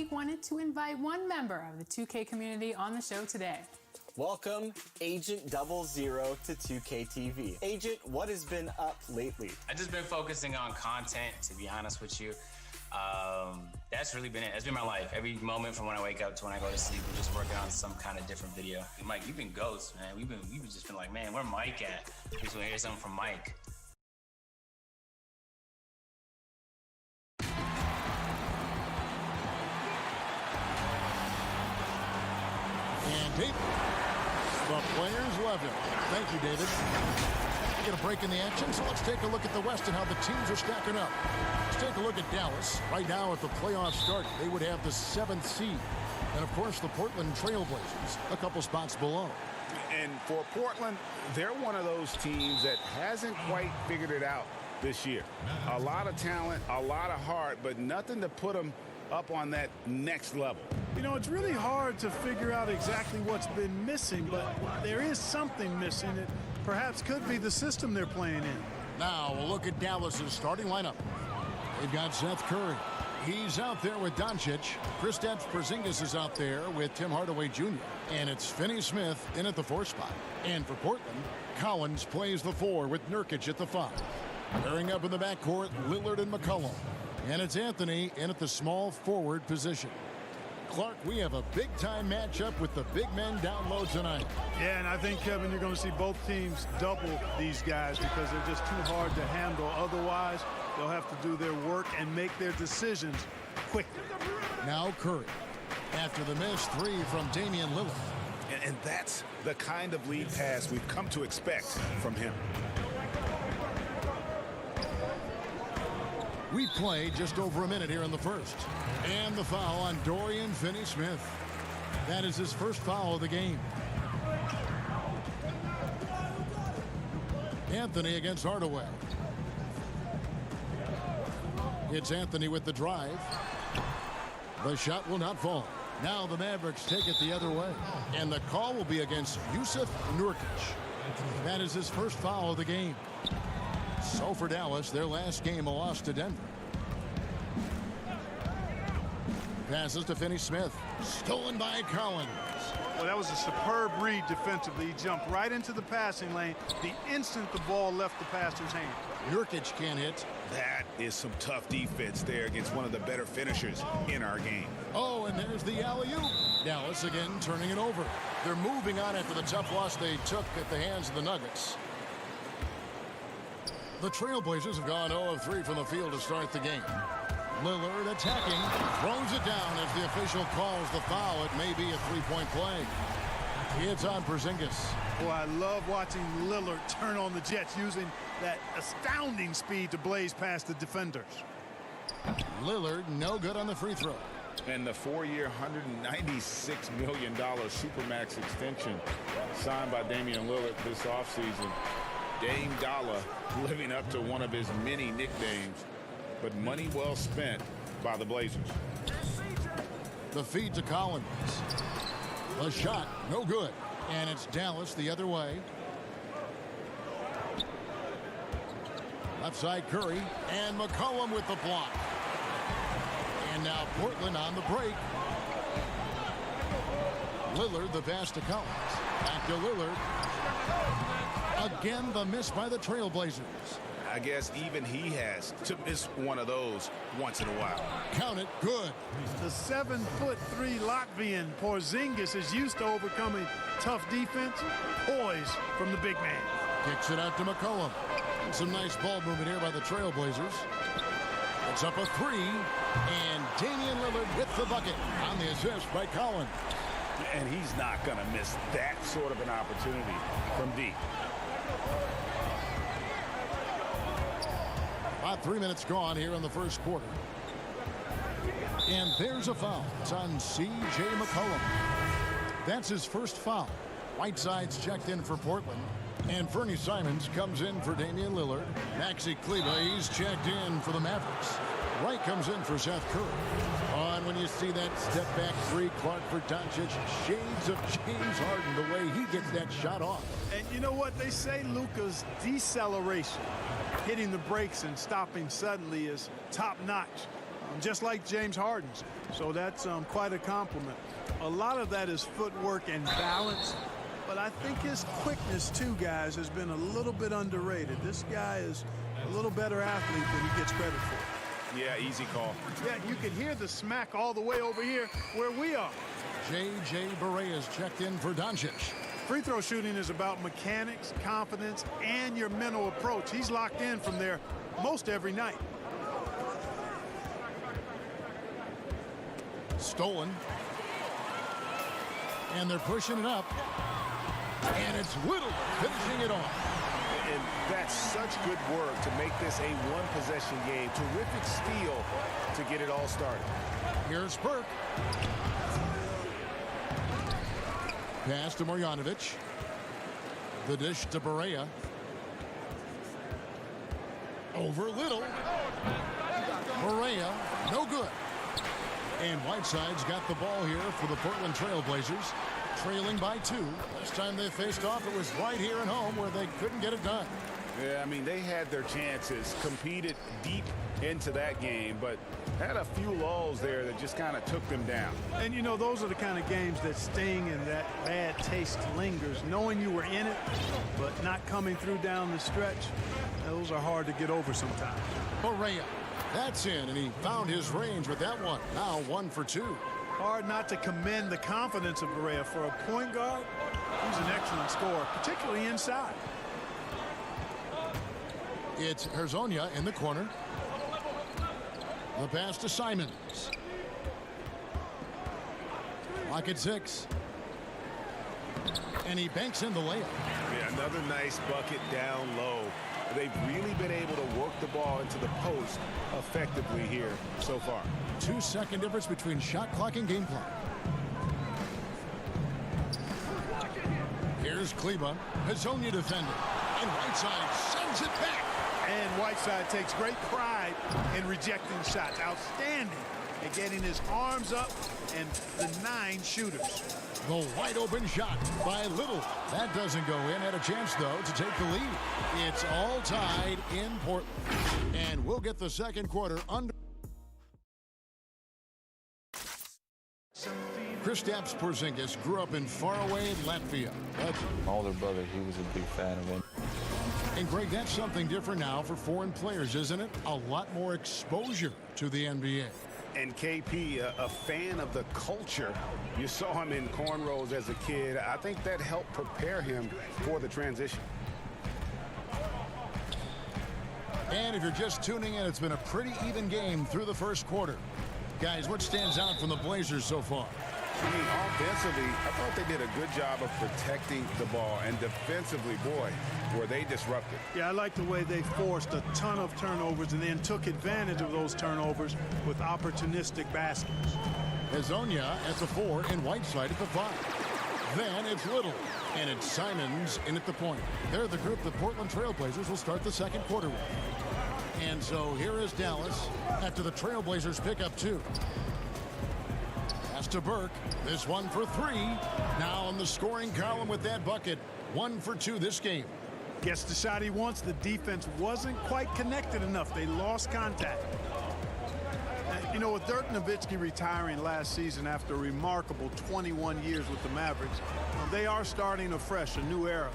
League wanted to invite one member of the 2K community on the show today. Welcome, Agent 00 to 2K TV. Agent, what has been up lately? I've just been focusing on content, to be honest with you. That's really been it. That's been my life. Every moment from when I wake up to when I go to sleep, we're just working on some kind of different video. Mike, you've been ghost, man. We've just been like, man, where Mike at? We just want to hear something from Mike. And David, the players love him. Thank you, David. We get a break in the action, so let's take a look at the West and how the teams are stacking up. Let's take a look at Dallas. Right now, if the playoffs start, they would have the 7th seed. And, of course, the Portland Trailblazers, a couple spots below. And for Portland, they're one of those teams that hasn't quite figured it out this year. A lot of talent, a lot of heart, but nothing to put them up on that next level. You know, it's really hard to figure out exactly what's been missing, but there is something missing. It perhaps could be the system they're playing in. Now we'll look at Dallas's starting lineup. They've got Seth Curry. He's out there with Doncic. Kristaps Porzingis is out there with Tim Hardaway Jr. And it's Finney Smith in at the 4 spot. And for Portland, Collins plays the 4 with Nurkic at the 5. Pairing up in the backcourt, Lillard and McCollum. And it's Anthony in at the small forward position. Clark, we have a big-time matchup with the big men down low tonight. Yeah, and I think, Kevin, you're going to see both teams double these guys because they're just too hard to handle. Otherwise, they'll have to do their work and make their decisions quickly. Now Curry. After the miss 3 from Damian Lillard. And that's the kind of lead pass we've come to expect from him. We play just over a minute here in the first. And the foul on Dorian Finney-Smith. That is his first foul of the game. Anthony against Hardaway. It's Anthony with the drive. The shot will not fall. Now the Mavericks take it the other way. And the call will be against Jusuf Nurkic. That is his first foul of the game. So for Dallas, their last game, a loss to Denver. Passes to Finney-Smith. Stolen by Collins. Well, that was a superb read defensively. He jumped right into the passing lane the instant the ball left the passer's hand. Nurkic can't hit. That is some tough defense there against one of the better finishers in our game. Oh, and there's the alley-oop. Dallas again turning it over. They're moving on after the tough loss they took at the hands of the Nuggets. The Trailblazers have gone 0 of 3 from the field to start the game. Lillard attacking, throws it down as the official calls the foul. It may be a 3-point play. It's on Porzingis. Boy, I love watching Lillard turn on the Jets using that astounding speed to blaze past the defenders. Lillard no good on the free throw. And the 4-year, $196 million Supermax extension signed by Damian Lillard this offseason. Dame Dollar living up to one of his many nicknames, but money well spent by the Blazers. The feed to Collins. The shot, no good. And it's Dallas the other way. Left side Curry, and McCollum with the block. And now Portland on the break. Lillard the pass to Collins. Back to Lillard. Again, the miss by the Trailblazers. I guess even he has to miss one of those once in a while. Count it, good. The 7'3" Latvian Porzingis is used to overcoming tough defense. Poise from the big man. Kicks it out to McCollum. And some nice ball movement here by the Trailblazers. It's up a 3, and Damian Lillard with the bucket on the assist by Collins. And he's not going to miss that sort of an opportunity from deep. About 3 minutes gone here in the first quarter. And there's a foul. It's on C.J. McCollum. That's his first foul. Whiteside's checked in for Portland. And Fernie Simons comes in for Damian Lillard. Maxi Kleber, he's checked in for the Mavericks. Wright comes in for Seth Curry. On when you see that step back 3, Clark for Doncic. Shades of James Harden, the way he gets that shot off. And you know what they say, Luka's deceleration, hitting the brakes and stopping suddenly, is top notch. just like James Harden's. So that's quite a compliment. A lot of that is footwork and balance, but I think his quickness too, guys, has been a little bit underrated. This guy is a little better athlete than he gets credit for. Yeah, easy call. Yeah, you can hear the smack all the way over here where we are. J.J. Barea is checked in for Doncic. Free throw shooting is about mechanics, confidence, and your mental approach. He's locked in from there most every night. Stolen. And they're pushing it up. And it's Little finishing it off. And that's such good work to make this a one-possession game. Terrific steal to get it all started. Here's Burke. Pass to Marjanovic. The dish to Barea. Over Little. Barea, no good. And Whiteside's got the ball here for the Portland Trailblazers, trailing by 2. Last time they faced off, it was right here at home where they couldn't get it done. Yeah, I mean, they had their chances, competed deep into that game, but had a few lulls there that just kind of took them down. And, you know, those are the kind of games that sting and that bad taste lingers. Knowing you were in it, but not coming through down the stretch, those are hard to get over sometimes. Barea, that's in, and he found his range with that one. Now 1 for 2. Hard not to commend the confidence of Barea. For a point guard, he's an excellent scorer, particularly inside. It's Hezonja in the corner. The pass to Simons. Clock at 6. And he banks in the layup. Yeah, another nice bucket down low. They've really been able to work the ball into the post effectively here so far. 2-second difference between shot clock and game clock. Here's Kleber. Hezonja defending. And Whiteside sends it back. And Whiteside takes great pride in rejecting shots. Outstanding at getting his arms up and denying shooters. The wide open shot by Little. That doesn't go in. Had a chance, though, to take the lead. It's all tied in Portland. And we'll get the second quarter under. Kristaps Porzingis grew up in faraway Latvia. My older brother, he was a big fan of him. And Greg, that's something different now for foreign players, isn't it? A lot more exposure to the NBA. And KP, a fan of the culture. You saw him in cornrows as a kid. I think that helped prepare him for the transition. And if you're just tuning in, it's been a pretty even game through the first quarter. Guys, what stands out from the Blazers so far? I mean, offensively, I thought they did a good job of protecting the ball. And defensively, boy, were they disruptive. Yeah, I like the way they forced a ton of turnovers and then took advantage of those turnovers with opportunistic baskets. Hezonja at the 4 and Whiteside at the 5. Then it's Little, and it's Simons in at the point. They're the group the Portland Trailblazers will start the second quarter with. And so here is Dallas after the Trailblazers pick up 2. Pass to Burke. This one for 3. Now in the scoring column with that bucket. 1 for 2 this game. Gets the shot he wants. The defense wasn't quite connected enough. They lost contact. You know, with Dirk Nowitzki retiring last season after a remarkable 21 years with the Mavericks, they are starting afresh, a new era.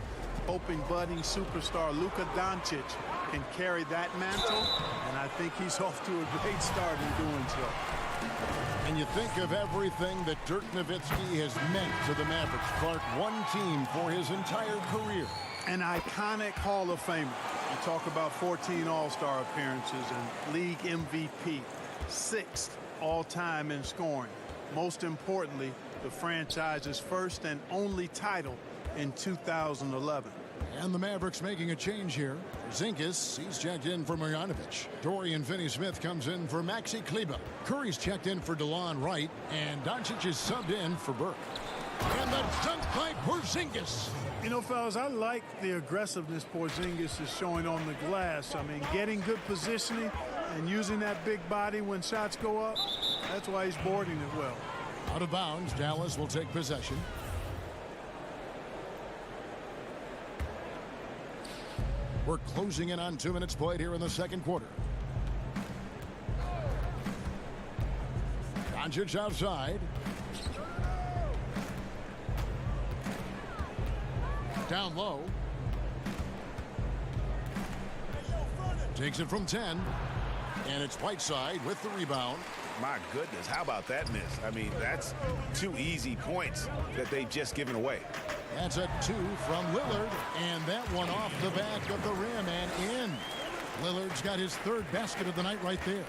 Hoping budding superstar Luka Doncic can carry that mantle, and I think he's off to a great start in doing so. And you think of everything that Dirk Nowitzki has meant to the Mavericks. Clark, one team for his entire career. An iconic Hall of Famer. You talk about 14 All-Star appearances and league MVP, 6th all-time in scoring. Most importantly, the franchise's first and only title in 2011. And the Mavericks making a change here. Porzingis, he's checked in for Marjanovic. Dorian Finney-Smith comes in for Maxi Kleber. Curry's checked in for DeLon Wright. And Doncic is subbed in for Burke. And the dunk by Porzingis. You know, fellas, I like the aggressiveness Porzingis is showing on the glass. I mean, getting good positioning and using that big body when shots go up, that's why he's boarding it well. Out of bounds, Dallas will take possession. We're closing in on 2 minutes played here in the second quarter. Doncic outside. Down low. Takes it from 10. And it's Whiteside with the rebound. My goodness, how about that miss? I mean, that's 2 easy points that they've just given away. That's a 2 from Lillard, and that one off the back of the rim and in. Lillard's got his 3rd basket of the night right there.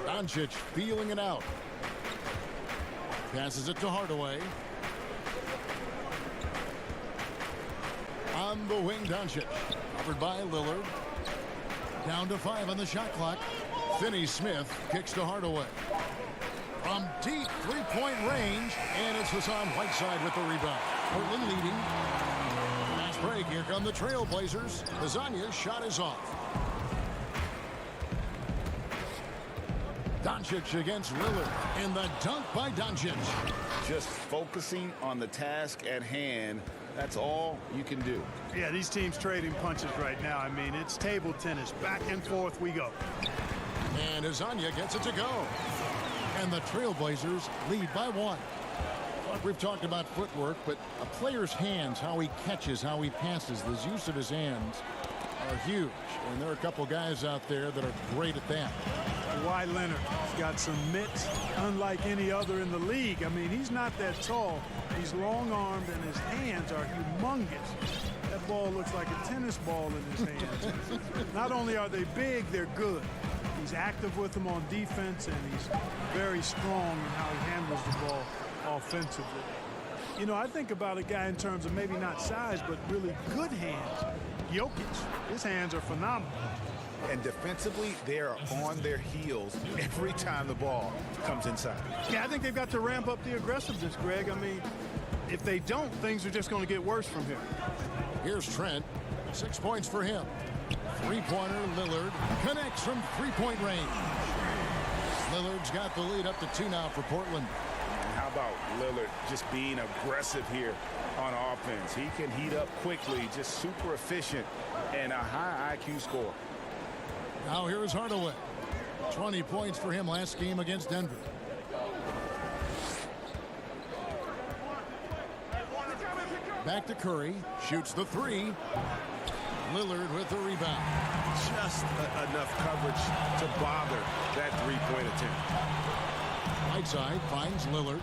Doncic feeling it out. Passes it to Hardaway. On the wing, Doncic. Covered by Lillard. Down to 5 on the shot clock. Finney-Smith kicks to Hardaway. From deep 3-point range, and it's Hassan Whiteside with the rebound. Portland leading. Fast break. Here come the Trailblazers. Lasagna's shot is off. Doncic against Lillard, and the dunk by Doncic. Just focusing on the task at hand. That's all you can do. Yeah, these teams trading punches right now. I mean, it's table tennis. Back and forth we go. And Lasagna gets it to go. And the Trailblazers lead by 1. Look, we've talked about footwork, but a player's hands, how he catches, how he passes, the use of his hands are huge. And there are a couple guys out there that are great at that. Kawhi Leonard has got some mitts unlike any other in the league. I mean, he's not that tall. He's long-armed, and his hands are humongous. That ball looks like a tennis ball in his hands. Not only are they big, they're good. He's active with them on defense, and he's very strong in how he handles the ball offensively. You know, I think about a guy in terms of maybe not size, but really good hands. Jokic, his hands are phenomenal. And defensively, they're on their heels every time the ball comes inside. Yeah, I think they've got to ramp up the aggressiveness, Greg. I mean, if they don't, things are just going to get worse from here. Here's Trent. 6 points for him. 3-pointer, Lillard connects from 3-point range. Lillard's got the lead up to 2 now for Portland. And how about Lillard just being aggressive here on offense? He can heat up quickly, just super efficient, and a high IQ score. Now here is Hardaway. 20 points for him last game against Denver. Back to Curry. Shoots the 3. Lillard with the rebound. Just enough coverage to bother that 3-point attempt. Whiteside finds Lillard.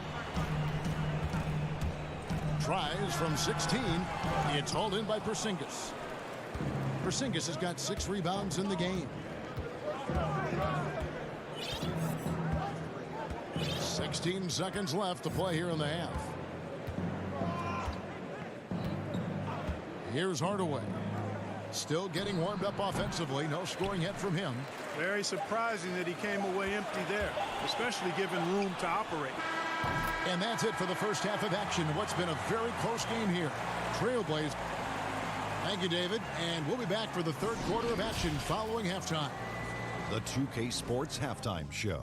Tries from 16. It's hauled in by Porzingis. Porzingis has got 6 rebounds in the game. 16 seconds left to play here in the half. Here's Hardaway. Still getting warmed up offensively. No scoring yet from him. Very surprising that he came away empty there, especially given room to operate. And that's it for the first half of action. What's been a very close game here. Trailblazers. Thank you, David. And we'll be back for the 3rd quarter of action following halftime. The 2K Sports Halftime Show.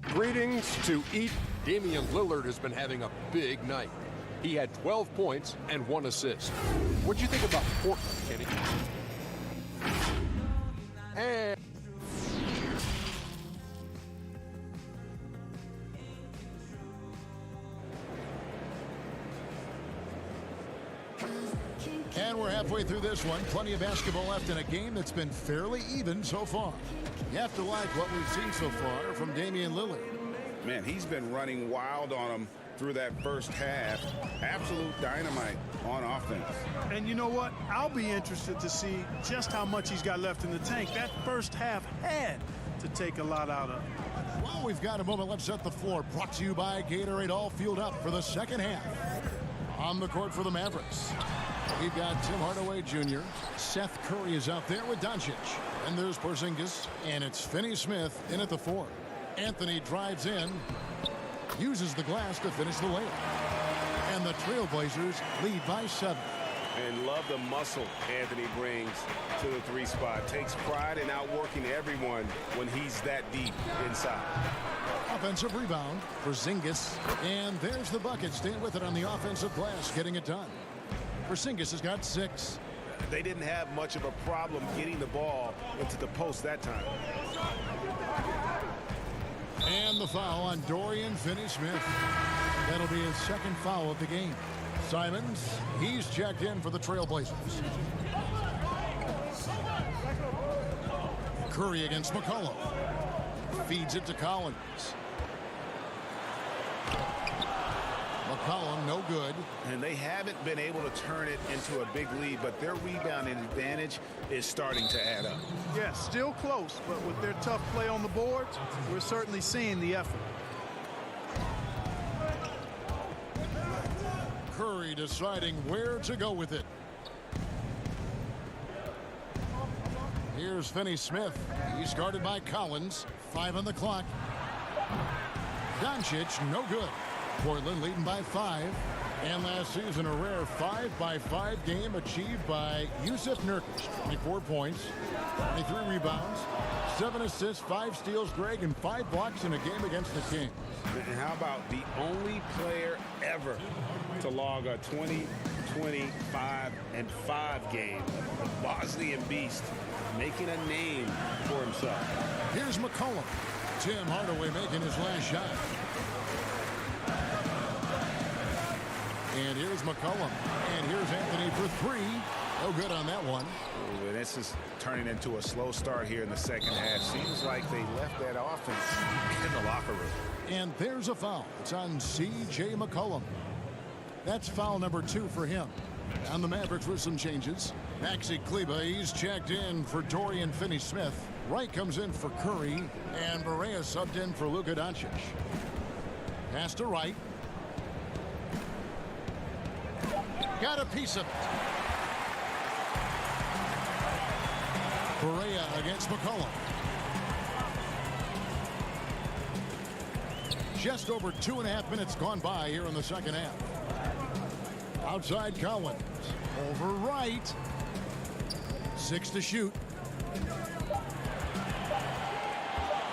Greetings to eat. Damian Lillard has been having a big night. He had 12 points and 1 assist. What'd you think about Portland, Kenny? And we're halfway through this one. Plenty of basketball left in a game that's been fairly even so far. You have to like what we've seen so far from Damian Lillard. Man, he's been running wild on him through that first half. Absolute dynamite on offense. And you know what? I'll be interested to see just how much he's got left in the tank. That first half had to take a lot out of him. Well, we've got a moment. Let's set the floor. Brought to you by Gatorade. All fueled up for the second half. On the court for the Mavericks, we've got Tim Hardaway Jr. Seth Curry is out there with Doncic. And there's Porzingis. And it's Finney-Smith in at the 4. Anthony drives in. Uses the glass to finish the layup. And the Trailblazers lead by 7. And love the muscle Anthony brings to the 3 spot. Takes pride in outworking everyone when he's that deep inside. Offensive rebound for Porzingis. And there's the bucket. Staying with it on the offensive glass, getting it done. Porzingis has got 6. They didn't have much of a problem getting the ball into the post that time. And the foul on Dorian Finney-Smith. That'll be his second foul of the game. Simons, he's checked in for the Trailblazers. Curry against McCollum. Feeds it to Collins. McCollum, no good. And they haven't been able to turn it into a big lead, but their rebounding advantage is starting to add up. Yeah, still close, but with their tough play on the boards, we're certainly seeing the effort. Curry deciding where to go with it. Here's Finney-Smith. He's guarded by Collins. 5 on the clock. Doncic, no good. Portland leading by 5. And last season, a rare 5-by-5 game achieved by Yusuf Nurkic. 24 points, 23 rebounds, 7 assists, 5 steals, Greg, and 5 blocks in a game against the Kings. And how about the only player ever to log a 20, 25, and 5 game, the Bosnian Beast, making a name for himself. Here's McCollum. Tim Hardaway making his last shot. And here's McCollum. And here's Anthony for 3. No good on that one. Ooh, this is turning into a slow start here in the second half. Seems like they left that offense in the locker room. And there's a foul. It's on C.J. McCollum. That's foul number 2 for him. On the Mavericks with some changes. Maxi Kleber, he's checked in for Dorian Finney-Smith. Wright comes in for Curry. And Barea subbed in for Luka Doncic. Pass to Wright. Got a piece of it. Barea against McCollum. Just over 2.5 minutes gone by here in the second half. Outside Collins. Over Wright. 6 to shoot.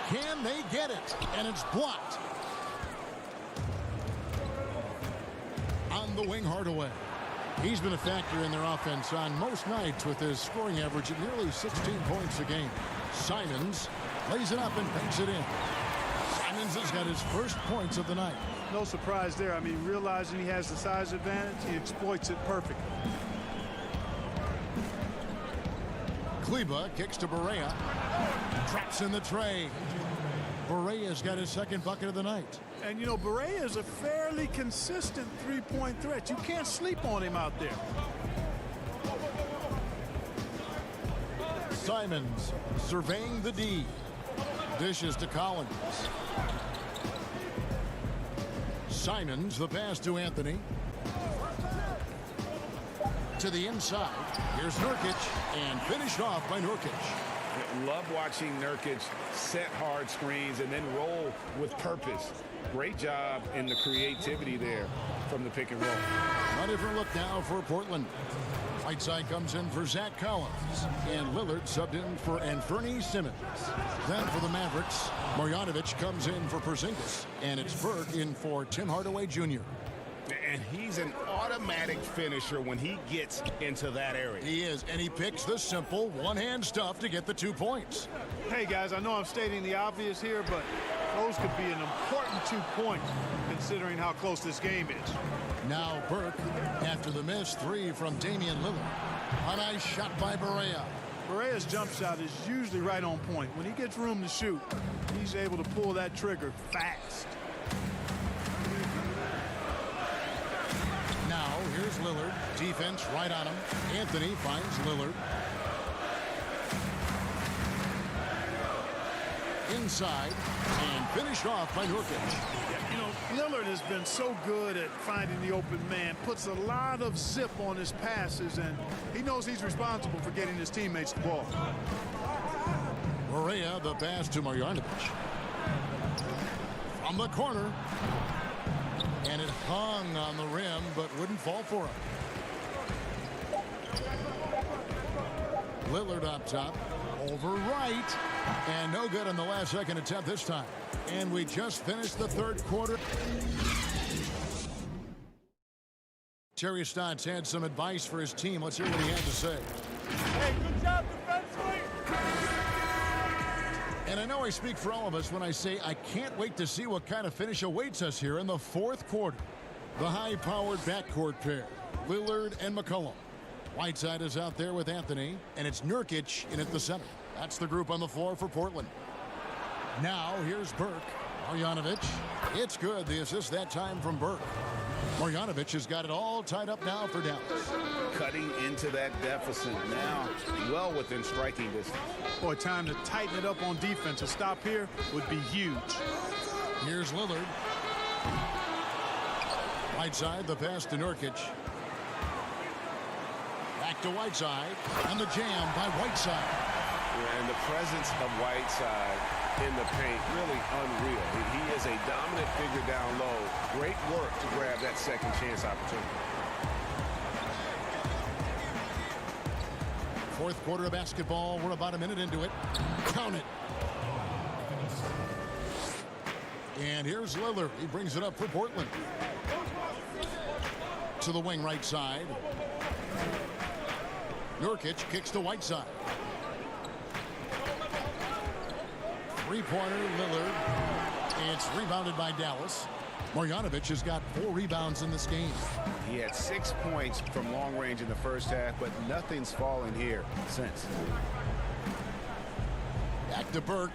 Can they get it? And it's blocked. On the wing, Hardaway. He's been a factor in their offense on most nights with his scoring average at nearly 16 points a game. Simons lays it up and banks it in. Simons has got his first points of the night. No surprise there. I mean, realizing he has the size advantage, he exploits it perfectly. Kleber kicks to Barea. Traps in the tray. Barea's got his second bucket of the night. And, you know, Barea is a fairly consistent three-point threat. You can't sleep on him out there. Simons surveying the D. Dishes to Collins. Simons, the pass to Anthony. To the inside. Here's Nurkic, and finished off by Nurkic. Love watching Nurkic set hard screens and then roll with purpose. Great job in the creativity there from the pick and roll. A different look now for Portland. Whiteside comes in for Zach Collins. And Lillard subbed in for Anthony Simmons. Then for the Mavericks, Marjanovic comes in for Porzingis. And it's Burke in for Tim Hardaway Jr. And he's an automatic finisher when he gets into that area. He is, and he picks the simple one-hand stuff to get the 2 points. Hey, guys, I know I'm stating the obvious here, but those could be an important 2 points considering how close this game is. Now Burke, after the missed 3 from Damian Lillard. A nice shot by Barea. Barea's jump shot is usually right on point. When he gets room to shoot, he's able to pull that trigger fast. Now, here's Lillard. Defense right on him. Anthony finds Lillard. Inside. And finished off by Nurkic. You know, Lillard has been so good at finding the open man. Puts a lot of zip on his passes, and he knows he's responsible for getting his teammates the ball. Barea, the pass to Marjanovic. From the corner. And it hung on the rim, but wouldn't fall for him. Lillard up top. Over Wright. And no good on the last second attempt this time. And we just finished the third quarter. Terry Stotts had some advice for his team. Let's hear what he had to say. Hey, good job defensively. And I know I speak for all of us when I say I can't wait to see what kind of finish awaits us here in the fourth quarter. The high-powered backcourt pair, Lillard and McCollum. Whiteside is out there with Anthony, and it's Nurkic in at the center. That's the group on the floor for Portland. Now, here's Burke. Marjanovic. It's good. The assist that time from Burke. Marjanovic has got it all tied up now for Dallas. Cutting into that deficit now, well within striking distance. Boy, time to tighten it up on defense. A stop here would be huge. Here's Lillard. Whiteside, the pass to Nurkic. Back to Whiteside, and the jam by Whiteside. Yeah, and the presence of Whiteside in the paint, really unreal. He is a dominant figure down low. Great work to grab that second chance opportunity. Fourth quarter of basketball. We're about a minute into it. Count it. And here's Lillard. He brings it up for Portland. To the wing right side. Nurkic kicks to Whiteside. Three-pointer, Lillard. It's rebounded by Dallas. Marjanovic has got 4 rebounds in this game. He had 6 points from long range in the first half, but nothing's fallen here since. Back to Burke.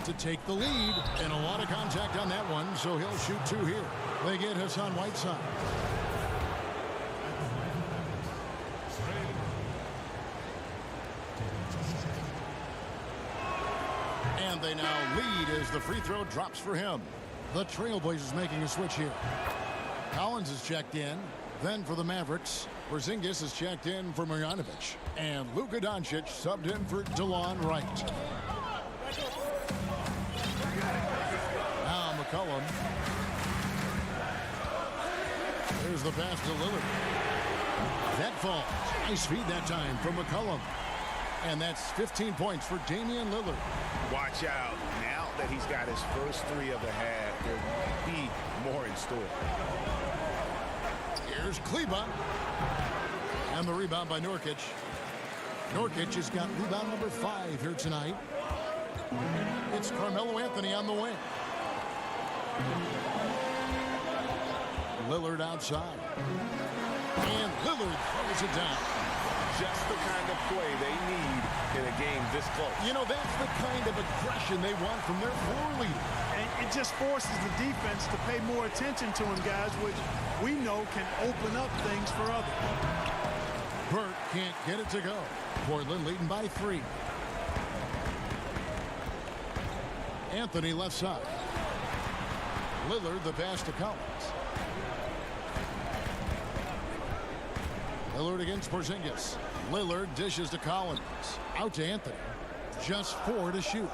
To take the lead, and a lot of contact on that one, so he'll shoot 2 here. They get Hassan Whiteside. And they now lead as the free throw drops for him. The Trailblazers making a switch here. Collins is checked in. Then for the Mavericks, Porzingis is checked in for Marjanovic. And Luka Doncic subbed in for DeLon Wright. Now McCollum. There's the pass to Lillard. That falls. Nice feed that time from McCollum. And that's 15 points for Damian Lillard. Watch out. Now that he's got his first 3 of the half, there will be more in store. Here's Kleber. And the rebound by Nurkic. Nurkic has got rebound number 5 here tonight. It's Carmelo Anthony on the wing. Lillard outside. And Lillard throws it down. Just the kind of play they need in a game this close. You know, that's the kind of aggression they want from their floor leader. And it just forces the defense to pay more attention to him, guys, which we know can open up things for others. Burke can't get it to go. Portland leading by 3. Anthony left side. Lillard the pass to Collins. Lillard against Porzingis. Lillard dishes to Collins. Out to Anthony. Just 4 to shoot.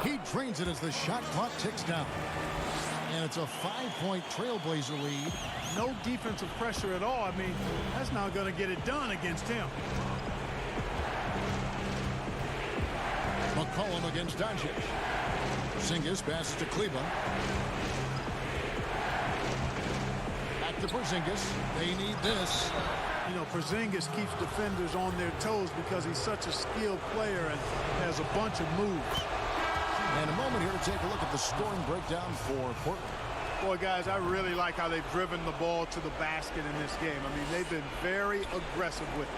He drains it as the shot clock ticks down. And it's a 5-point Trailblazer lead. No defensive pressure at all. I mean, that's not going to get it done against him. McCollum against Doncic. Porzingis passes to Kleber. Back to Porzingis. They need this. You know, Porzingis keeps defenders on their toes because he's such a skilled player and has a bunch of moves. And a moment here to take a look at the scoring breakdown for Portland. Boy, guys, I really like how they've driven the ball to the basket in this game. I mean, they've been very aggressive with it.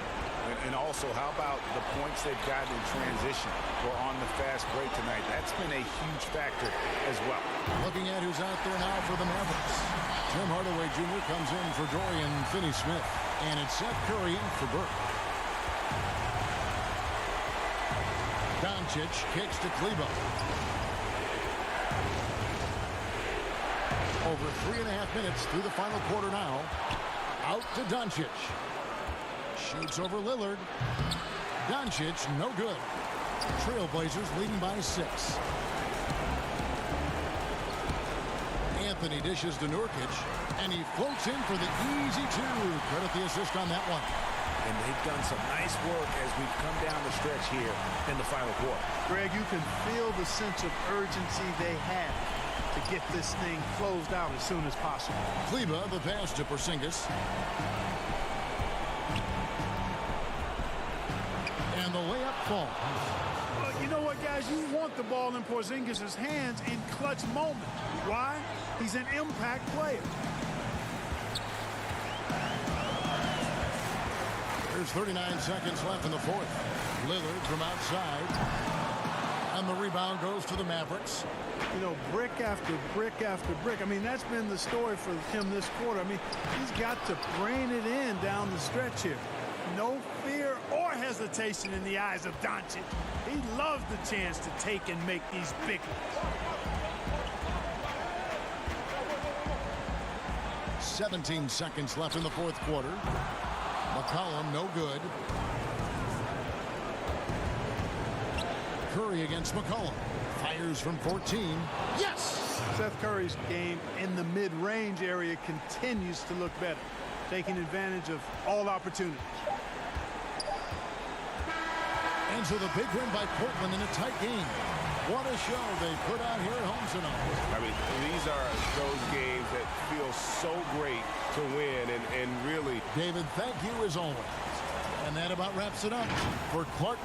And also, how about the points they've gotten in transition or on the fast break tonight? That's been a huge factor as well. Looking at who's out there now for the Mavericks. Tim Hardaway Jr. comes in for Dorian Finney-Smith. And it's Seth Curry in for Burke. Doncic kicks to Kleber. Over 3.5 minutes through the final quarter now. Out to Doncic. Shoots over Lillard. Doncic, no good. Trailblazers leading by 6. Anthony dishes to Nurkic, and he floats in for the easy 2. Credit the assist on that one. And they've done some nice work as we've come down the stretch here in the final quarter. Greg, you can feel the sense of urgency they have to get this thing closed out as soon as possible. Kleber, the pass to Porzingis. fall. Well, you know what, guys? You want the ball in Porzingis' hands in clutch moments. Why? He's an impact player. There's 39 seconds left in the fourth. Lillard from outside. And the rebound goes to the Mavericks. You know, brick after brick after brick. I mean, that's been the story for him this quarter. I mean, he's got to brain it in down the stretch here. No fear or hesitation in the eyes of Doncic. He loves the chance to take and make these big ones. 17 seconds left in the fourth quarter. McCollum, no good. Curry against McCollum. Fires from 14. Yes! Seth Curry's game in the mid-range area continues to look better, taking advantage of all opportunities. And so the big win by Portland in a tight game. What a show they put out here at home tonight. I mean, these are those games that feel so great to win and really. David, thank you as always. And that about wraps it up for Clark.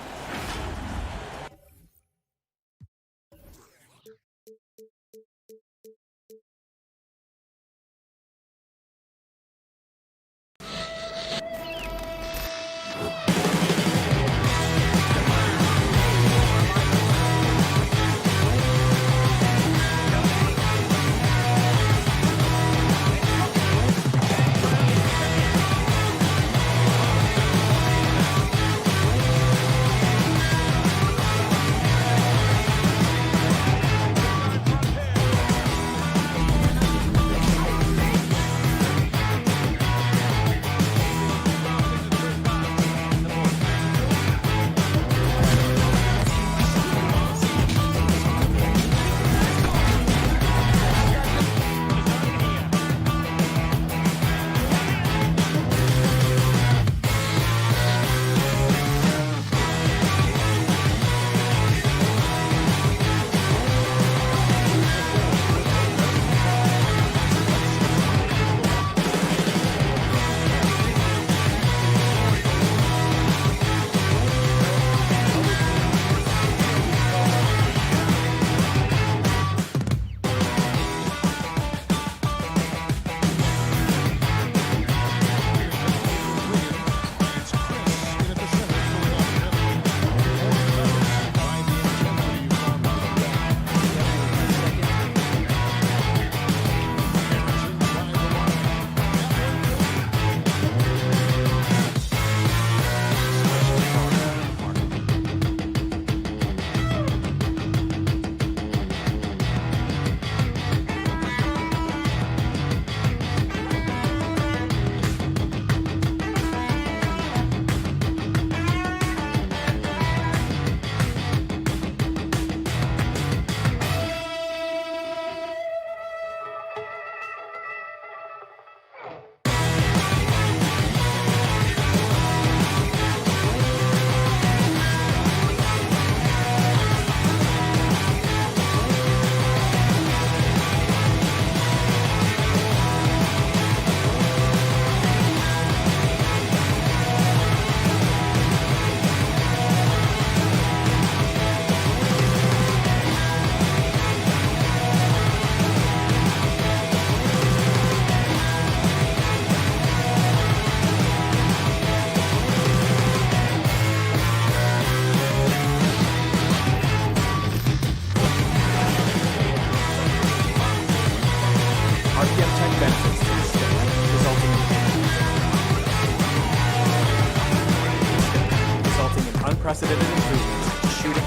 unprecedented improvements to shooting,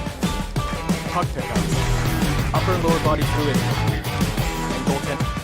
puck pickups, upper and lower body fluidity, and goaltending.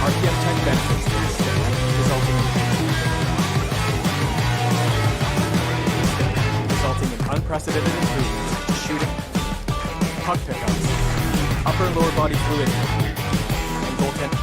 RPM 10 benefits to the stick, resulting in unprecedented improvements to shooting, puck pickups, upper and lower body fluidity, and goaltending.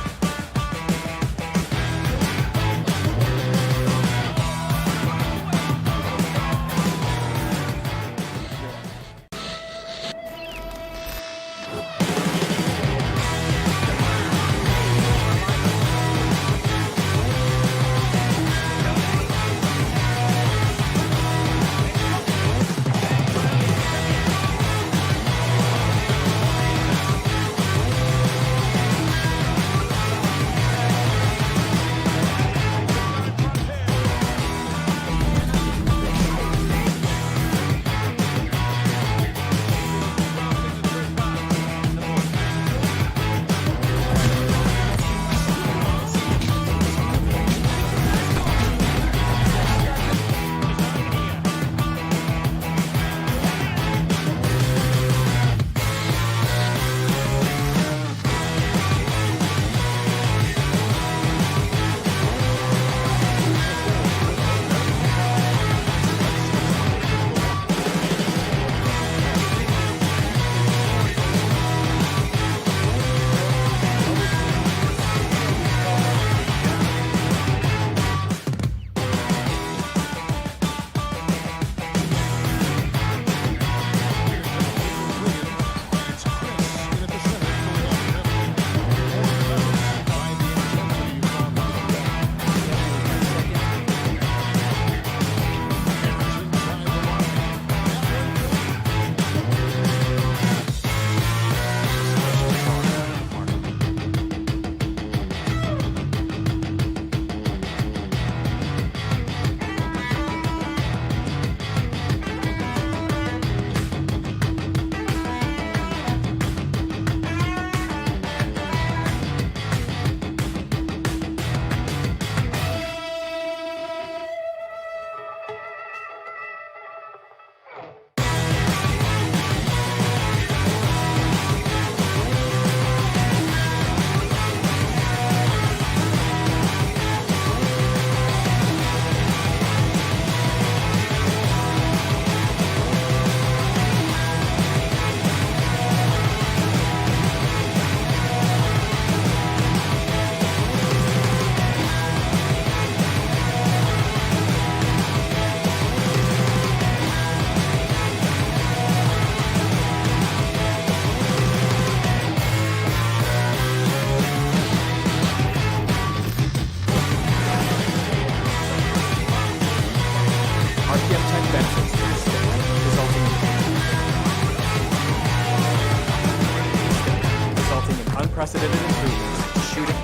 Unprecedented improvements to shooting,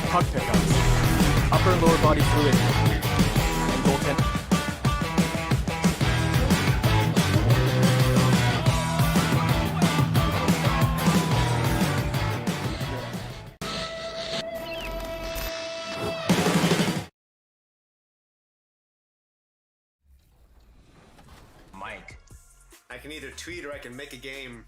puck pickups, upper and lower body fluidity, and goaltending. Mike. I can either tweet or I can make a game.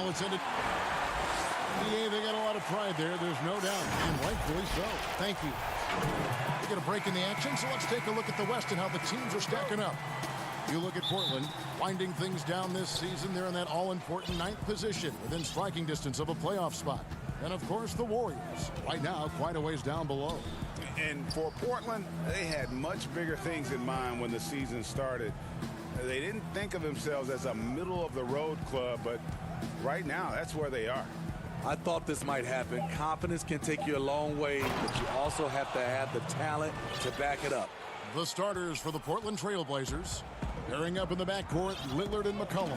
Intended. They got a lot of pride there, there's no doubt, and rightfully so. Thank you. We get a break in the action, so let's take a look at the West and how the teams are stacking up. You look at Portland, winding things down this season. They're in that all-important 9th position within striking distance of a playoff spot. And, of course, the Warriors, right now quite a ways down below. And for Portland, they had much bigger things in mind when the season started. They didn't think of themselves as a middle-of-the-road club, but right now, that's where they are. I thought this might happen. Confidence can take you a long way, but you also have to have the talent to back it up. The starters for the Portland Trail Blazers. Pairing up in the backcourt, Lillard and McCollum.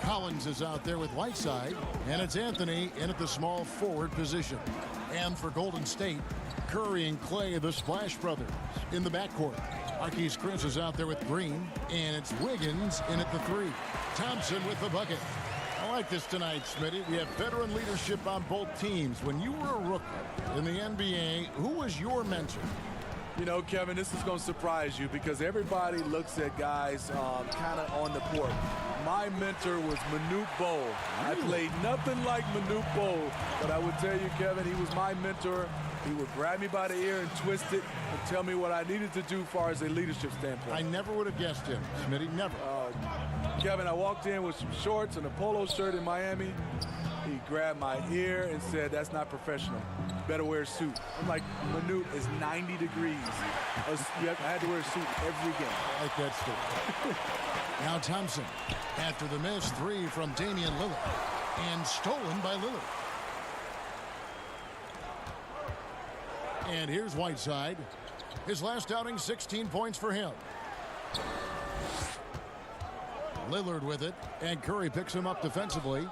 Collins is out there with Whiteside, and it's Anthony in at the small forward position. And for Golden State, Curry and Clay, the Splash Brothers, in the backcourt. Marquise Chris is out there with Green, and it's Wiggins in at the 3. Thompson with the bucket. I like this tonight, Smitty. We have veteran leadership on both teams. When you were a rookie in the NBA, who was your mentor? You know, Kevin, this is going to surprise you because everybody looks at guys kind of on the court. My mentor was Manute Bol. I played nothing like Manute Bol, but I would tell you, Kevin, he was my mentor. He would grab me by the ear and twist it and tell me what I needed to do as far as a leadership standpoint. I never would have guessed him, Smitty, never. Kevin, I walked in with some shorts and a polo shirt in Miami. He grabbed my ear and said, "That's not professional. You better wear a suit." I'm like, Manute is 90 degrees. I had to wear a suit every game. I like that story. Now Thompson, after the miss 3 from Damian Lillard, and stolen by Lillard. And here's Whiteside. His last outing, 16 points for him. Lillard with it, and Curry picks him up defensively.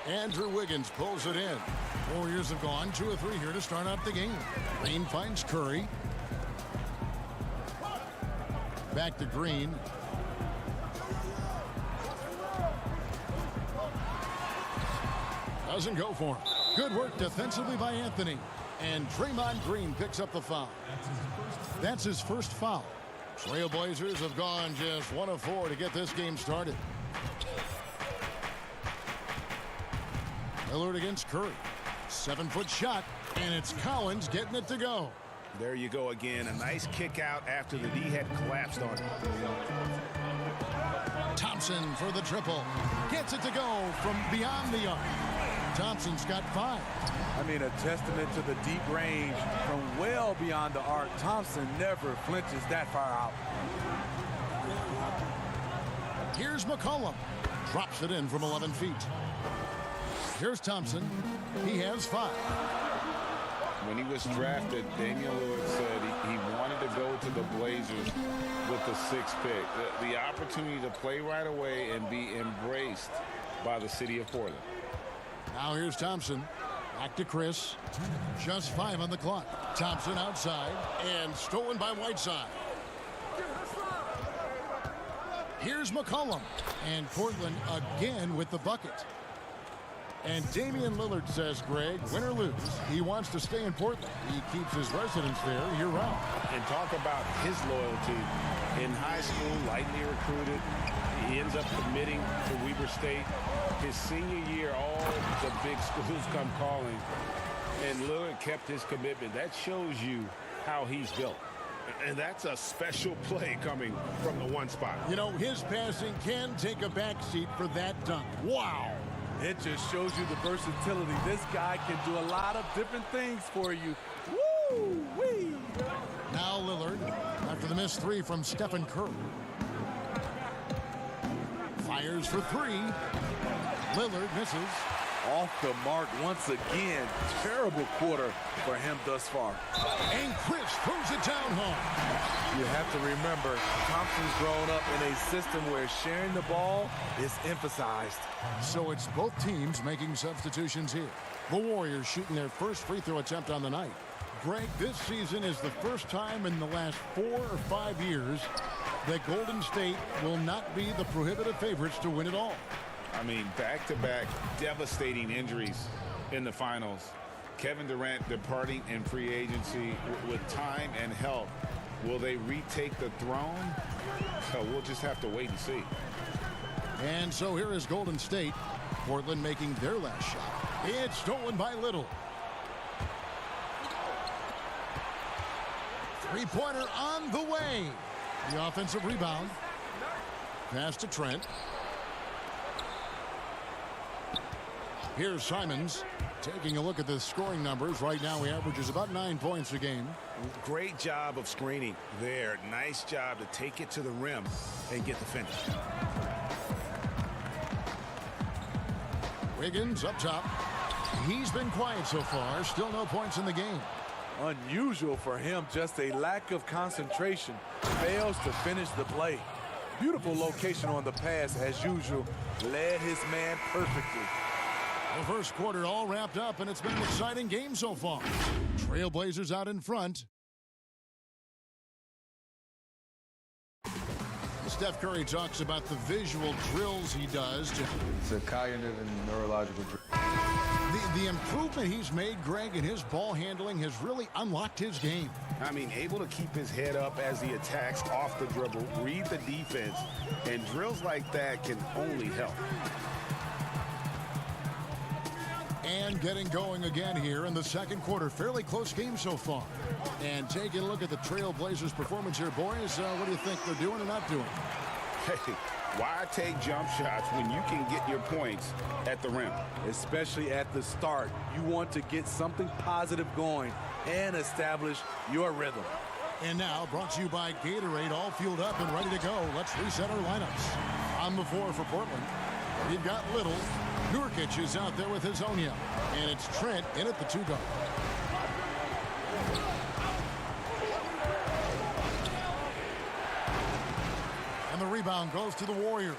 Andrew Wiggins pulls it in. Warriors have gone 2 of 3 here to start out the game. Green finds Curry. Back to Green. Doesn't go for him. Good work defensively by Anthony. And Draymond Green picks up the foul. That's his first foul. Trailblazers have gone just 1 of 4 to get this game started. Lillard against Curry. 7-foot shot, and it's Collins getting it to go. There you go again. A nice kick out after the D had collapsed on him. Thompson for the triple. Gets it to go from beyond the arc. Thompson's got 5. I mean, a testament to the deep range from well beyond the arc. Thompson never flinches that far out. Here's McCollum. Drops it in from 11 feet. Here's Thompson. He has 5. When he was drafted, Damian Lillard said he wanted to go to the Blazers with the 6th pick. The opportunity to play right away and be embraced by the city of Portland. Now here's Thompson. Back to Chris. Just 5 on the clock. Thompson outside and stolen by Whiteside. Here's McCollum. And Portland again with the bucket. And Damian Lillard says, Greg, win or lose, he wants to stay in Portland. He keeps his residence there year-round. And talk about his loyalty. In high school, lightly recruited. He ends up committing to Weber State. His senior year, all the big schools come calling. And Lillard kept his commitment. That shows you how he's built. And that's a special play coming from the one spot. You know, his passing can take a backseat for that dunk. Wow. It just shows you the versatility. This guy can do a lot of different things for you. Woo-wee! Now Lillard, after the missed 3 from Stephen Curry. Fires for 3. Lillard misses. Off the mark once again. Terrible quarter for him thus far. And Chris throws it down home. You have to remember, Thompson's grown up in a system where sharing the ball is emphasized. So it's both teams making substitutions here. The Warriors shooting their first free throw attempt on the night. Greg, this season is the first time in the last 4 or 5 years that Golden State will not be the prohibitive favorites to win it all. I mean, back-to-back devastating injuries in the finals. Kevin Durant departing in free agency with time and health. Will they retake the throne? So we'll just have to wait and see. And so here is Golden State. Portland making their last shot. It's stolen by Little. Three-pointer on the way. The offensive rebound. Pass to Trent. Here's Simons taking a look at the scoring numbers. Right now he averages about 9 points a game. Great job of screening there. Nice job to take it to the rim and get the finish. Wiggins up top. He's been quiet so far. Still no points in the game. Unusual for him, just a lack of concentration. Fails to finish the play. Beautiful location on the pass, as usual. Led his man perfectly. The first quarter all wrapped up, and it's been an exciting game so far. Trailblazers out in front. Steph Curry talks about the visual drills he does. It's a cognitive and neurological drill. The improvement he's made, Greg, in his ball handling has really unlocked his game. I mean, able to keep his head up as he attacks off the dribble, read the defense, and drills like that can only help. And getting going again here in the second quarter. Fairly close game so far. And taking a look at the Trailblazers' performance here, boys. What do you think they're doing or not doing? Hey, why take jump shots when you can get your points at the rim? Especially at the start. You want to get something positive going and establish your rhythm. And now, brought to you by Gatorade, all fueled up and ready to go. Let's reset our lineups. On the floor for Portland, we've got Little. Nurkic is out there with Hazonia. And it's Trent in at the 2 guard. And the rebound goes to the Warriors.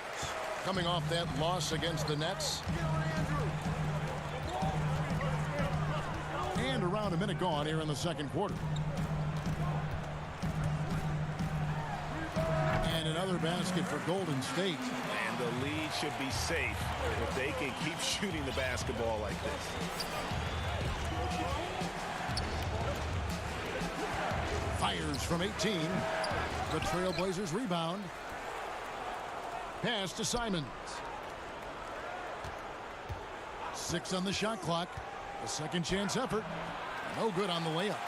Coming off that loss against the Nets. And around a minute gone here in the second quarter. And another basket for Golden State. And the lead should be safe if they can keep shooting the basketball like this. Fires from 18. The Trailblazers rebound. Pass to Simons. 6 on the shot clock. A second chance effort. No good on the layup.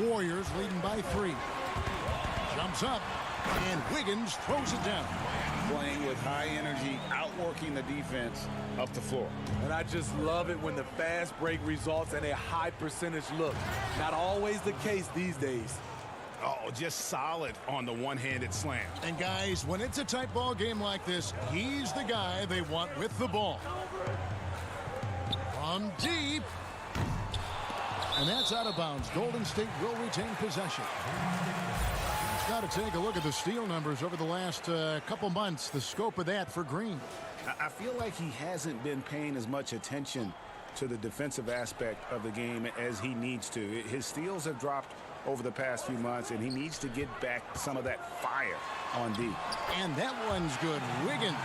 Warriors leading by 3. Jumps up. And Wiggins throws it down. Playing with high energy, outworking the defense up the floor. And I just love it when the fast break results in a high percentage look. Not always the case these days. Oh, just solid on the one-handed slam. And guys, when it's a tight ball game like this, he's the guy they want with the ball. From deep. And that's out of bounds. Golden State will retain possession. Got to take a look at the steal numbers over the last couple months. The scope of that for Green. I feel like he hasn't been paying as much attention to the defensive aspect of the game as he needs to. His steals have dropped over the past few months, and he needs to get back some of that fire on D. And that one's good. Wiggins.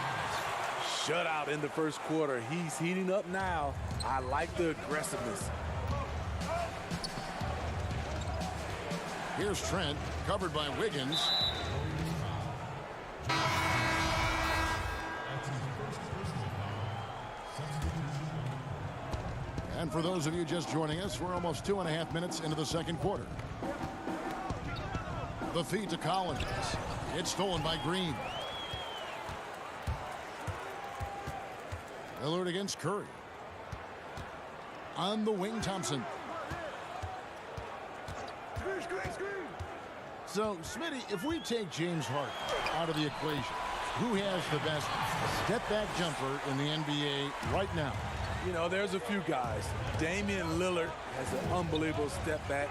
Shutout in the first quarter. He's heating up now. I like the aggressiveness. Here's Trent, covered by Wiggins. And for those of you just joining us, we're almost 2.5 minutes into the second quarter. The feed to Collins. It's stolen by Green. Lillard against Curry. On the wing, Thompson. So, Smitty, if we take James Harden out of the equation, who has the best step-back jumper in the NBA right now? You know, there's a few guys. Damian Lillard has an unbelievable step back.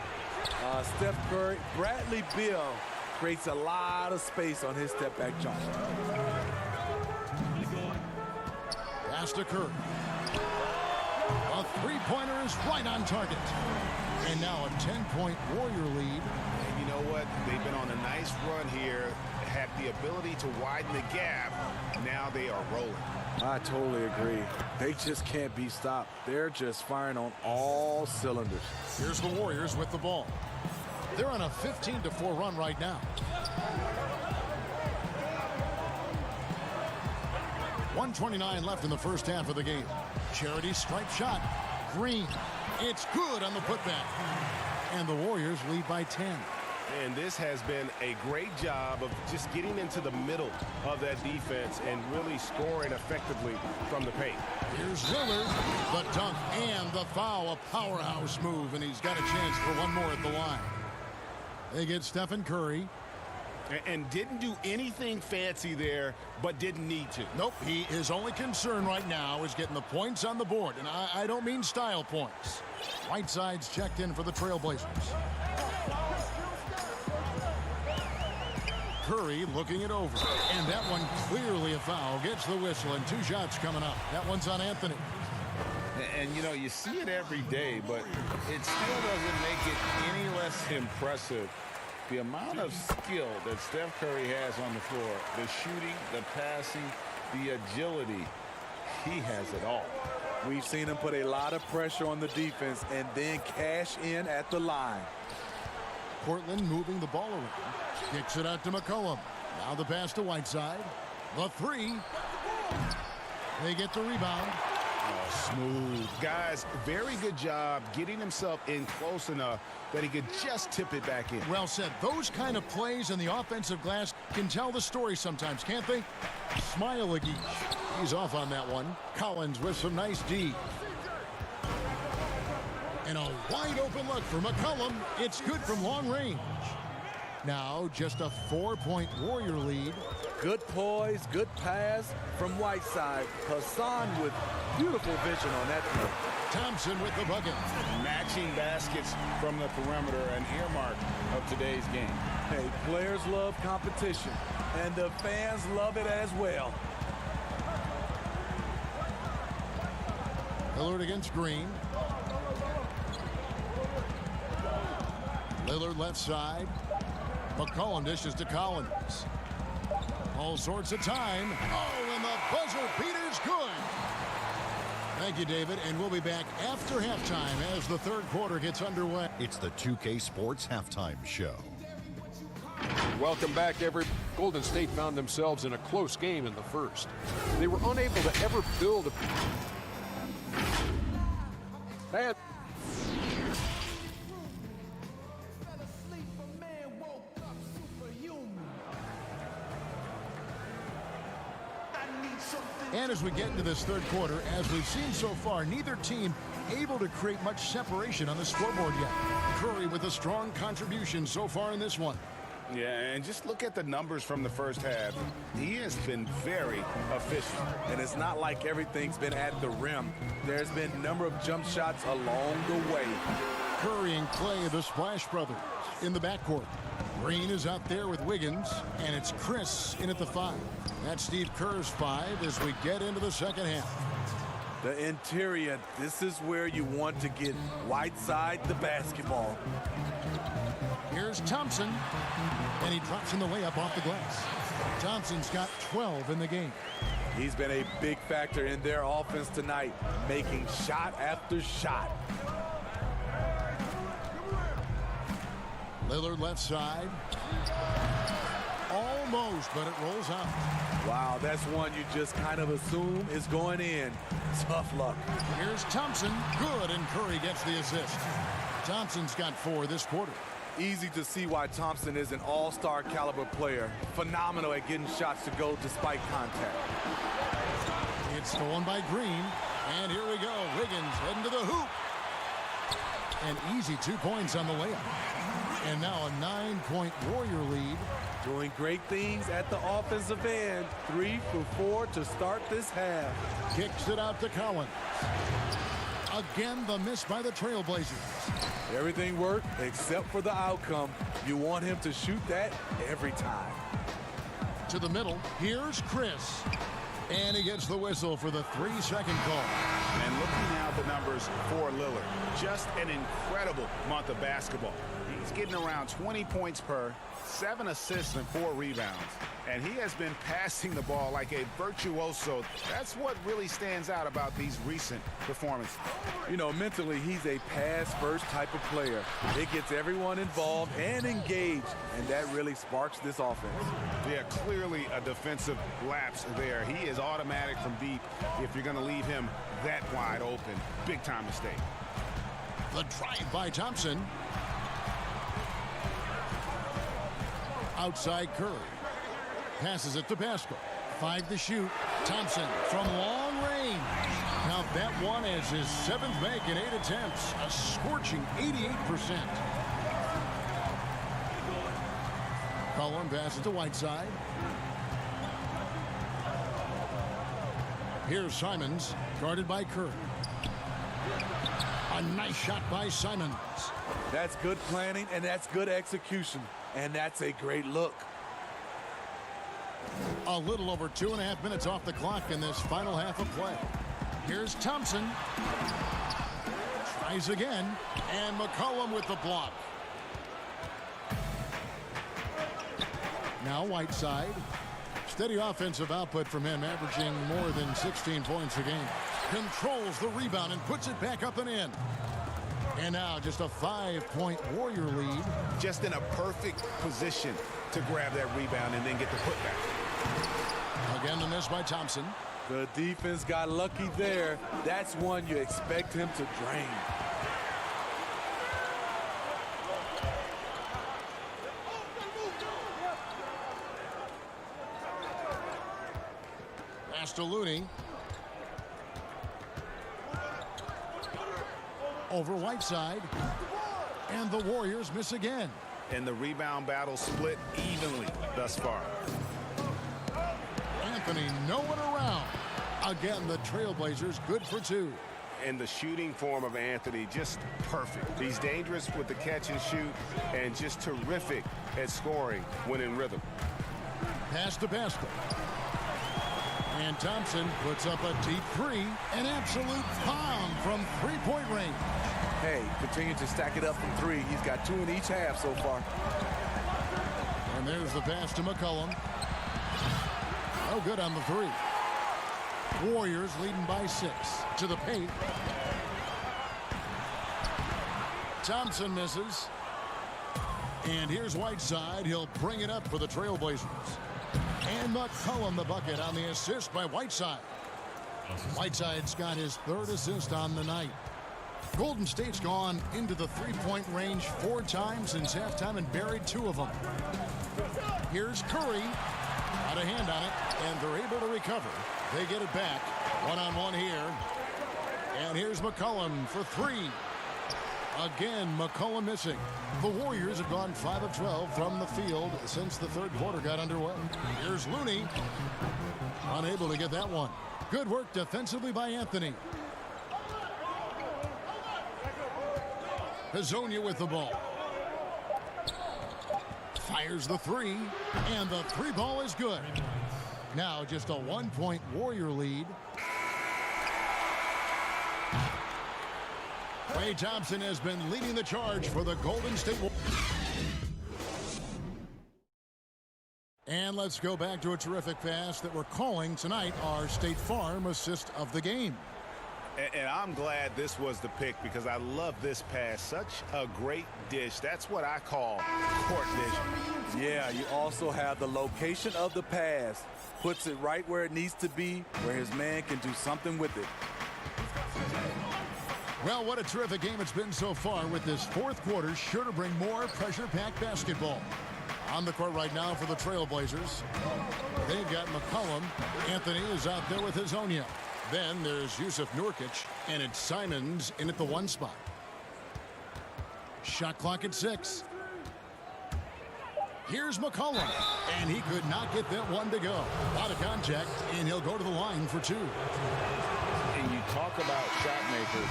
Steph Curry, Bradley Beal creates a lot of space on his step back jumper. Pass to Curry. A three-pointer is right on target. And now a 10-point Warrior lead. And you know what? They've been on a nice run here, have the ability to widen the gap. Now they are rolling. I totally agree. They just can't be stopped. They're just firing on all cylinders. Here's the Warriors with the ball. They're on a 15-4 run right now. 1:29 left in the first half of the game. Charity stripe shot. Green. It's good on the putback. And the Warriors lead by 10. And this has been a great job of just getting into the middle of that defense and really scoring effectively from the paint. Here's Lillard, the dunk and the foul, a powerhouse move, and he's got a chance for one more at the line. They get Stephen Curry. And didn't do anything fancy there, but didn't need to. Nope, his only concern right now is getting the points on the board, and I don't mean style points. Whiteside's checked in for the Trailblazers. Curry looking it over. And that one clearly a foul. Gets the whistle, and 2 shots coming up. That one's on Anthony. And, you know, you see it every day, but it still doesn't make it any less impressive. The amount of skill that Steph Curry has on the floor, the shooting, the passing, the agility, he has it all. We've seen him put a lot of pressure on the defense and then cash in at the line. Portland moving the ball around. Kicks it out to McCollum. Now the pass to Whiteside. The 3. They get the rebound. Oh, smooth. Guys, very good job getting himself in close enough that he could just tip it back in. Well said. Those kind of plays in the offensive glass can tell the story sometimes, can't they? Smailagic. He's off on that one. Collins with some nice D. And a wide open look for McCollum. It's good from long range. Now just a 4-point Warrior lead. Good poise, good pass from Whiteside. Hassan with beautiful vision on that play. Thompson with the bucket. Matching baskets from the perimeter, an earmark of today's game. Hey, players love competition, and the fans love it as well. Lillard against Green. Lillard left side. McCollum dishes to Collins. All sorts of time. Oh, and the buzzer beater's good. Thank you, David, and we'll be back after halftime as the third quarter gets underway. It's the 2K Sports Halftime Show. Welcome back, everybody. Golden State found themselves in a close game in the first. They were unable to ever build a... And And as we get into this third quarter, as we've seen so far, neither team able to create much separation on the scoreboard yet. Curry with a strong contribution so far in this one. Yeah, and just look at the numbers from the first half. He has been very efficient. And it's not like everything's been at the rim. There's been a number of jump shots along the way. Curry and Clay, the Splash Brothers, in the backcourt. Green is out there with Wiggins, and it's Chris in at the 5. That's Steve Kerr's 5 as we get into the second half. The interior, this is where you want to get Whiteside the basketball. Here's Thompson, and he drops in the layup off the glass. Thompson's got 12 in the game. He's been a big factor in their offense tonight, making shot after shot. Lillard left side. Almost, but it rolls out. Wow, that's one you just kind of assume is going in. Tough luck. Here's Thompson. Good, and Curry gets the assist. Thompson's got 4 this quarter. Easy to see why Thompson is an all-star caliber player. Phenomenal at getting shots to go despite contact. It's stolen by Green. And here we go. Wiggins heading to the hoop. An easy 2 points on the layup. And now a 9-point Warrior lead. Doing great things at the offensive end. 3 for 4 to start this half. Kicks it out to Collins. Again, the miss by the Trailblazers. Everything worked except for the outcome. You want him to shoot that every time. To the middle. Here's Chris. And he gets the whistle for the 3-second call. And looking now at the numbers for Lillard, just an incredible month of basketball. He's getting around 20 points per, 7 assists and 4 rebounds. And he has been passing the ball like a virtuoso. That's what really stands out about these recent performances. You know, mentally, he's a pass-first type of player. It gets everyone involved and engaged, and that really sparks this offense. Yeah, clearly a defensive lapse there. He is automatic from deep if you're going to leave him that wide open. Big time mistake. The drive by Thompson. Outside Curry. Passes it to Pascal. 5 to shoot. Thompson from long range. Now that one is his 7th make in 8 attempts. A scorching 88%. Collins passes to Whiteside. Here's Simons, guarded by Curry. A nice shot by Simons. That's good planning, and that's good execution. And that's a great look. A little over 2.5 minutes off the clock in this final half of play. Here's Thompson. Tries again. And McCollum with the block. Now Whiteside. Steady offensive output from him, averaging more than 16 points a game. Controls the rebound and puts it back up and in. And now just a 5-point Warrior lead. Just in a perfect position to grab that rebound and then get the putback. Again, the miss by Thompson. The defense got lucky there. That's one you expect him to drain. Pass to Looney. Over Whiteside. And the Warriors miss again. And the rebound battle split evenly thus far. Anthony nowhere around. Again, the Trailblazers good for two. And the shooting form of Anthony just perfect. He's dangerous with the catch and shoot and just terrific at scoring when in rhythm. Pass to basket. And Thompson puts up a deep three. An absolute bomb from three-point range. Hey, continue to stack it up from three. He's got 2 in each half so far. And there's the pass to McCollum. Oh, good on the three. Warriors leading by 6 to the paint. Thompson misses. And here's Whiteside. He'll bring it up for the Trailblazers. And McCollum the bucket on the assist by Whiteside. Whiteside's got his 3rd assist on the night. Golden State's gone into the three-point range 4 times since halftime and buried 2 of them. Here's Curry. Got a hand on it, and they're able to recover. They get it back. One-on-one here. And here's McCollum for 3. Again, McCollum missing. The Warriors have gone 5 of 12 from the field since the 3rd quarter got underway. Here's Looney. Unable to get that one. Good work defensively by Anthony. Hezonja with the ball. Fires the 3, and the 3 ball is good. Now just a 1-point Warrior lead. Klay Thompson has been leading the charge for the Golden State Warriors. And let's go back to a terrific pass that we're calling tonight our State Farm assist of the game. And I'm glad this was the pick because I love this pass. Such a great dish. That's what I call court vision. Yeah, you also have the location of the pass. Puts it right where it needs to be, where his man can do something with it. Well, what a terrific game it's been so far with this 4th quarter. Sure to bring more pressure-packed basketball. On the court right now for the Trailblazers. They've got McCollum. Anthony is out there with Hezonja. Then there's Yusuf Nurkic, and it's Simons in at the 1 spot. Shot clock at 6. Here's McCollum, and he could not get that one to go. Out of contact, and he'll go to the line for 2. And you talk about shot makers.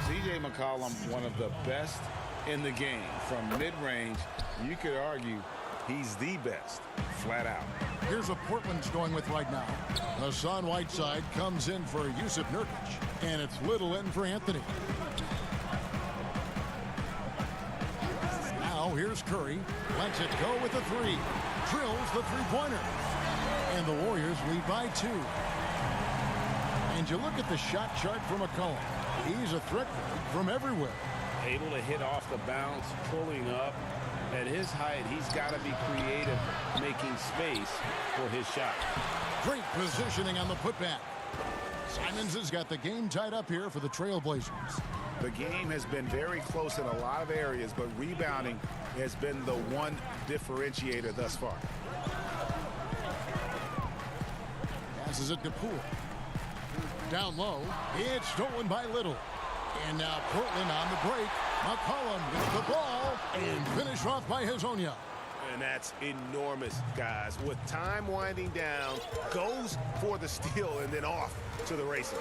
C.J. McCollum, one of the best in the game. From mid-range, you could argue he's the best, flat out. Here's what Portland's going with right now. Hassan Whiteside comes in for Yusuf Nurkic, and it's little in for Anthony. Now here's Curry. Lets it go with the 3. Drills the three-pointer. And the Warriors lead by 2. And you look at the shot chart for McCollum. He's a threat from everywhere. Able to hit off the bounce, pulling up. At his height, he's got to be creative, making space for his shot. Great positioning on the putback. Simons has got the game tied up here for the Trailblazers. The game has been very close in a lot of areas, but rebounding has been the one differentiator thus far. Passes it to Poole. Down low. It's stolen by Little. And now Portland on the break. McCollum gets the ball and finished off by Hezonja. And that's enormous, guys. With time winding down, goes for the steal and then off to the races.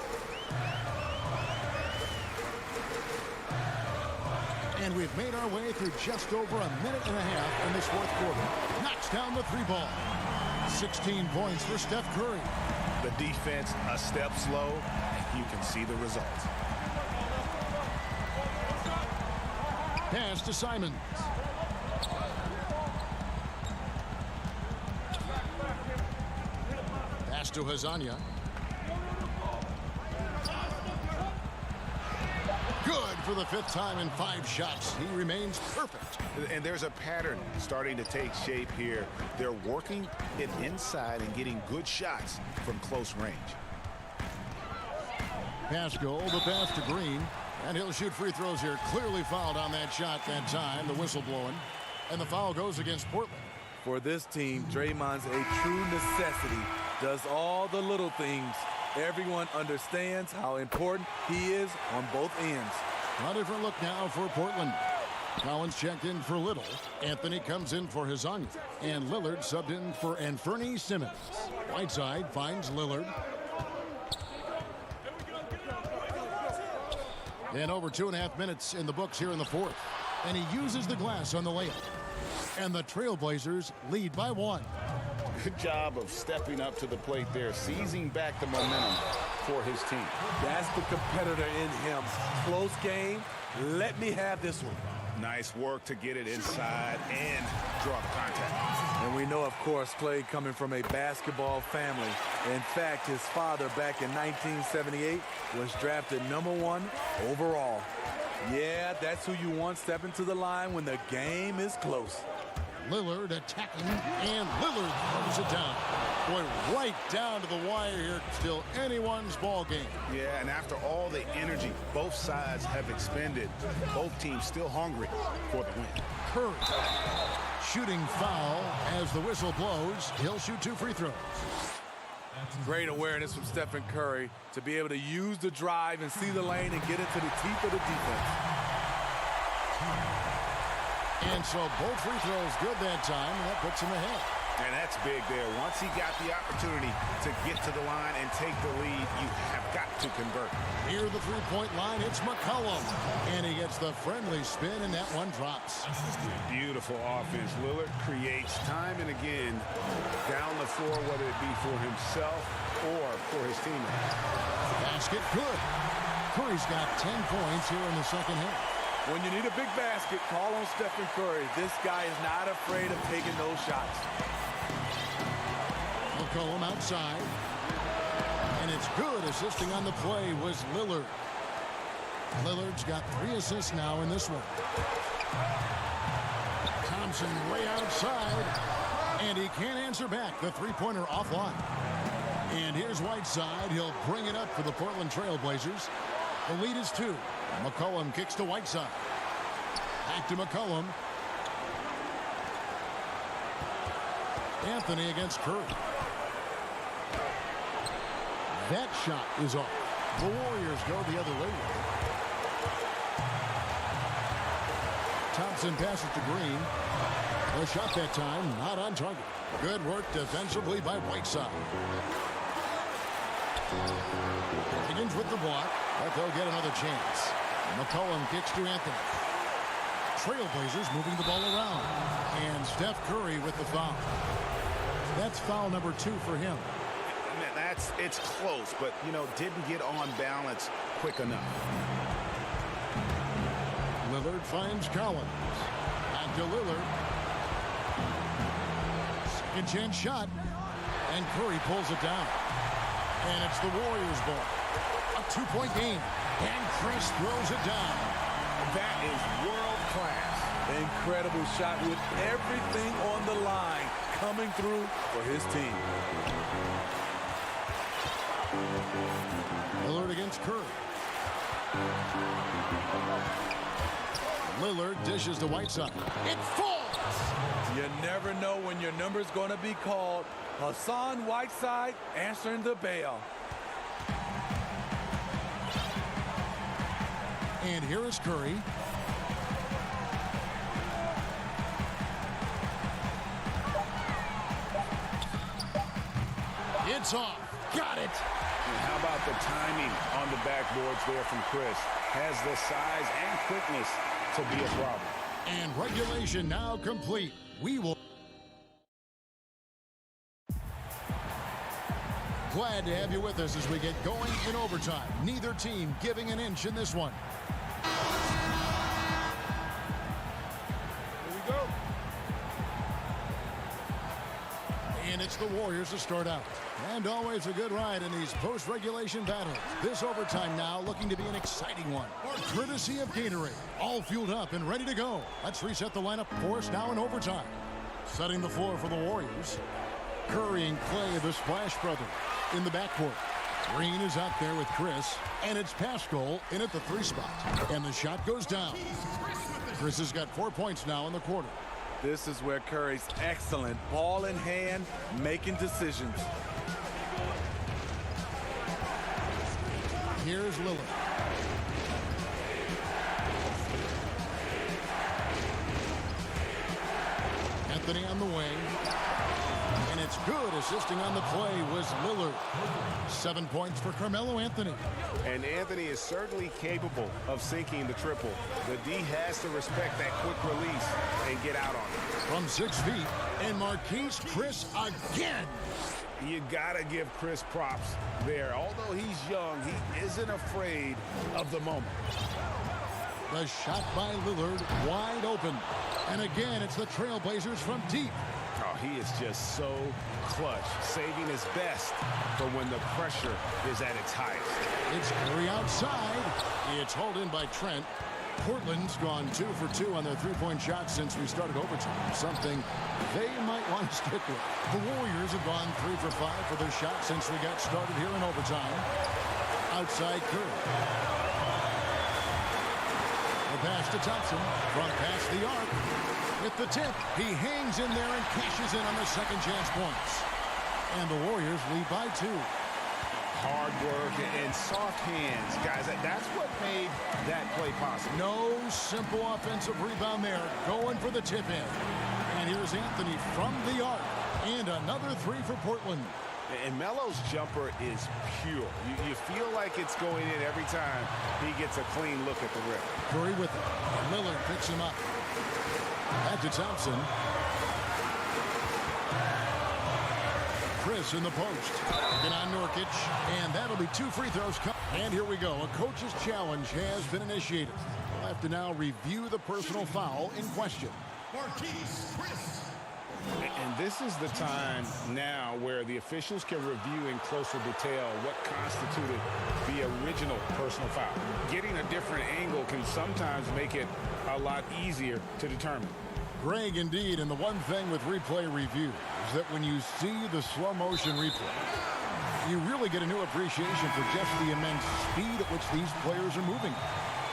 And we've made our way through just over a minute and a half in this 4th quarter. Knocks down the 3 ball. 16 points for Steph Curry. The defense a step slow, and you can see the results. Pass to Simons. Pass to Hazanya. Good for the 5th time in 5 shots. He remains perfect. And there's a pattern starting to take shape here. They're working it inside and getting good shots from close range. Pascal, the pass to Green. And he'll shoot free throws here. Clearly fouled on that shot that time. The whistle blowing. And the foul goes against Portland. For this team, Draymond's a true necessity. Does all the little things. Everyone understands how important he is on both ends. A different look now for Portland. Collins checked in for Little. Anthony comes in for Hazanya. And Lillard subbed in for Anthony Simmons. Whiteside finds Lillard. And over 2.5 minutes in the books here in the 4th. And he uses the glass on the layup. And the Trailblazers lead by 1. Good job of stepping up to the plate there, seizing back the momentum for his team. That's the competitor in him. Close game. Let me have this one. Nice work to get it inside and draw the contact. And we know, of course, Clay coming from a basketball family. In fact, his father back in 1978 was drafted #1 overall. Yeah, that's who you want stepping to the line when the game is close. Lillard attacking, and Lillard throws it down. Boy, right down to the wire here. Still anyone's ball game. Yeah, and after all the energy both sides have expended, both teams still hungry for the win. Curry, shooting foul as the whistle blows. He'll shoot 2 free throws. Great awareness from Stephen Curry to be able to use the drive and see the lane and get into the teeth of the defense. And so both free throws good that time, and that puts him ahead. And that's big there. Once he got the opportunity to get to the line and take the lead, you have got to convert. Near the three-point line, it's McCollum. And he gets the friendly spin, and that one drops. Beautiful offense. Lillard creates time and again down the floor, whether it be for himself or for his teammates. Basket good. Curry's got 10 points here in the second half. When you need a big basket, call on Stephen Curry. This guy is not afraid of taking those shots. McCollum outside. And it's good. Assisting on the play was Lillard. Lillard's got 3 assists now in this one. Thompson way outside. And he can't answer back. The three-pointer offline. And here's Whiteside. He'll bring it up for the Portland Trailblazers. The lead is 2. McCollum kicks to Whiteside. Back to McCollum. Anthony against Curry. That shot is off. The Warriors go the other way. Thompson passes to Green. The shot that time not on target. Good work defensively by Whiteside. Higgins with the block, but they'll get another chance. McCollum kicks to Anthony. Trailblazers moving the ball around. And Steph Curry with the foul. That's foul number 2 for him. It's close, but, didn't get on balance quick enough. Lillard finds Collins. Back to Lillard. Second chance shot. And Curry pulls it down. And it's the Warriors' ball. A 2-point game. And Chris throws it down. That is world class. Incredible shot with everything on the line coming through for his team. Lillard against Curry. Lillard dishes to Whiteside. It falls! You never know when your number's going to be called. Hassan Whiteside answering the bell. And here is Curry. It's off. Got it. And how about the timing on the backboards there from Chris? Has the size and quickness to be a problem. And regulation now complete. We will. Glad to have you with us as we get going in overtime. Neither team giving an inch in this one. Here we go. And it's the Warriors to start out. And always a good ride in these post-regulation battles. This overtime now looking to be an exciting one. Courtesy of Gatorade. All fueled up and ready to go. Let's reset the lineup for us now in overtime. Setting the floor for the Warriors. Curry and Clay, the Splash Brothers, in the backcourt. Green is out there with Chris. And it's Pascal in at the 3 spot. And the shot goes down. Chris has got 4 points now in the quarter. This is where Curry's excellent. Ball in hand, making decisions. Here's Lillard. Anthony on the wing. And it's good. Assisting on the play was Lillard. 7 points for Carmelo Anthony. And Anthony is certainly capable of sinking the triple. The D has to respect that quick release and get out on it. From 6 feet, and Marquise Chris again. You gotta give Chris props there. Although he's young, he isn't afraid of the moment. The shot by Lillard wide open. And again, it's the Trailblazers from deep. Oh, he is just so clutch, saving his best for when the pressure is at its highest. It's Curry outside. It's hauled in by Trent. Portland's gone 2 for 2 on their 3-point shots since we started overtime, something they might want to stick with. The Warriors have gone 3 for 5 for their shots since we got started here in overtime. Outside Curry. The pass to Thompson from past the arc. With the tip, he hangs in there and cashes in on the second chance points. And the Warriors lead by 2. Hard work and soft hands. Guys, that's what made that play possible. No simple offensive rebound there. Going for the tip in. And here's Anthony from the arc. And another 3 for Portland. And Melo's jumper is pure. You feel like it's going in every time he gets a clean look at the rim. Curry with it. And Lillard picks him up. Back to Thompson. Chris in the post. Get on Nurkic. And that'll be 2 free throws. And here we go. A coach's challenge has been initiated. We'll have to now review the personal foul in question. Marquise Chris. And this is the time now where the officials can review in closer detail what constituted the original personal foul. Getting a different angle can sometimes make it a lot easier to determine. Greg, indeed, and the one thing with replay review is that when you see the slow motion replay, you really get a new appreciation for just the immense speed at which these players are moving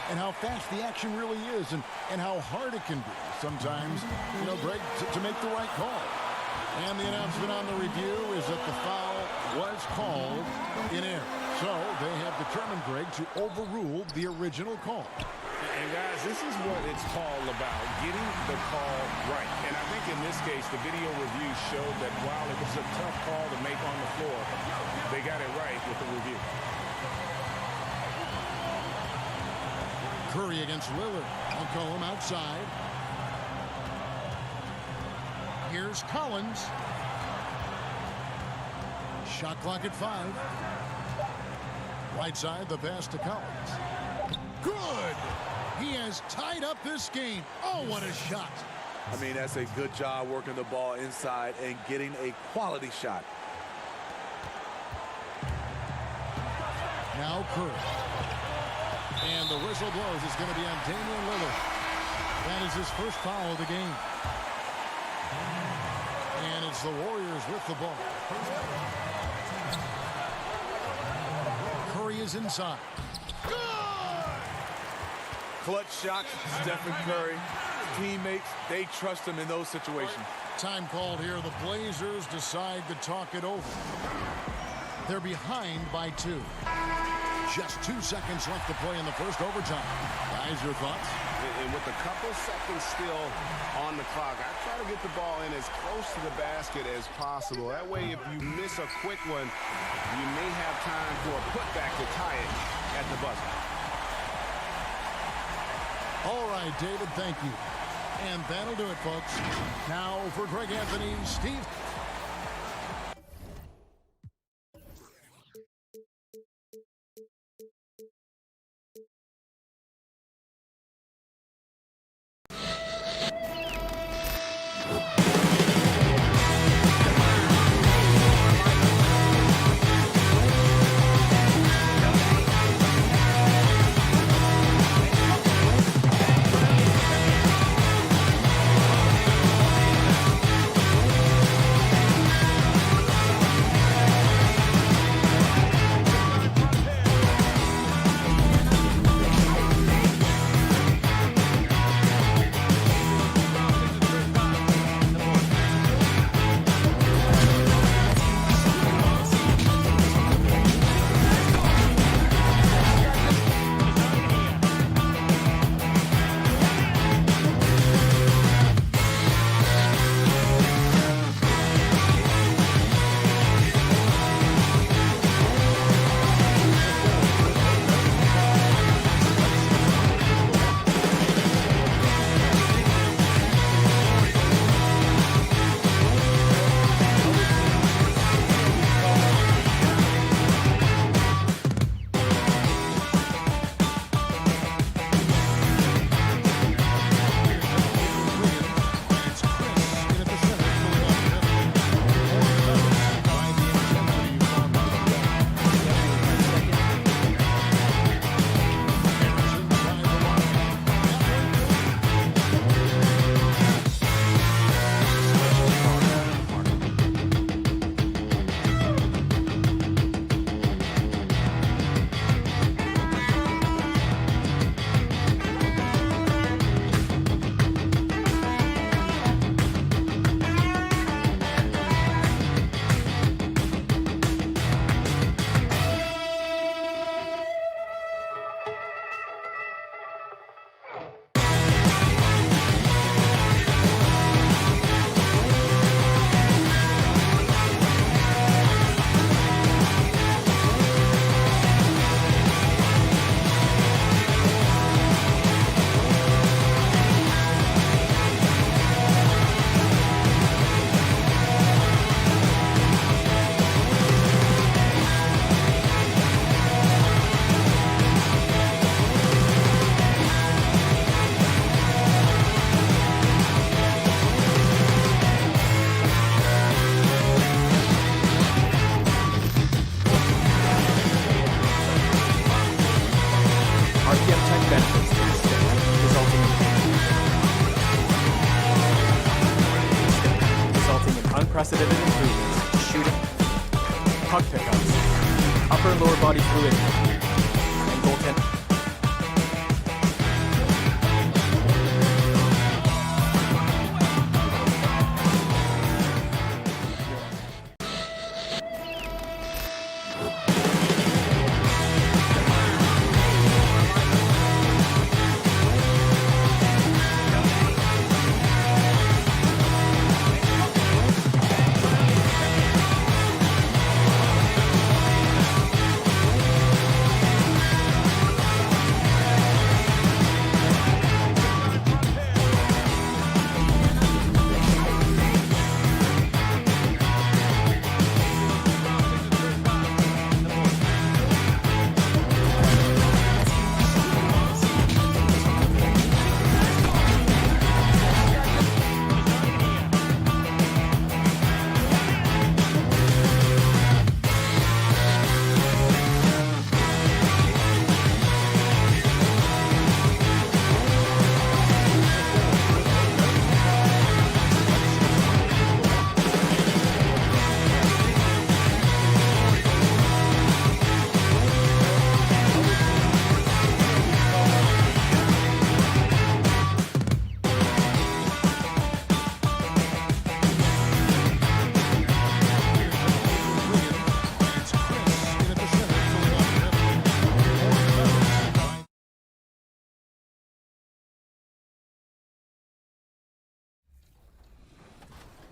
and how fast the action really is and how hard it can be sometimes, Greg, to make the right call. And the announcement on the review is that the foul was called in error. So they have determined, Greg, to overrule the original call. And guys, this is what it's all about, getting the call right. And I think in this case, the video review showed that while it was a tough call to make on the floor, they got it right with the review. Curry against Lillard. McCollum outside. Here's Collins. Shot clock at 5. Right side, the pass to Collins. Good! He has tied up this game. Oh, what a shot. I mean, that's a good job working the ball inside and getting a quality shot. Now Curry. And the whistle blows. It's going to be on Damian Lillard. That is his first foul of the game. And it's the Warriors with the ball. Curry is inside. Clutch shot, Stephen Curry. Teammates, they trust him in those situations. Time called here. The Blazers decide to talk it over. They're behind by 2. Just 2 seconds left to play in the first overtime. Guys, your thoughts? And with a couple seconds still on the clock, I try to get the ball in as close to the basket as possible. That way, if you miss a quick one, you may have time for a putback to tie it at the buzzer. All right, David, thank you. And that'll do it, folks. Now for Greg Anthony, Steve. upper and lower body fluidity, and goaltend.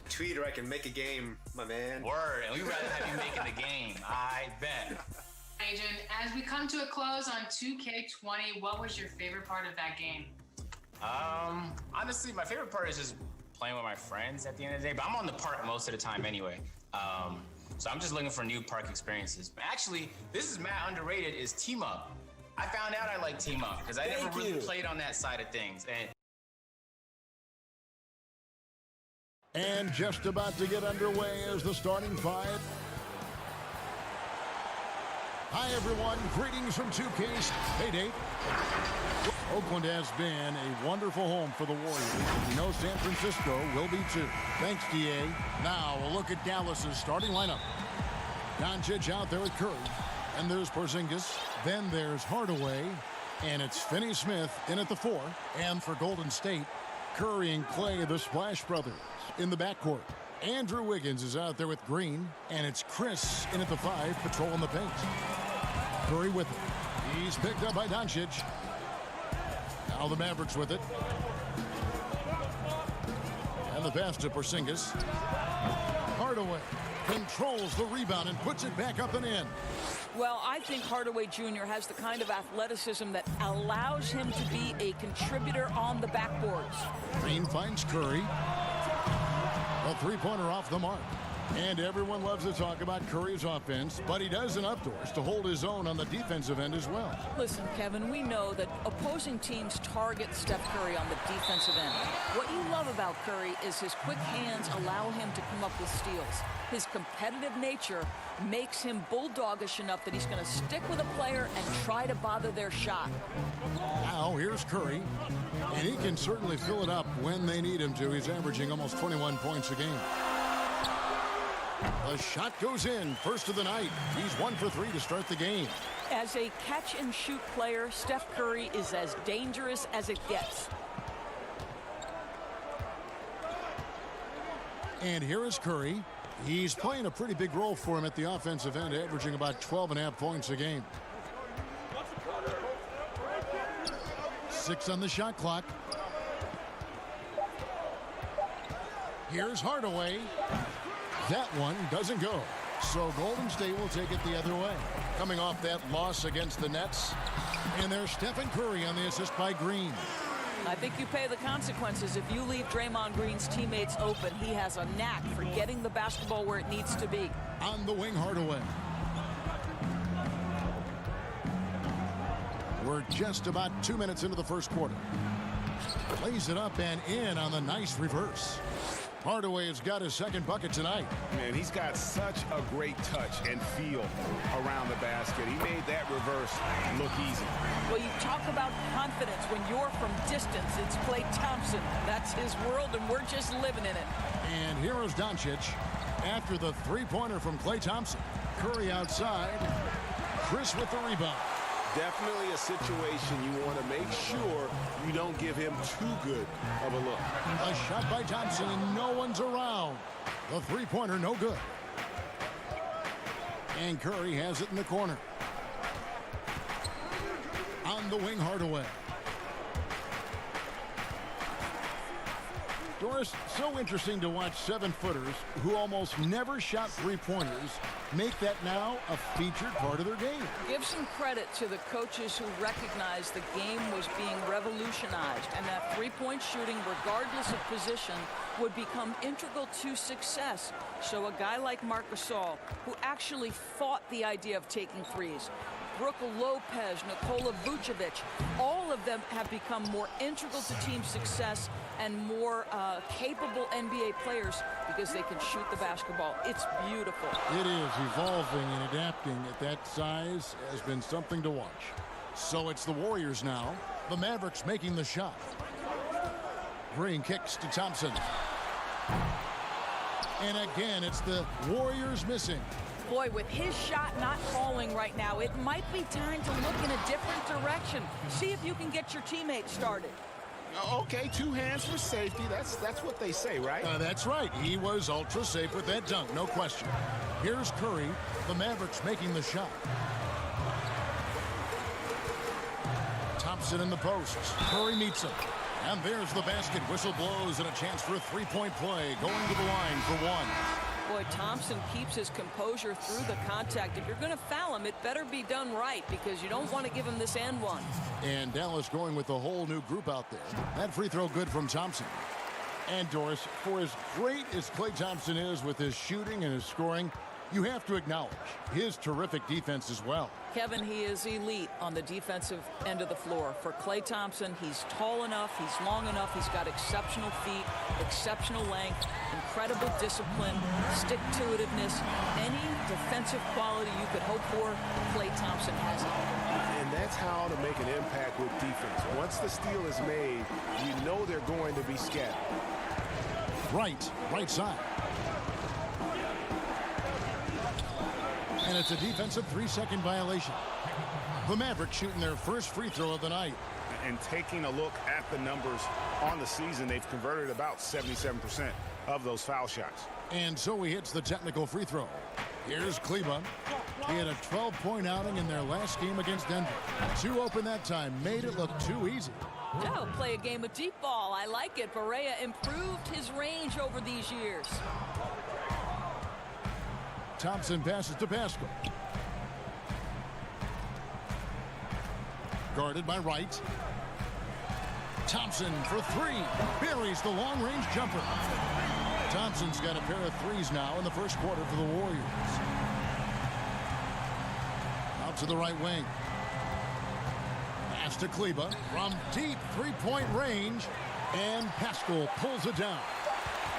Tweet or I can make a game, my man. Word, and we'd rather have you making the game. I bet. Agent, as we come to a close on 2K20, what was your favorite part of that game? Honestly, my favorite part is just playing with my friends at the end of the day, but I'm on the park most of the time anyway. So I'm just looking for new park experiences. Actually, this is Matt underrated, is team up. I found out I like team up because I never really played on that side of things. And just about to get underway as the starting five. Hi, everyone. Greetings from 2K's Payday. Oakland has been a wonderful home for the Warriors. We know San Francisco will be too. Thanks, DA. Now, a look at Dallas's starting lineup. Doncic out there with Curry. And there's Porzingis. Then there's Hardaway. And it's Finney-Smith in at the 4. And for Golden State, Curry and Clay, the Splash Brothers, in the backcourt. Andrew Wiggins is out there with Green, and it's Chris in at the 5, patrolling the paint. Curry with it. He's picked up by Doncic. Now the Mavericks with it. And the pass to Porzingis. Hardaway controls the rebound and puts it back up and in. Well, I think Hardaway Jr. has the kind of athleticism that allows him to be a contributor on the backboards. Green finds Curry. A three-pointer off the mark. And everyone loves to talk about Curry's offense, but he does enough doors to hold his own on the defensive end as well. Listen, Kevin, we know that opposing teams target Steph Curry on the defensive end. What you love about Curry is his quick hands allow him to come up with steals. His competitive nature makes him bulldogish enough that he's going to stick with a player and try to bother their shot. Now here's Curry, and he can certainly fill it up when they need him to. He's averaging almost 21 points a game. The shot goes in, first of the night. He's 1 for 3 to start the game. As a catch-and-shoot player, Steph Curry is as dangerous as it gets. And here is Curry. He's playing a pretty big role for him at the offensive end, averaging about 12.5 points a game. 6 on the shot clock. Here's Hardaway. That one doesn't go. So Golden State will take it the other way. Coming off that loss against the Nets. And there's Stephen Curry on the assist by Green. I think you pay the consequences if you leave Draymond Green's teammates open. He has a knack for getting the basketball where it needs to be. On the wing, Hardaway. We're just about 2 minutes into the first quarter. Lays it up and in on the nice reverse. Hardaway has got his second bucket tonight. Man, he's got such a great touch and feel around the basket. He made that reverse look easy. Well, you talk about confidence when you're from distance. It's Klay Thompson. That's his world, and we're just living in it. And here is Doncic after the three-pointer from Klay Thompson. Curry outside. Chris with the rebound. Definitely a situation you want to make sure you don't give him too good of a look. A shot by Thompson, and no one's around. The three-pointer, no good. And Curry has it in the corner. On the wing, Hardaway. Doris, so interesting to watch seven-footers who almost never shot three-pointers make that now a featured part of their game. Give some credit to the coaches who recognized the game was being revolutionized and that three-point shooting, regardless of position, would become integral to success. So a guy like Marc Gasol, who actually fought the idea of taking threes, Brook Lopez, Nikola Vucevic, all of them have become more integral to team success and more capable NBA players because they can shoot the basketball. It's beautiful. It is. Evolving and adapting at that size has been something to watch. So it's the Warriors now. The Mavericks making the shot. Green kicks to Thompson. And again, it's the Warriors missing. Boy, with his shot not falling right now, it might be time to look in a different direction. See if you can get your teammates started. Okay, two hands for safety. That's what they say, right? That's right. He was ultra safe with that dunk, no question. Here's Curry, the Mavericks making the shot. Thompson in the posts. Curry meets him. And there's the basket. Whistle blows and a chance for a three-point play. Going to the line for one. Boy, Thompson keeps his composure through the contact. If you're going to foul him, it better be done right because you don't want to give him this and one. And Dallas going with a whole new group out there. That free throw good from Thompson. And Doris, for as great as Klay Thompson is with his shooting and his scoring, you have to acknowledge his terrific defense as well. Kevin, he is elite on the defensive end of the floor. For Klay Thompson, he's tall enough, he's long enough, he's got exceptional feet, exceptional length, incredible discipline, stick-to-itiveness. Any defensive quality you could hope for, Klay Thompson has it. And that's how to make an impact with defense. Once the steal is made, you know they're going to be scattered. Right side. And it's a defensive 3-second violation. The Mavericks shooting their first free throw of the night. And taking a look at the numbers on the season, they've converted about 77% of those foul shots. And so he hits the technical free throw. Here's Kleber. He had a 12-point outing in their last game against Denver. Two open that time, made it look too easy. Oh, play a game of deep ball. I like it. Barea improved his range over these years. Thompson passes to Pascal. Guarded by Wright. Thompson for three. Buries the long-range jumper. Thompson's got a pair of threes now in the first quarter for the Warriors. Out to the right wing. Pass to Kleber from deep three-point range. And Pascal pulls it down.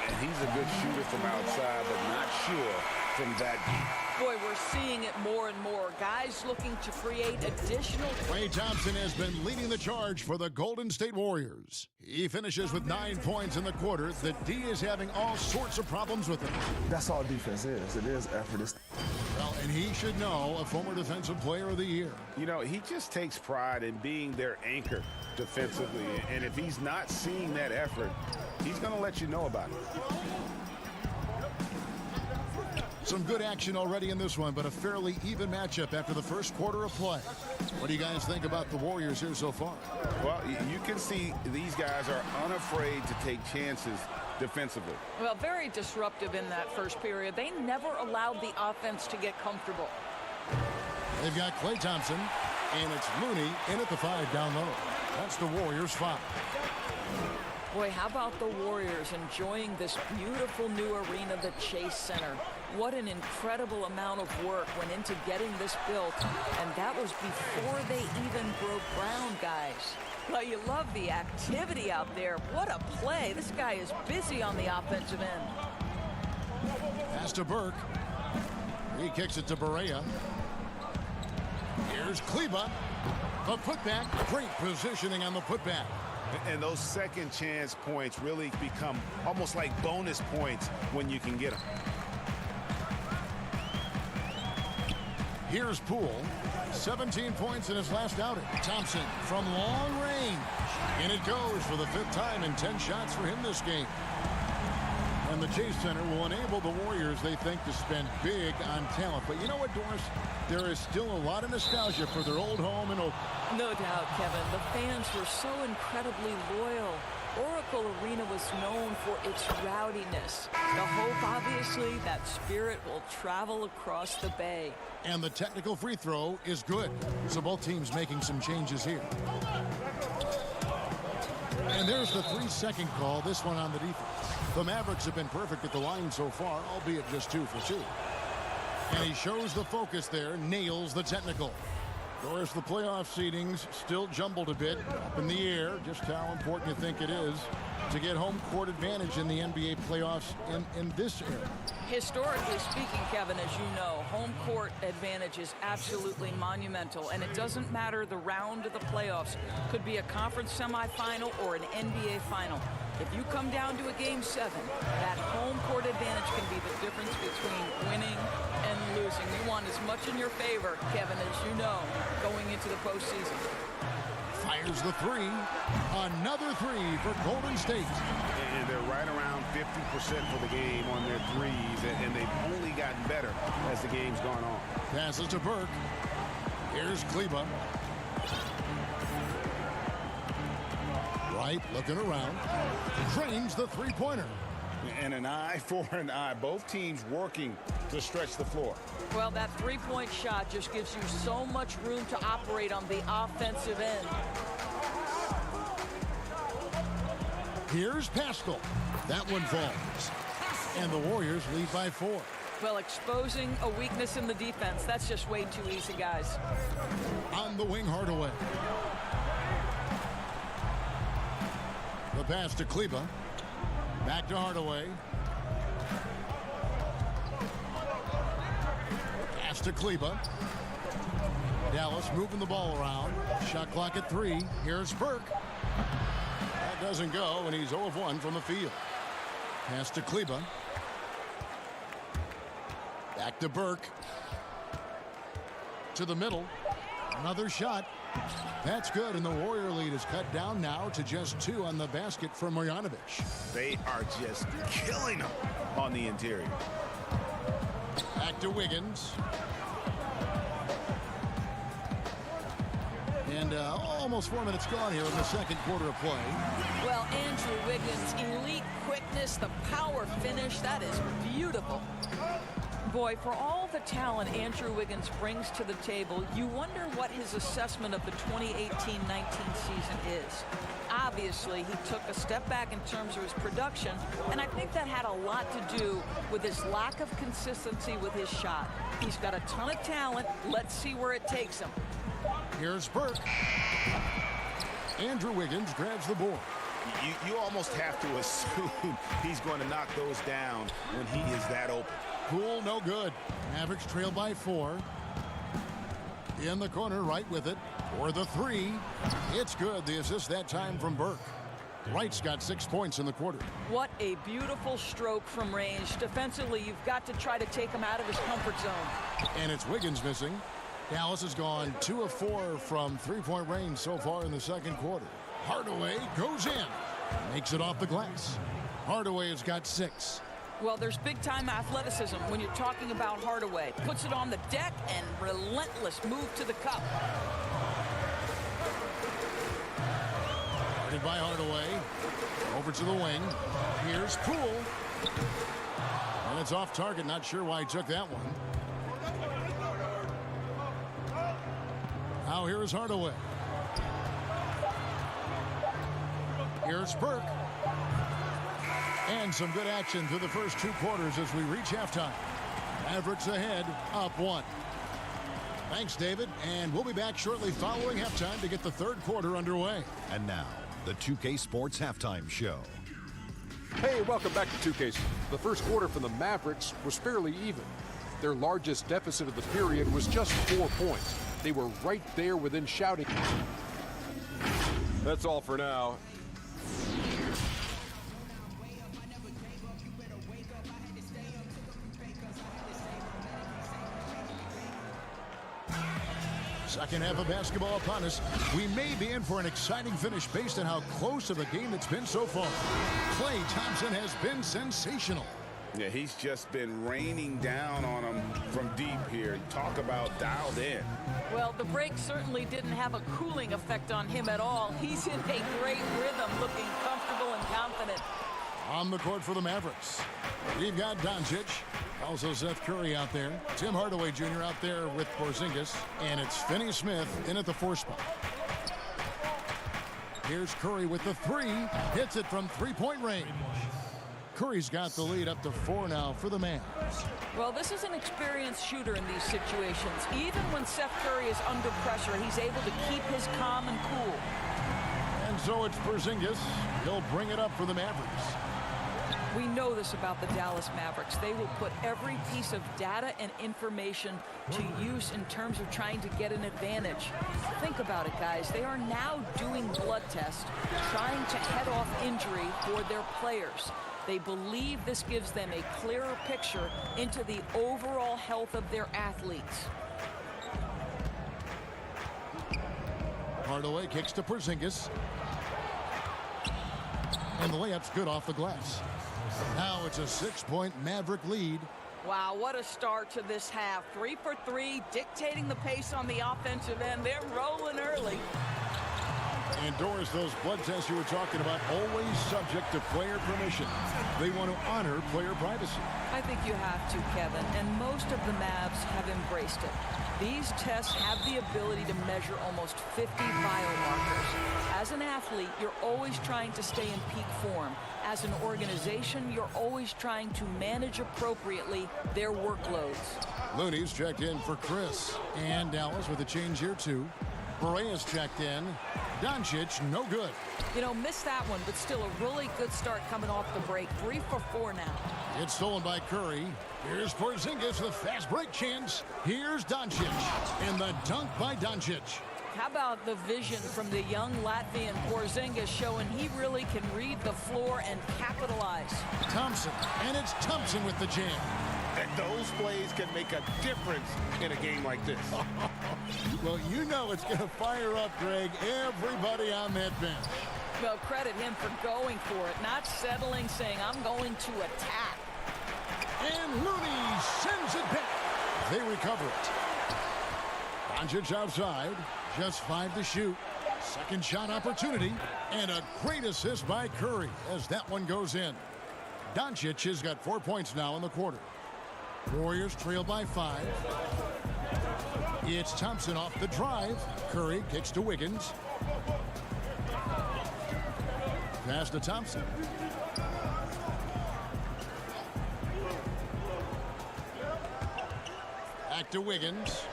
And he's a good shooter from outside, but not sure from that deep. Boy, we're seeing it more and more. Guys looking to create additional... Klay Thompson has been leading the charge for the Golden State Warriors. He finishes with 9 points in the quarter. The D is having all sorts of problems with him. That's all defense is. It is effort. Well, and he should know, a former Defensive Player of the Year. You know, he just takes pride in being their anchor defensively. And if he's not seeing that effort, he's going to let you know about it. Some good action already in this one, but a fairly even matchup after the first quarter of play. What do you guys think about the Warriors here so far? Well, you can see these guys are unafraid to take chances defensively. Well, very disruptive in that first period. They never allowed the offense to get comfortable. They've got Klay Thompson, and it's Looney in at the 5 down low. That's the Warriors' 5. Boy, how about the Warriors enjoying this beautiful new arena, the Chase Center. What an incredible amount of work went into getting this built, and that was before they even broke ground, guys. Well, you love the activity out there. What a play. This guy is busy on the offensive end. Pass to Burke. He kicks it to Barea. Here's Kleber. The putback. Great positioning on the putback. And those second chance points really become almost like bonus points when you can get them. Here's Poole. 17 points in his last outing. Thompson from long range. And it goes for the 5th time in 10 shots for him this game. And the Chase Center will enable the Warriors, they think, to spend big on talent. But you know what, Doris? There is still a lot of nostalgia for their old home in Oakland. No doubt, Kevin. The fans were so incredibly loyal. Oracle Arena was known for its rowdiness. The hope, obviously, that spirit will travel across the bay. And the technical free throw is good. So both teams making some changes here. And there's the 3-second call, this one on the defense. The Mavericks have been perfect at the line so far, albeit just 2 for 2. And he shows the focus there, nails the technical. Doris, the playoff seedings still jumbled a bit up in the air. Just how important you think it is to get home court advantage in the NBA playoffs in this era. Historically speaking, Kevin, as you know, home court advantage is absolutely monumental, and it doesn't matter the round of the playoffs. Could be a conference semifinal or an NBA final. If you come down to a Game 7, that home court advantage can be the difference between winning and losing. You want as much in your favor, Kevin, as you know, going into the postseason. Fires the 3. Another 3 for Golden State. And they're right around 50% for the game on their threes, and they've only gotten better as the game's gone on. Passes to Burke. Here's Kleba. Wright looking around. Drains the three-pointer. And an eye for an eye. Both teams working to stretch the floor. Well, that three-point shot just gives you so much room to operate on the offensive end. Here's Pascal. That one falls. And the Warriors lead by 4. Well, exposing a weakness in the defense, that's just way too easy, guys. On the wing, Hardaway. The pass to Kleba. Back to Hardaway. Pass to Kleba. Dallas moving the ball around. Shot clock at 3. Here's Burke. That doesn't go, and he's 0 of 1 from the field. Pass to Kleba. Back to Burke. To the middle. Another shot. That's good, and the Warrior lead is cut down now to just 2 on the basket for Marjanovic. They are just killing them on the interior. Back to Wiggins. And almost 4 minutes gone here in the second quarter of play. Well, Andrew Wiggins, elite quickness, the power finish, that is beautiful. Boy, for all the talent Andrew Wiggins brings to the table, you wonder what his assessment of the 2018-19 season is. Obviously, he took a step back in terms of his production, and I think that had a lot to do with his lack of consistency with his shot. He's got a ton of talent. Let's see where it takes him. Here's Burke. Andrew Wiggins grabs the board. You almost have to assume he's going to knock those down when he is that open. Poole, no good. Mavericks trail by 4. In the corner, right with it. For the 3. It's good. The assist that time from Burke. Wright's got 6 points in the quarter. What a beautiful stroke from range. Defensively, you've got to try to take him out of his comfort zone. And it's Wiggins missing. Dallas has gone 2 of 4 from three-point range so far in the second quarter. Hardaway goes in. Makes it off the glass. Hardaway has got 6. Well, there's big-time athleticism when you're talking about Hardaway. Puts it on the deck and relentless move to the cup. Guarded by Hardaway. Over to the wing. Here's Poole. And it's off target. Not sure why he took that one. Now here is Hardaway. Here's Burke. And some good action through the first 2 quarters as we reach halftime. Mavericks ahead, up 1. Thanks, David. And we'll be back shortly following halftime to get the third quarter underway. And now, the 2K Sports Halftime Show. Hey, welcome back to 2K. The first quarter for the Mavericks was fairly even. Their largest deficit of the period was just 4 points. They were right there within shouting. That's all for now. Second half of basketball upon us. We may be in for an exciting finish based on how close of a game it's been so far. Klay Thompson has been sensational. Yeah, he's just been raining down on him from deep here. Talk about dialed in. Well, the break certainly didn't have a cooling effect on him at all. He's in a great rhythm, looking comfortable and confident. On the court for the Mavericks, we've got Doncic. Also Seth Curry out there. Tim Hardaway Jr. out there with Porzingis. And it's Finney-Smith in at the 4 spot. Here's Curry with the 3. Hits it from three-point range. Curry's got the lead up to 4 now for the Mavs. Well, this is an experienced shooter in these situations. Even when Seth Curry is under pressure, he's able to keep his calm and cool. And so it's Porzingis. He'll bring it up for the Mavericks. We know this about the Dallas Mavericks. They will put every piece of data and information to use in terms of trying to get an advantage. Think about it, guys. They are now doing blood tests, trying to head off injury for their players. They believe this gives them a clearer picture into the overall health of their athletes. Hardaway kicks to Porzingis. And the layup's good off the glass. Now it's a 6-point Maverick lead. Wow, what a start to this half. 3 for 3, dictating the pace on the offensive end. They're rolling early. And Doris, those blood tests you were talking about, always subject to player permission. They want to honor player privacy. I think you have to, Kevin, and most of the Mavs have embraced it. These tests have the ability to measure almost 50 biomarkers. As an athlete, you're always trying to stay in peak form. As an organization, you're always trying to manage appropriately their workloads. Looney's checked in for Chris. And Dallas with a change here, too. Borea's checked in. Doncic, no good. You know, missed that one, but still a really good start coming off the break. 3 for 4 now. It's stolen by Curry. Here's Porzingis with fast break chance. Here's Doncic. And the dunk by Doncic. How about the vision from the young Latvian Porzingis showing he really can read the floor and capitalize. Thompson, and it's Thompson with the jam. And those plays can make a difference in a game like this. Well, you know it's going to fire up, Greg, everybody on that bench. Well, credit him for going for it, not settling, saying, I'm going to attack. And Looney sends it back. They recover it. Doncic outside, just 5 to shoot. Second shot opportunity, and a great assist by Curry as that one goes in. Doncic has got 4 points now in the quarter. Warriors trail by 5. It's Thompson off the drive. Curry kicks to Wiggins. Pass to Thompson. Back to Wiggins.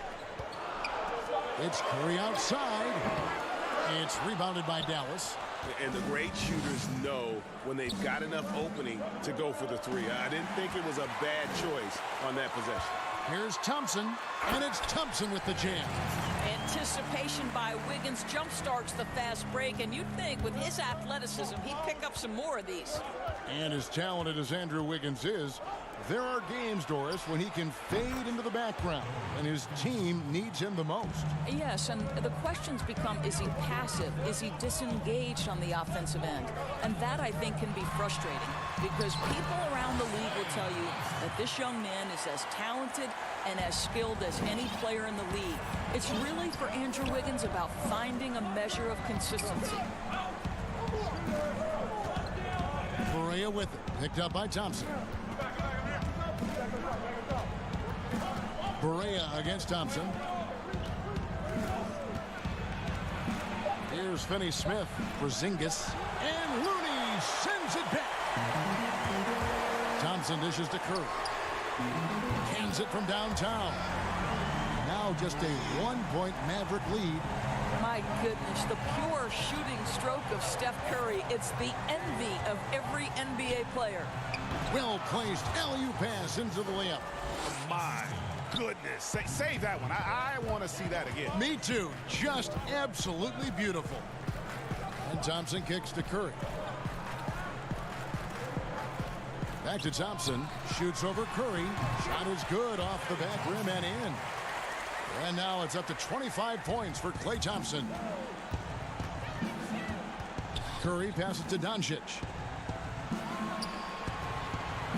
It's Curry outside. It's rebounded by Dallas. And the great shooters know when they've got enough opening to go for the 3. I didn't think it was a bad choice on that possession. Here's Thompson, and it's Thompson with the jam. Anticipation by Wiggins jumpstarts the fast break, and you'd think with his athleticism, he'd pick up some more of these. And as talented as Andrew Wiggins is, there are games, Doris, when he can fade into the background, and his team needs him the most. Yes, and the questions become, is he passive? Is he disengaged on the offensive end? And that, I think, can be frustrating, because people around the league will tell you that this young man is as talented and as skilled as any player in the league. It's really, for Andrew Wiggins, about finding a measure of consistency. Borea with it, picked up by Thompson. Borea against Thompson. Here's Finney-Smith, Porzingis, and Looney sends it back. Thompson dishes to Curry. Cans it from downtown. Now just a 1-point Maverick lead. My goodness, the pure shooting stroke of Steph Curry. It's the envy of every NBA player. Well-placed alley-oop pass into the layup. My goodness. Save that one. I want to see that again. Me too. Just absolutely beautiful. And Thompson kicks to Curry. Back to Thompson. Shoots over Curry. Shot is good off the back rim and in. And now it's up to 25 points for Klay Thompson. Curry passes to Doncic.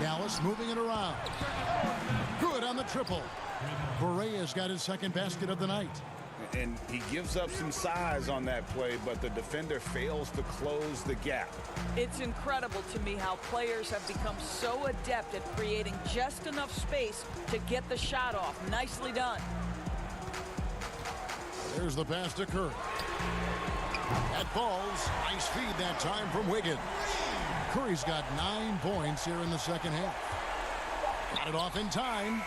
Dallas moving it around. Good on the triple. Correa's got his second basket of the night. And he gives up some size on that play, but the defender fails to close the gap. It's incredible to me how players have become so adept at creating just enough space to get the shot off. Nicely done. There's the pass to Curry. That falls. Nice feed that time from Wiggins. Curry's got 9 points here in the second half. Got it off in time.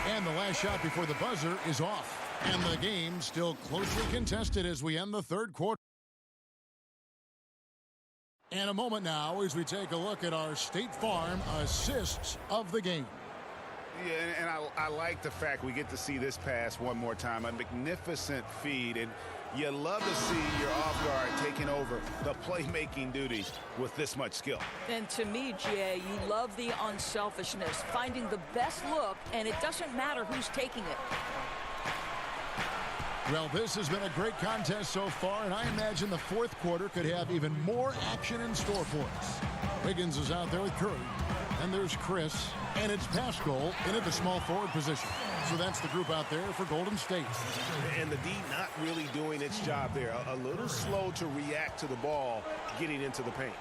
And the last shot before the buzzer is off. And the game still closely contested as we end the third quarter. And a moment now as we take a look at our State Farm assists of the game. Yeah, and I like the fact we get to see this pass one more time. A magnificent feed, and you love to see your off guard taking over the playmaking duties with this much skill. And to me, Jay, you love the unselfishness, finding the best look, and it doesn't matter who's taking it. Well, this has been a great contest so far, and I imagine the fourth quarter could have even more action in store for us. Wiggins is out there with Curry. And there's Chris, and it's Pascal in at the small forward position. So that's the group out there for Golden State. And the D not really doing its job there. A little slow to react to the ball getting into the paint.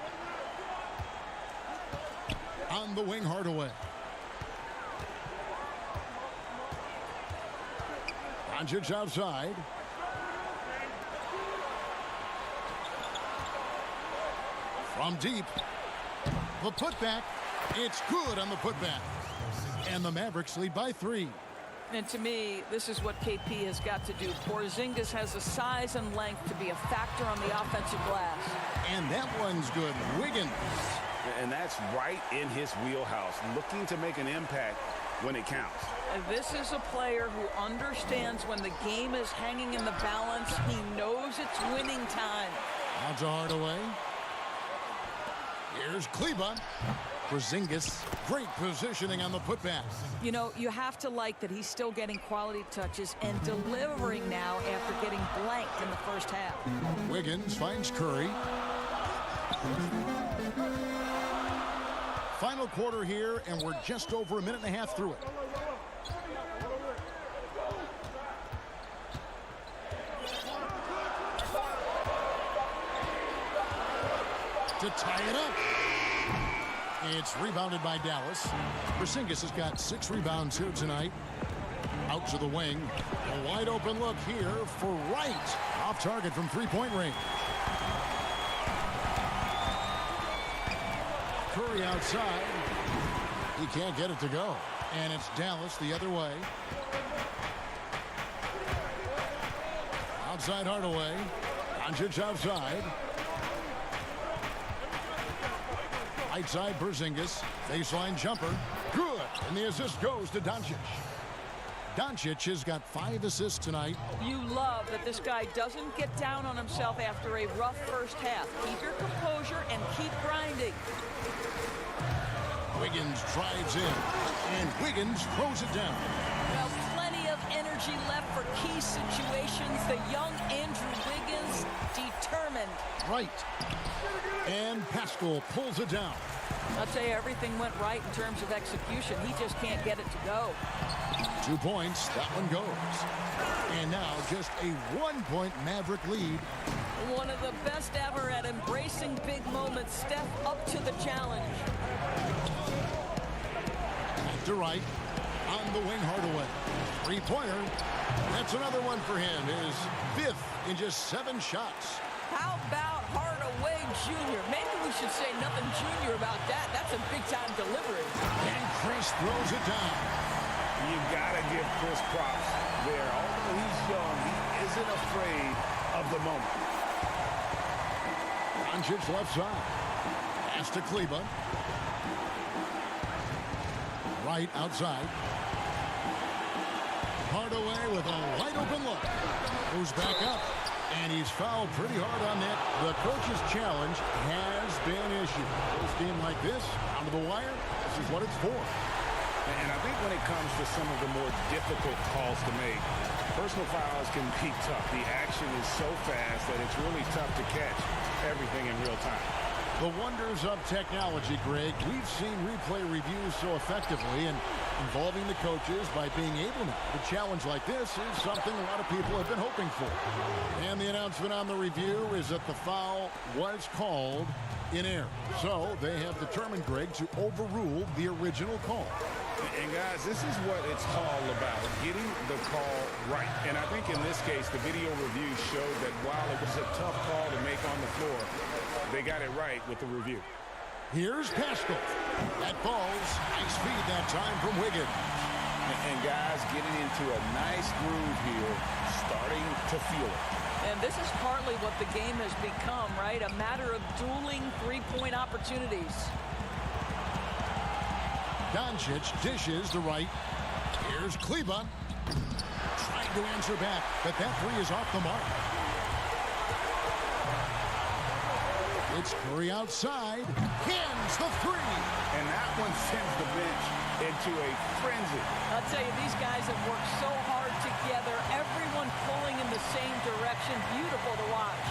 On the wing, Hardaway. Doncic outside. From deep. The putback. It's good on the putback. And the Mavericks lead by 3. And to me, this is what KP has got to do. Porzingis has the size and length to be a factor on the offensive glass. And that one's good. Wiggins. And that's right in his wheelhouse, looking to make an impact when it counts. And this is a player who understands when the game is hanging in the balance. He knows it's winning time. Out to Hardaway. Here's Kleba. Porzingis, great positioning on the putback. You know, you have to like that he's still getting quality touches and delivering now after getting blanked in the first half. Wiggins finds Curry. Final quarter here, and we're just over a minute and a half through it. To tie it up. It's rebounded by Dallas. Porzingis has got 6 rebounds here tonight. Out to the wing. A wide open look here for Wright. Off target from three-point range. Curry outside. He can't get it to go. And it's Dallas the other way. Outside Hardaway. Doncic outside. Right side Porzingis. Baseline jumper. Good. And the assist goes to Doncic. Doncic has got 5 assists tonight. You love that this guy doesn't get down on himself after a rough first half. Keep your composure and keep grinding. Wiggins drives in. And Wiggins throws it down. Well, plenty of energy left for key situations. The young Andrew Wiggins determined. Right. And Pascal pulls it down. I'll tell you, everything went right in terms of execution. He just can't get it to go. 2 points. That one goes. And now just a 1-point Maverick lead. One of the best ever at embracing big moments. Steph up to the challenge. Back to Wright. On the wing, Hardaway. 3-pointer. That's another one for him. His 5th in just 7 shots. How about Hardaway Jr.? Maybe we should say nothing junior about that. That's a big-time delivery. And Chris throws it down. You've got to give Chris props there. Although he's young, he isn't afraid of the moment. Doncic left side. Pass to Kleba. Right outside. Hardaway with a wide open look. Goes back up. And he's fouled pretty hard on that. The coach's challenge has been issued. This game like this, down to the wire, this is what it's for. And I think when it comes to some of the more difficult calls to make, personal fouls can be tough. The action is so fast that it's really tough to catch everything in real time. The wonders of technology, Greg. We've seen replay reviews so effectively and involving the coaches by being able to. A challenge like this is something a lot of people have been hoping for. And the announcement on the review is that the foul was called in error. So they have determined, Greg, to overrule the original call. And guys, this is what it's all about, getting the call right. And I think in this case, the video review showed that while it was a tough call to make on the floor, they got it right with the review. Here's Pascal. That falls. Nice feed that time from Wiggins. And guys, getting into a nice groove here, starting to feel it. And this is partly what the game has become, right? A matter of dueling three-point opportunities. Doncic dishes to right. Here's Kleba. Trying to answer back, but that three is off the mark. It's Curry outside. Hins the three. And that one sends the bench into a frenzy. I'll tell you, these guys have worked so hard together. Everyone pulling in the same direction. Beautiful to watch.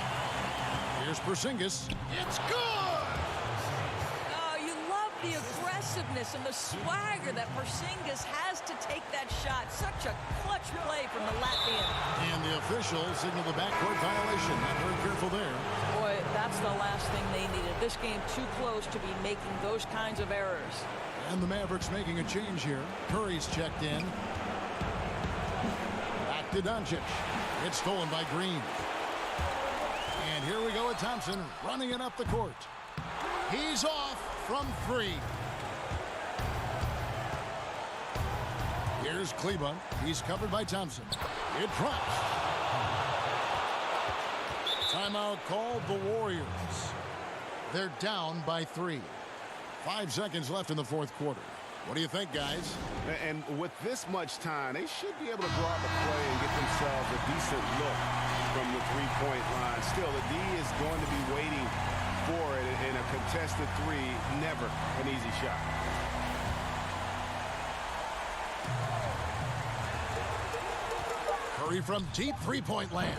Here's Porzingis. It's good! The aggressiveness and the swagger that Porzingis has to take that shot. Such a clutch play from the Latvian. And the officials signal the backcourt violation. Not very careful there. Boy, that's the last thing they needed. This game too close to be making those kinds of errors. And the Mavericks making a change here. Curry's checked in. Back to Doncic. It's stolen by Green. And here we go with Thompson running it up the court. He's off from three. Here's Kleba. He's covered by Thompson. It drops. Timeout called the Warriors. They're down by 3. 5 seconds left in the fourth quarter. What do you think, guys? And with this much time, they should be able to draw up a play and get themselves a decent look from the three-point line. Still, the D is going to be waiting for it in a contested three. Never an easy shot. Curry from deep three-point land.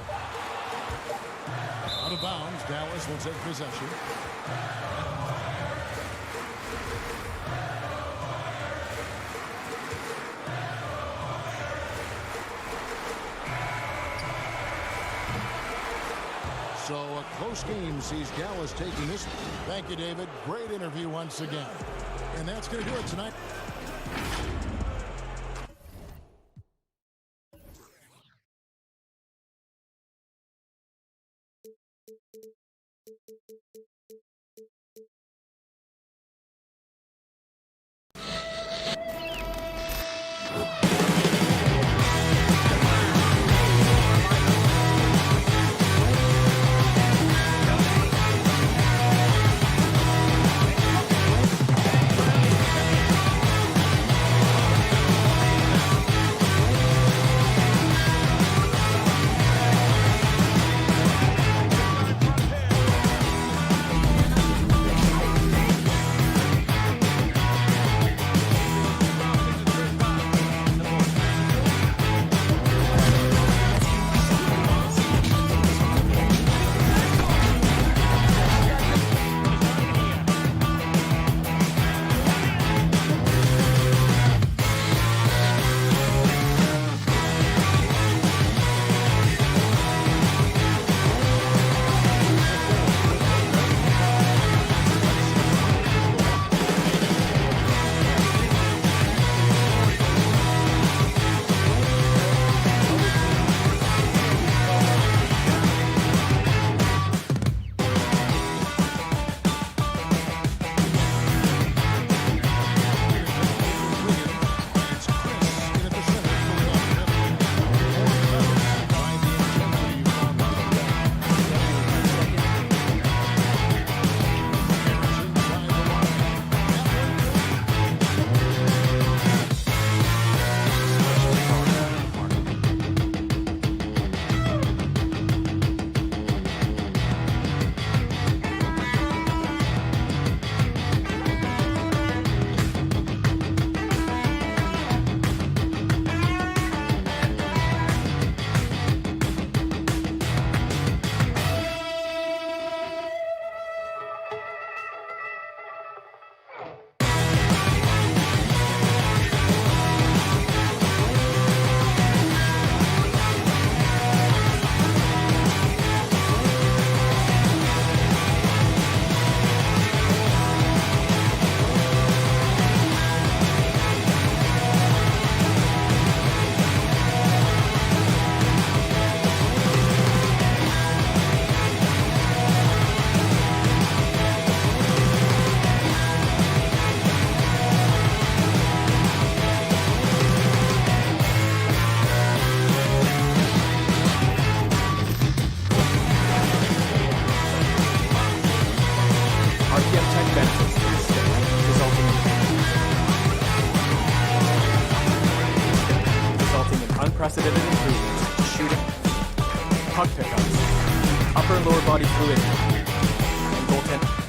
Out of bounds, Dallas will take possession. So a close game sees Dallas taking this one. Thank you, David. Great interview once again. And that's going to do it tonight. puck pickups, upper and lower body fluidity, and goaltending.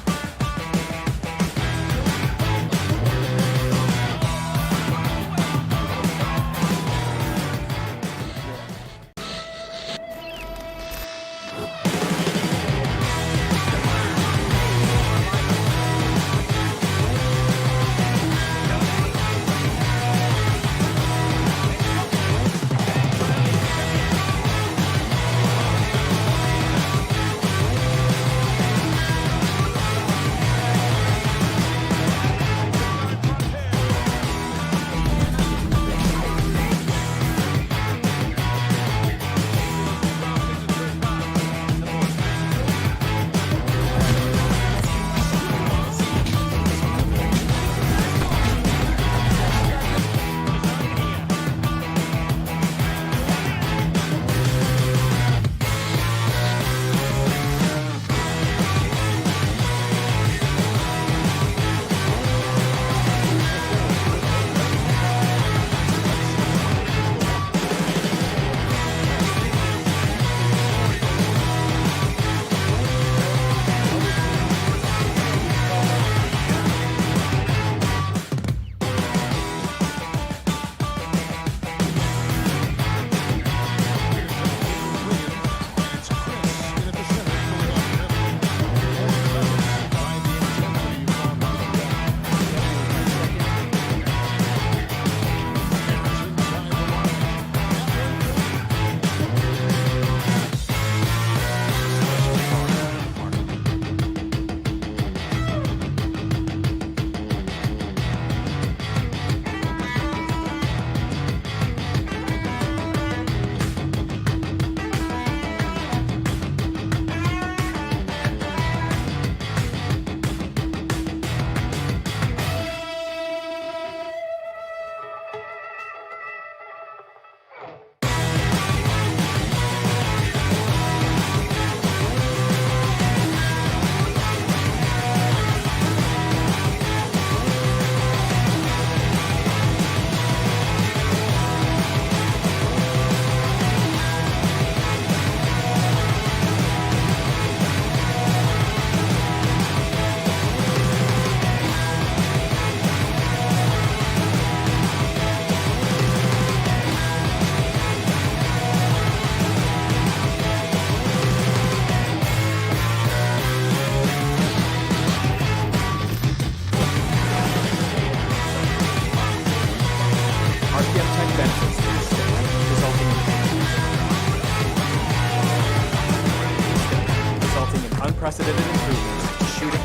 unprecedented improvements to shooting,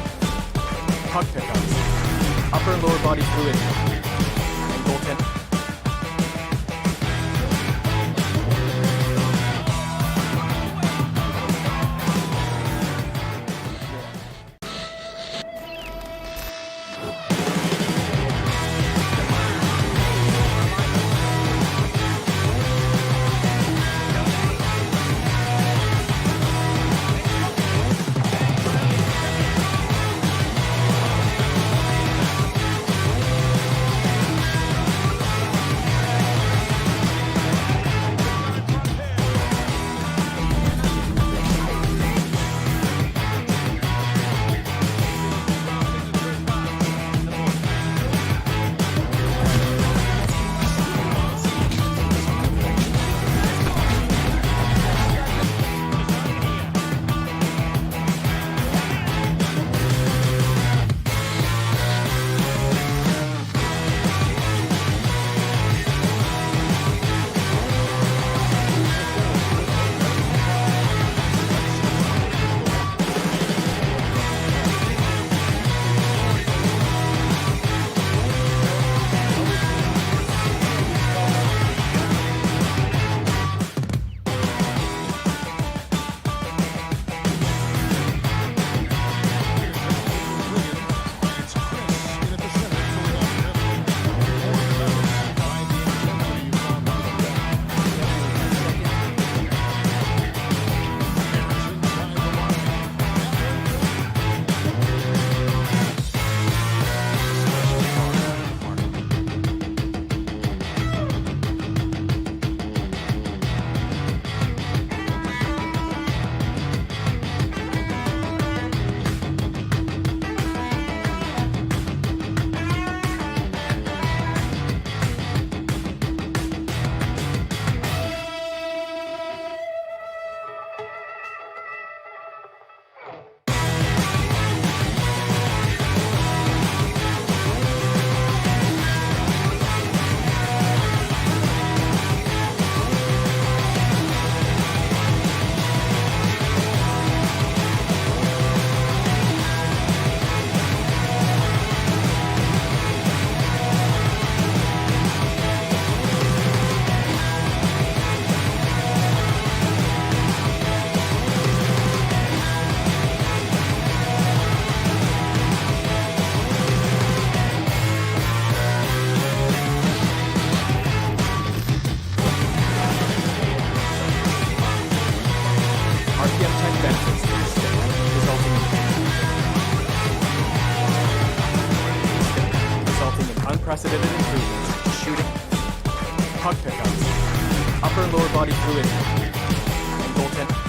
puck pickups, upper and lower body fluidity, and goaltending. unprecedented improvements to shooting, puck pickups, upper and lower body fluidity, and goaltending.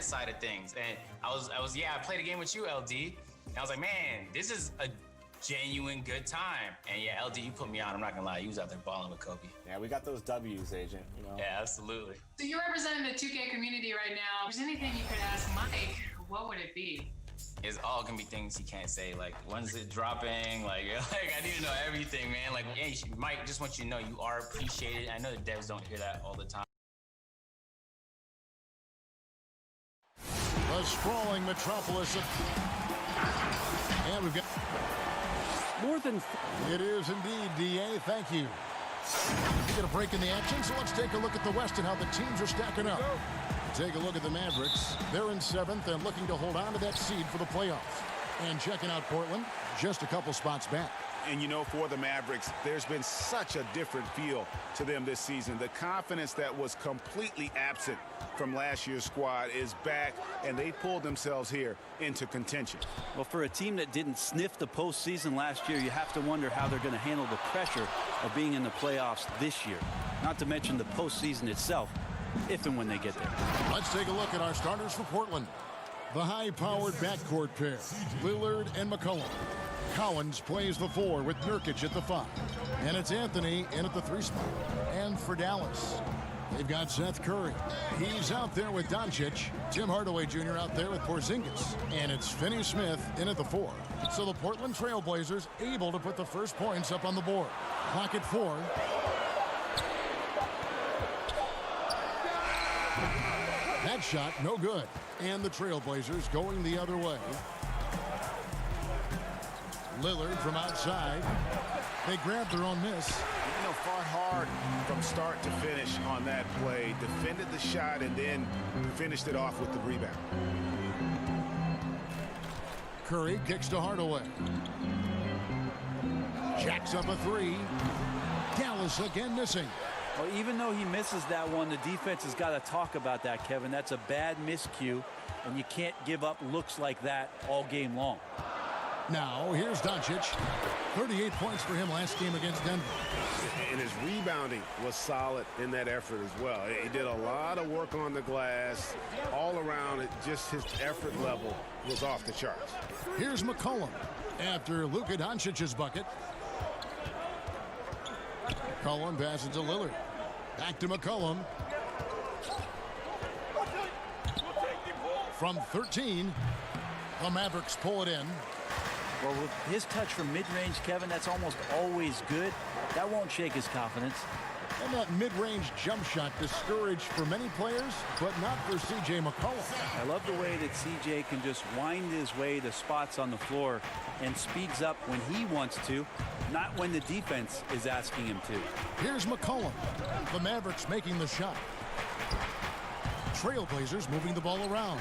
Side of things, and I played a game with you, LD, and I was like, man, this is a genuine good time. And yeah, LD, you put me on. I'm not gonna lie, you was out there balling with Kobe. Yeah, we got those W's, Agent. You know. Yeah, absolutely. So you're representing the 2K community right now. If there's anything you could ask Mike, what would it be? It's all gonna be things he can't say, like when's it dropping? Like I need to know everything, man. Like, hey, Mike, just want you to know you are appreciated. I know the devs don't hear that all the time. The sprawling metropolis of... And we've got... More than... It is indeed, DA. Thank you. We get a break in the action, so let's take a look at the West and how the teams are stacking up. Take a look at the Mavericks. They're in 7th and looking to hold on to that seed for the playoffs. And checking out Portland, just a couple spots back. And you know, for the Mavericks, there's been such a different feel to them this season. The confidence that was completely absent from last year's squad is back, and they pulled themselves here into contention. Well, for a team that didn't sniff the postseason last year, you have to wonder how they're going to handle the pressure of being in the playoffs this year. Not to mention the postseason itself, if and when they get there. Let's take a look at our starters for Portland. The high-powered backcourt pair, Lillard and McCollum. Collins plays the 4 with Nurkic at the 5. And it's Anthony in at the 3 spot. And for Dallas, they've got Seth Curry. He's out there with Doncic. Tim Hardaway Jr. out there with Porzingis. And it's Finney Smith in at the 4. So the Portland Trail Blazers able to put the first points up on the board. Clock at 4. That shot, no good. And the Trailblazers going the other way. Lillard from outside. They grabbed their own miss. You know, fought hard from start to finish on that play. Defended the shot and then finished it off with the rebound. Curry kicks to Hardaway. Jacks up a 3. Dallas again missing. Well, even though he misses that one, the defense has got to talk about that, Kevin. That's a bad miscue, and you can't give up looks like that all game long. Now, here's Doncic. 38 points for him last game against Denver. And his rebounding was solid in that effort as well. He did a lot of work on the glass. All around, just his effort level was off the charts. Here's McCollum after Luka Doncic's bucket. McCollum passes to Lillard. Back to McCollum. From 13, the Mavericks pull it in. Well, with his touch from mid-range, Kevin, that's almost always good. That won't shake his confidence. And that mid-range jump shot discouraged for many players, but not for C.J. McCollum. I love the way that C.J. can just wind his way to spots on the floor and speeds up when he wants to, not when the defense is asking him to. Here's McCollum. The Mavericks making the shot. Trailblazers moving the ball around.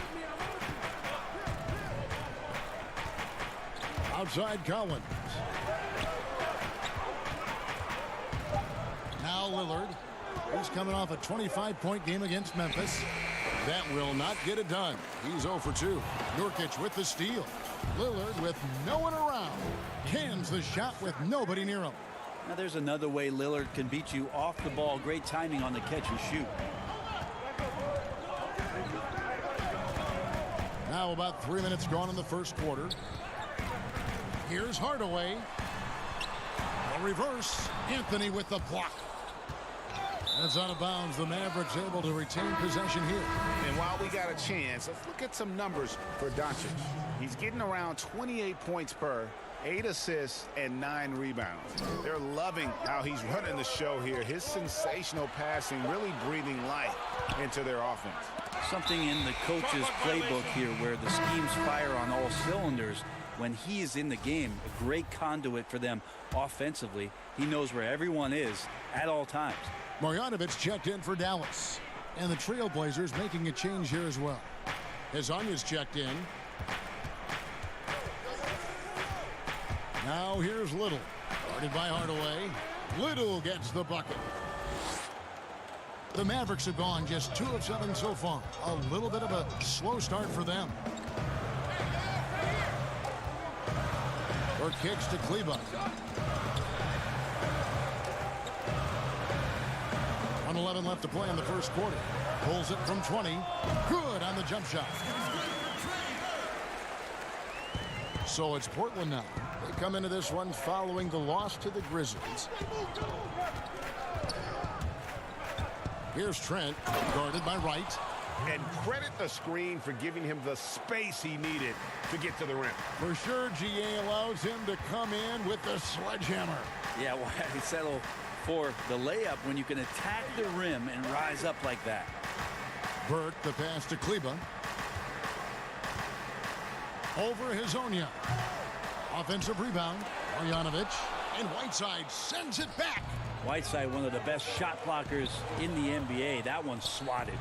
Outside Collins. Now Lillard. He's coming off a 25-point game against Memphis. That will not get it done. He's 0 for 2. Nurkic with the steal. Lillard with no one around. Cans the shot with nobody near him. Now there's another way Lillard can beat you off the ball. Great timing on the catch and shoot. Now about 3 minutes gone in the first quarter. Here's Hardaway. The reverse. Anthony with the block. That's out of bounds. The Mavericks able to retain possession here. And while we got a chance, let's look at some numbers for Doncic. He's getting around 28 points per, 8 assists, and 9 rebounds. They're loving how he's running the show here. His sensational passing really breathing life into their offense. Something in the coach's playbook here where the schemes fire on all cylinders. When he is in the game, a great conduit for them offensively. He knows where everyone is at all times. Marjanovic checked in for Dallas. And the Trailblazers making a change here as well. Hezonja's checked in. Now here's Little. Guarded by Hardaway. Little gets the bucket. The Mavericks have gone just 2 of 7 so far. A little bit of a slow start for them. Or kicks to Kleber. 1:11 left to play in the first quarter. Pulls it from 20. Good on the jump shot. So it's Portland now. They come into this one following the loss to the Grizzlies. Here's Trent, guarded by Wright. And credit the screen for giving him the space he needed to get to the rim. For sure, GA allows him to come in with the sledgehammer. Yeah, why he settle for the layup when you can attack the rim and rise up like that? Burke, the pass to Kleber. Over Hezonja. Offensive rebound. Marjanovic. And Whiteside sends it back. Whiteside, one of the best shot blockers in the NBA. That one's swatted.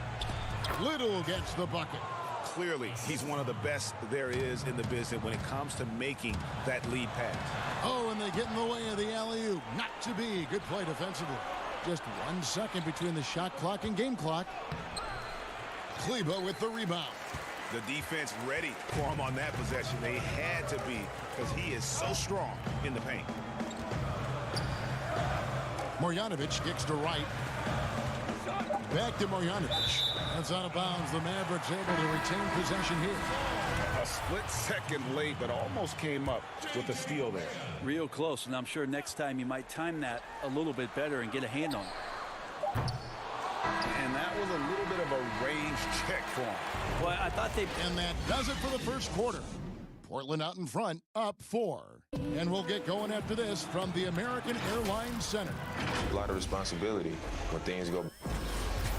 Little gets the bucket. Clearly, he's one of the best there is in the business when it comes to making that lead pass. Oh, and they get in the way of the alley-oop. Not to be. Good play defensively. Just 1 second between the shot clock and game clock. Kleber with the rebound. The defense ready for him on that possession. They had to be because he is so strong in the paint. Marjanovic kicks to Wright. Back to Marjanovic. That's out of bounds. The Mavericks able to retain possession here. A split second late, but almost came up with a steal there. Real close, and I'm sure next time you might time that a little bit better and get a hand on it. And that was a little bit of a range check for him. Well, I thought they... And that does it for the first quarter. Portland out in front, up 4. And we'll get going after this from the American Airlines Center. A lot of responsibility when things go.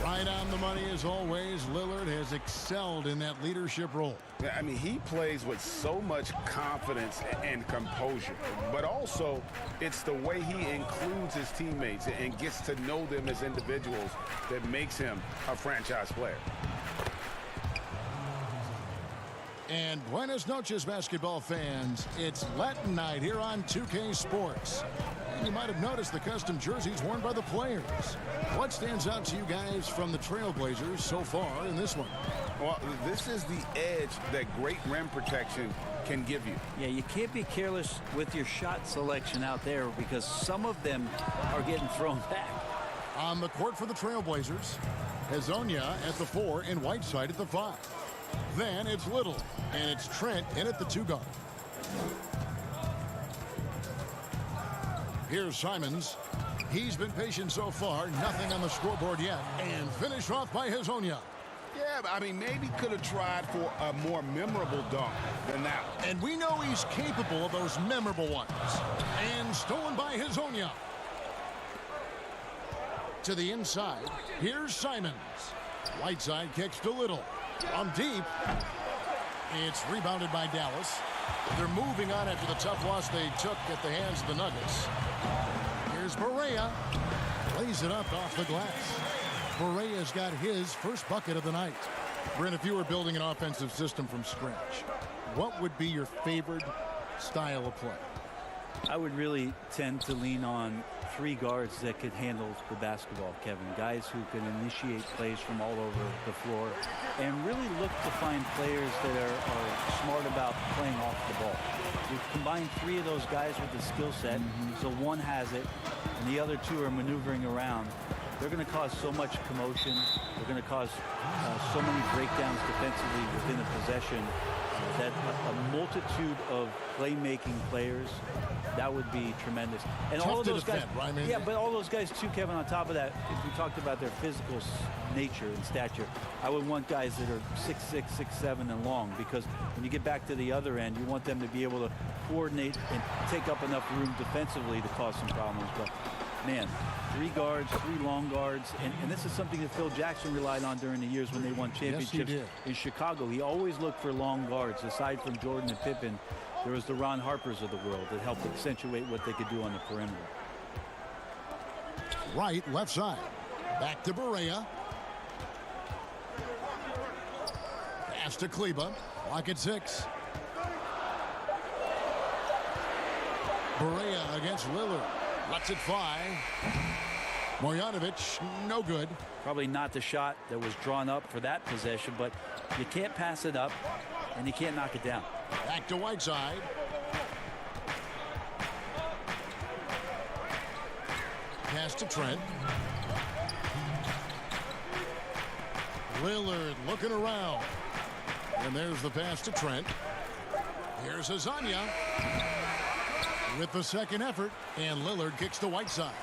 Right on the money as always. Lillard has excelled in that leadership role. Yeah, I mean, he plays with so much confidence and composure, but also it's the way he includes his teammates and gets to know them as individuals that makes him a franchise player. And buenas noches, basketball fans. It's Latin night here on 2K Sports. And you might have noticed the custom jerseys worn by the players. What stands out to you guys from the Trailblazers so far in this one? Well, this is the edge that great rim protection can give you. Yeah, you can't be careless with your shot selection out there because some of them are getting thrown back. On the court for the Trailblazers, Hezonja at the 4 and Whiteside at the 5. Then it's Little, and it's Trent in at the 2 guard. Here's Simons. He's been patient so far, nothing on the scoreboard yet, and finished off by Hezonja. Yeah, I mean, maybe could have tried for a more memorable dunk than that. And we know he's capable of those memorable ones. And stolen by Hezonja. To the inside, here's Simons. Whiteside kicks to Little. From deep, it's rebounded by Dallas. They're moving on after the tough loss they took at the hands of the Nuggets. Here's Barea. Lays it up off the glass. Barea's got his first bucket of the night. Brent, if you were building an offensive system from scratch, what would be your favorite style of play? I would really tend to lean on 3 guards that could handle the basketball, Kevin. Guys who can initiate plays from all over the floor and really look to find players that are smart about playing off the ball. You combine 3 of those guys with the skill set, so one has it and the other 2 are maneuvering around. They're going to cause so much commotion. They're going to cause so many breakdowns defensively within a possession that a multitude of playmaking players, that would be tremendous. And Tough all of to those defend, guys, right? I mean, yeah, but all those guys too, Kevin, on top of that, if we talked about their physical nature and stature, I would want guys that are 6'6", 6'7", and long, because when you get back to the other end, you want them to be able to coordinate and take up enough room defensively to cause some problems. But man, 3 guards, 3 long guards, and this is something that Phil Jackson relied on during the years when they won championships in Chicago. He always looked for long guards. Aside from Jordan and Pippen, there was the Ron Harpers of the world that helped accentuate what they could do on the perimeter. Right, left side. Back to Barea. Pass to Kleba. Clock at 6. Berea against Lillard. Lets it fly. Marjanovic, no good. Probably not the shot that was drawn up for that possession, but you can't pass it up, and you can't knock it down. Back to Whiteside. Pass to Trent. Lillard looking around. And there's the pass to Trent. Here's Hezonja with the second effort, and Lillard kicks to Whiteside.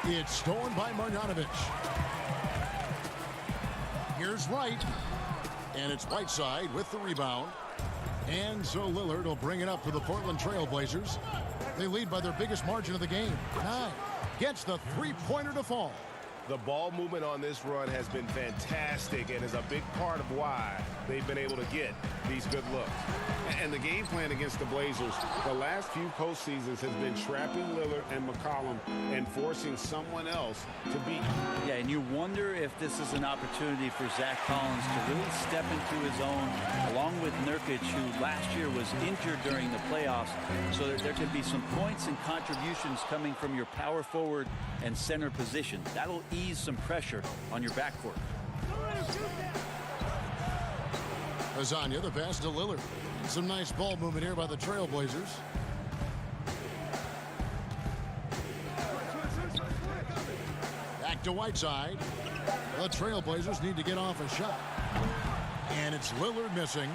It's stolen by Marjanovic. Here's Wright, and it's Whiteside with the rebound. And so Lillard will bring it up for the Portland Trail Blazers. They lead by their biggest margin of the game, 9. Gets the three-pointer to fall. The ball movement on this run has been fantastic and is a big part of why they've been able to get these good looks. And the game plan against the Blazers, the last few postseasons has been trapping Lillard and McCollum and forcing someone else to beat. Yeah, and you wonder if this is an opportunity for Zach Collins to really step into his own, along with Nurkic, who last year was injured during the playoffs, so that there could be some points and contributions coming from your power forward and center position. That'll ease some pressure on your backcourt. Hezonja, the pass to Lillard. Some nice ball movement here by the Trailblazers. Back to Whiteside. The Trailblazers need to get off a shot. And it's Lillard missing.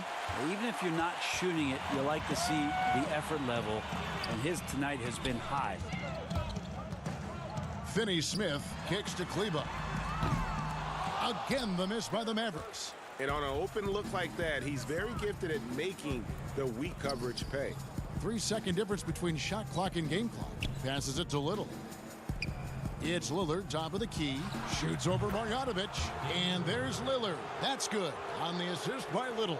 Even if you're not shooting it, you like to see the effort level, and his tonight has been high. Finney Smith kicks to Kleba. Again, the miss by the Mavericks. And on an open look like that, he's very gifted at making the weak coverage pay. 3-second difference between shot clock and game clock. Passes it to Little. It's Lillard, top of the key. Shoots over Marjanovic. And there's Lillard. That's good on the assist by Little.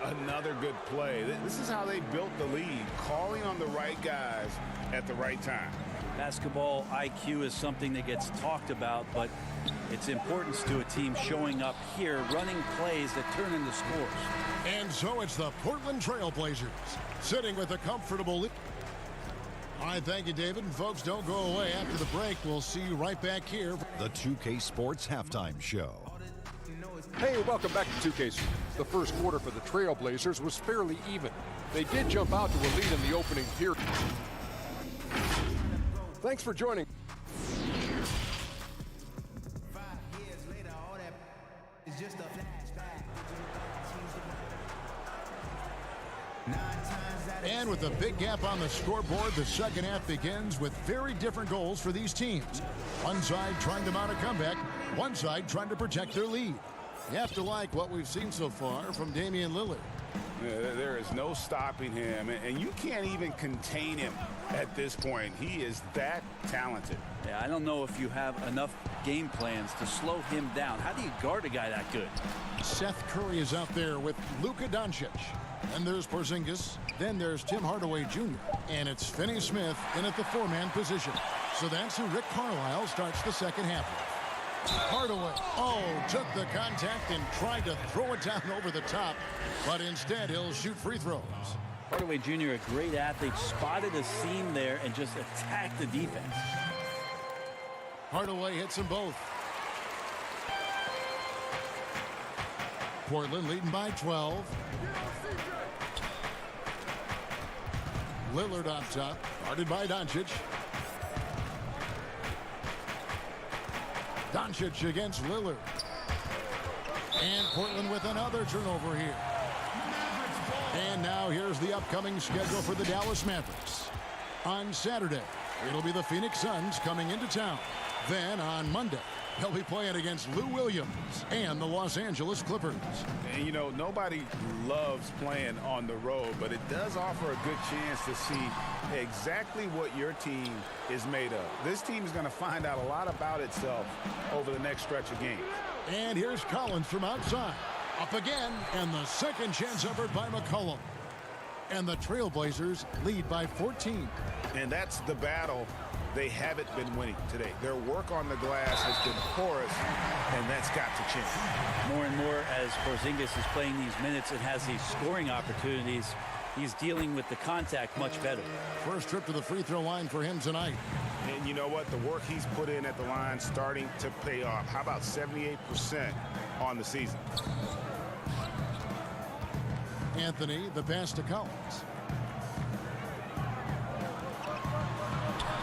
Another good play. This is how they built the lead, calling on the right guys at the right time. Basketball IQ is something that gets talked about, but its importance to a team showing up here, running plays that turn into scores. And so it's the Portland Trail Blazers sitting with a comfortable lead. All right, thank you, David. And folks, don't go away. After the break, we'll see you right back here. The 2K Sports Halftime Show. Hey, welcome back to 2K. The first quarter for the Trailblazers was fairly even. They did jump out to a lead in the opening period. Thanks for joining. And with a big gap on the scoreboard, the second half begins with very different goals for these teams. One side trying to mount a comeback, one side trying to protect their lead. You have to like what we've seen so far from Damian Lillard. Yeah, there is no stopping him, and you can't even contain him at this point. He is that talented. Yeah, I don't know if you have enough game plans to slow him down. How do you guard a guy that good? Seth Curry is out there with Luka Doncic. And there's Porzingis. Then there's Tim Hardaway Jr. And it's Finney Smith in at the four-man position. So that's who Rick Carlisle starts the second half with. Hardaway, took the contact and tried to throw it down over the top, but instead he'll shoot free throws. Hardaway Jr., a great athlete, spotted a seam there and just attacked the defense. Hardaway hits them both. Portland leading by 12. Lillard up top, guarded by Doncic. Doncic against Lillard. And Portland with another turnover here. And now here's the upcoming schedule for the Dallas Mavericks. On Saturday, it'll be the Phoenix Suns coming into town. Then on Monday, they'll be playing against Lou Williams and the Los Angeles Clippers. And, you know, nobody loves playing on the road, but it does offer a good chance to see exactly what your team is made of. This team is going to find out a lot about itself over the next stretch of games. And here's Collins from outside. Up again, and the second chance effort by McCollum. And the Trailblazers lead by 14. And that's the battle they haven't been winning today. Their work on the glass has been porous, and that's got to change. More and more as Porzingis is playing these minutes and has these scoring opportunities, he's dealing with the contact much better. First trip to the free throw line for him tonight. And you know what? The work he's put in at the line starting to pay off. How about 78% on the season? Anthony, the pass to Collins.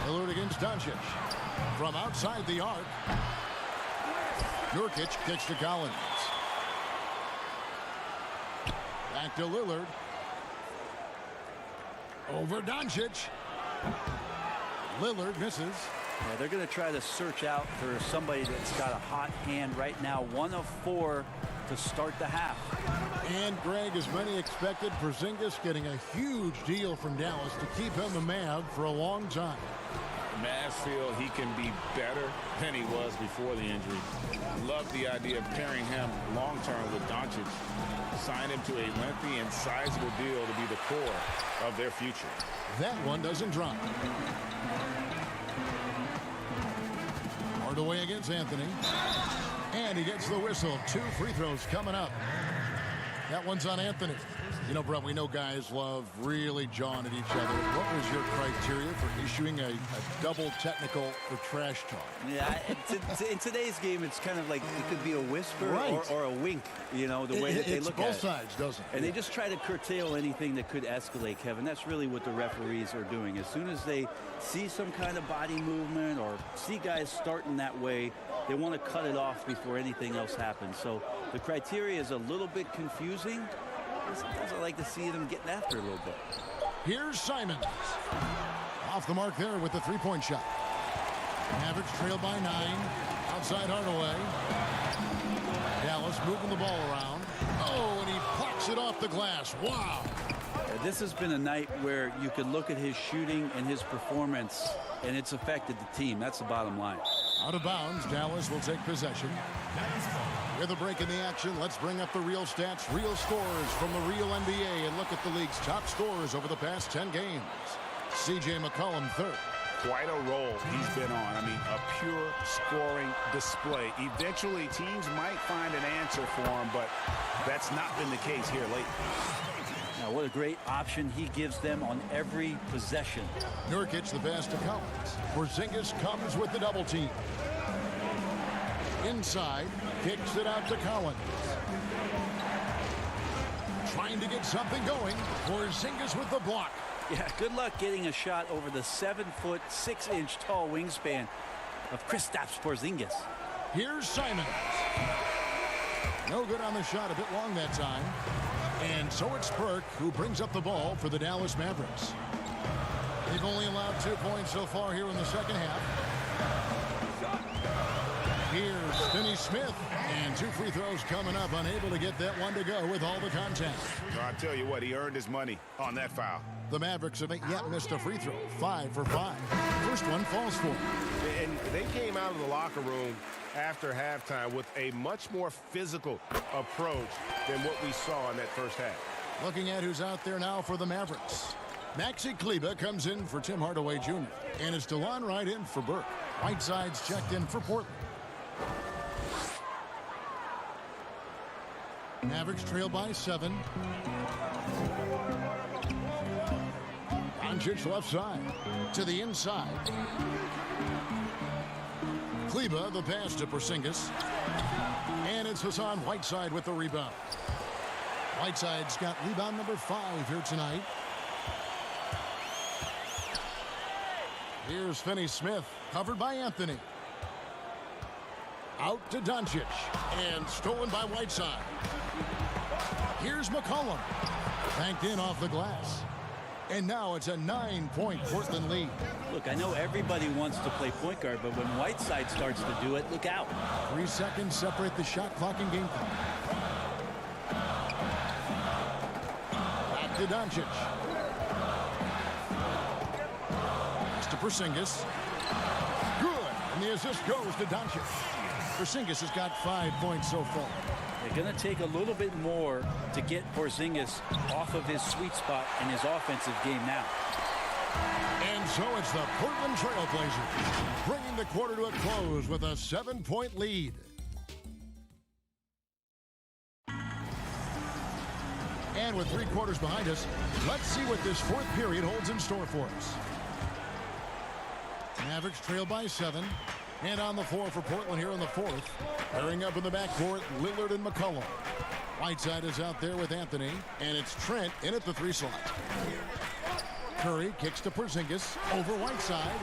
Lillard against Doncic. From outside the arc. Nurkic kicks to Collins. Back to Lillard. Over Doncic. Lillard misses. Yeah, they're going to try to search out for somebody that's got a hot hand right now. 1 of 4 to start the half. And Greg, as many expected, Porzingis getting a huge deal from Dallas to keep him a Mav for a long time. Mavs feel he can be better than he was before the injury. Love the idea of pairing him long-term with Doncic. Sign him to a lengthy and sizable deal to be the core of their future. That one doesn't drop. Hardaway against Anthony. And he gets the whistle. 2 free throws coming up. That one's on Anthony. You know, Brett, we know guys love really jawing at each other. What was your criteria for issuing a double technical for trash talk? Yeah, in today's game, it's kind of like it could be a whisper or a wink, you know, the way that they look at it. It's both sides, doesn't it? And they just try to curtail anything that could escalate, Kevin. That's really what the referees are doing. As soon as they see some kind of body movement or see guys starting that way, they want to cut it off before anything else happens. So the criteria is a little bit confusing. Sometimes I like to see them getting after a little bit. Here's Simons. Off the mark there with the three-point shot. Mavericks trail by 9. Outside Hardaway. Dallas moving the ball around. Oh, and he plucks it off the glass. Wow. This has been a night where you could look at his shooting and his performance, and it's affected the team. That's the bottom line. Out of bounds, Dallas will take possession. With a break in the action, let's bring up the real stats, real scores from the real NBA, and look at the league's top scores over the past 10 games. C.J. McCollum third. Quite a role he's been on. I mean, a pure scoring display. Eventually, teams might find an answer for him, but that's not been the case here lately. Now, what a great option he gives them on every possession. Nurkic the pass to Collins. Porzingis comes with the double team. Inside, kicks it out to Collins. Trying to get something going. Porzingis with the block. Yeah, good luck getting a shot over the 7-foot, 6-inch tall wingspan of Kristaps Porzingis. Here's Simons. No good on the shot, a bit long that time. And so it's Burke who brings up the ball for the Dallas Mavericks. They've only allowed 2 points so far here in the second half. Here's Finney Smith, and 2 free throws coming up, unable to get that one to go with all the contact. I'll tell you what, he earned his money on that foul. The Mavericks haven't yet missed a free throw. 5 for 5. First one falls for him. And they came out of the locker room after halftime with a much more physical approach than what we saw in that first half. Looking at who's out there now for the Mavericks. Maxi Kleber comes in for Tim Hardaway Jr. And it's DeLon Wright in for Burke. Whiteside's checked in for Portland. Mavericks trail by 7. Doncic left side to the inside. Kleber the pass to Porzingis. And it's Hassan Whiteside with the rebound. Whiteside's got rebound number 5 here tonight. Here's Finney Smith, covered by Anthony. Out to Doncic, and stolen by Whiteside. Here's McCollum, banked in off the glass. And now it's a 9-point Portland lead. Look, I know everybody wants to play point guard, but when Whiteside starts to do it, look out. 3 seconds separate the shot clock and game clock. Back to Doncic. Pass to Porzingis. Good, and the assist goes to Doncic. Porzingis has got 5 points so far. They're going to take a little bit more to get Porzingis off of his sweet spot in his offensive game now. And so it's the Portland Trail Blazers bringing the quarter to a close with a 7-point lead. And with 3 quarters behind us, let's see what this fourth period holds in store for us. Mavericks trail by 7. And on the floor for Portland here in the fourth. Pairing up in the backcourt, Lillard and McCollum. Whiteside is out there with Anthony. And it's Trent in at the 3 slot. Curry kicks to Porzingis over Whiteside.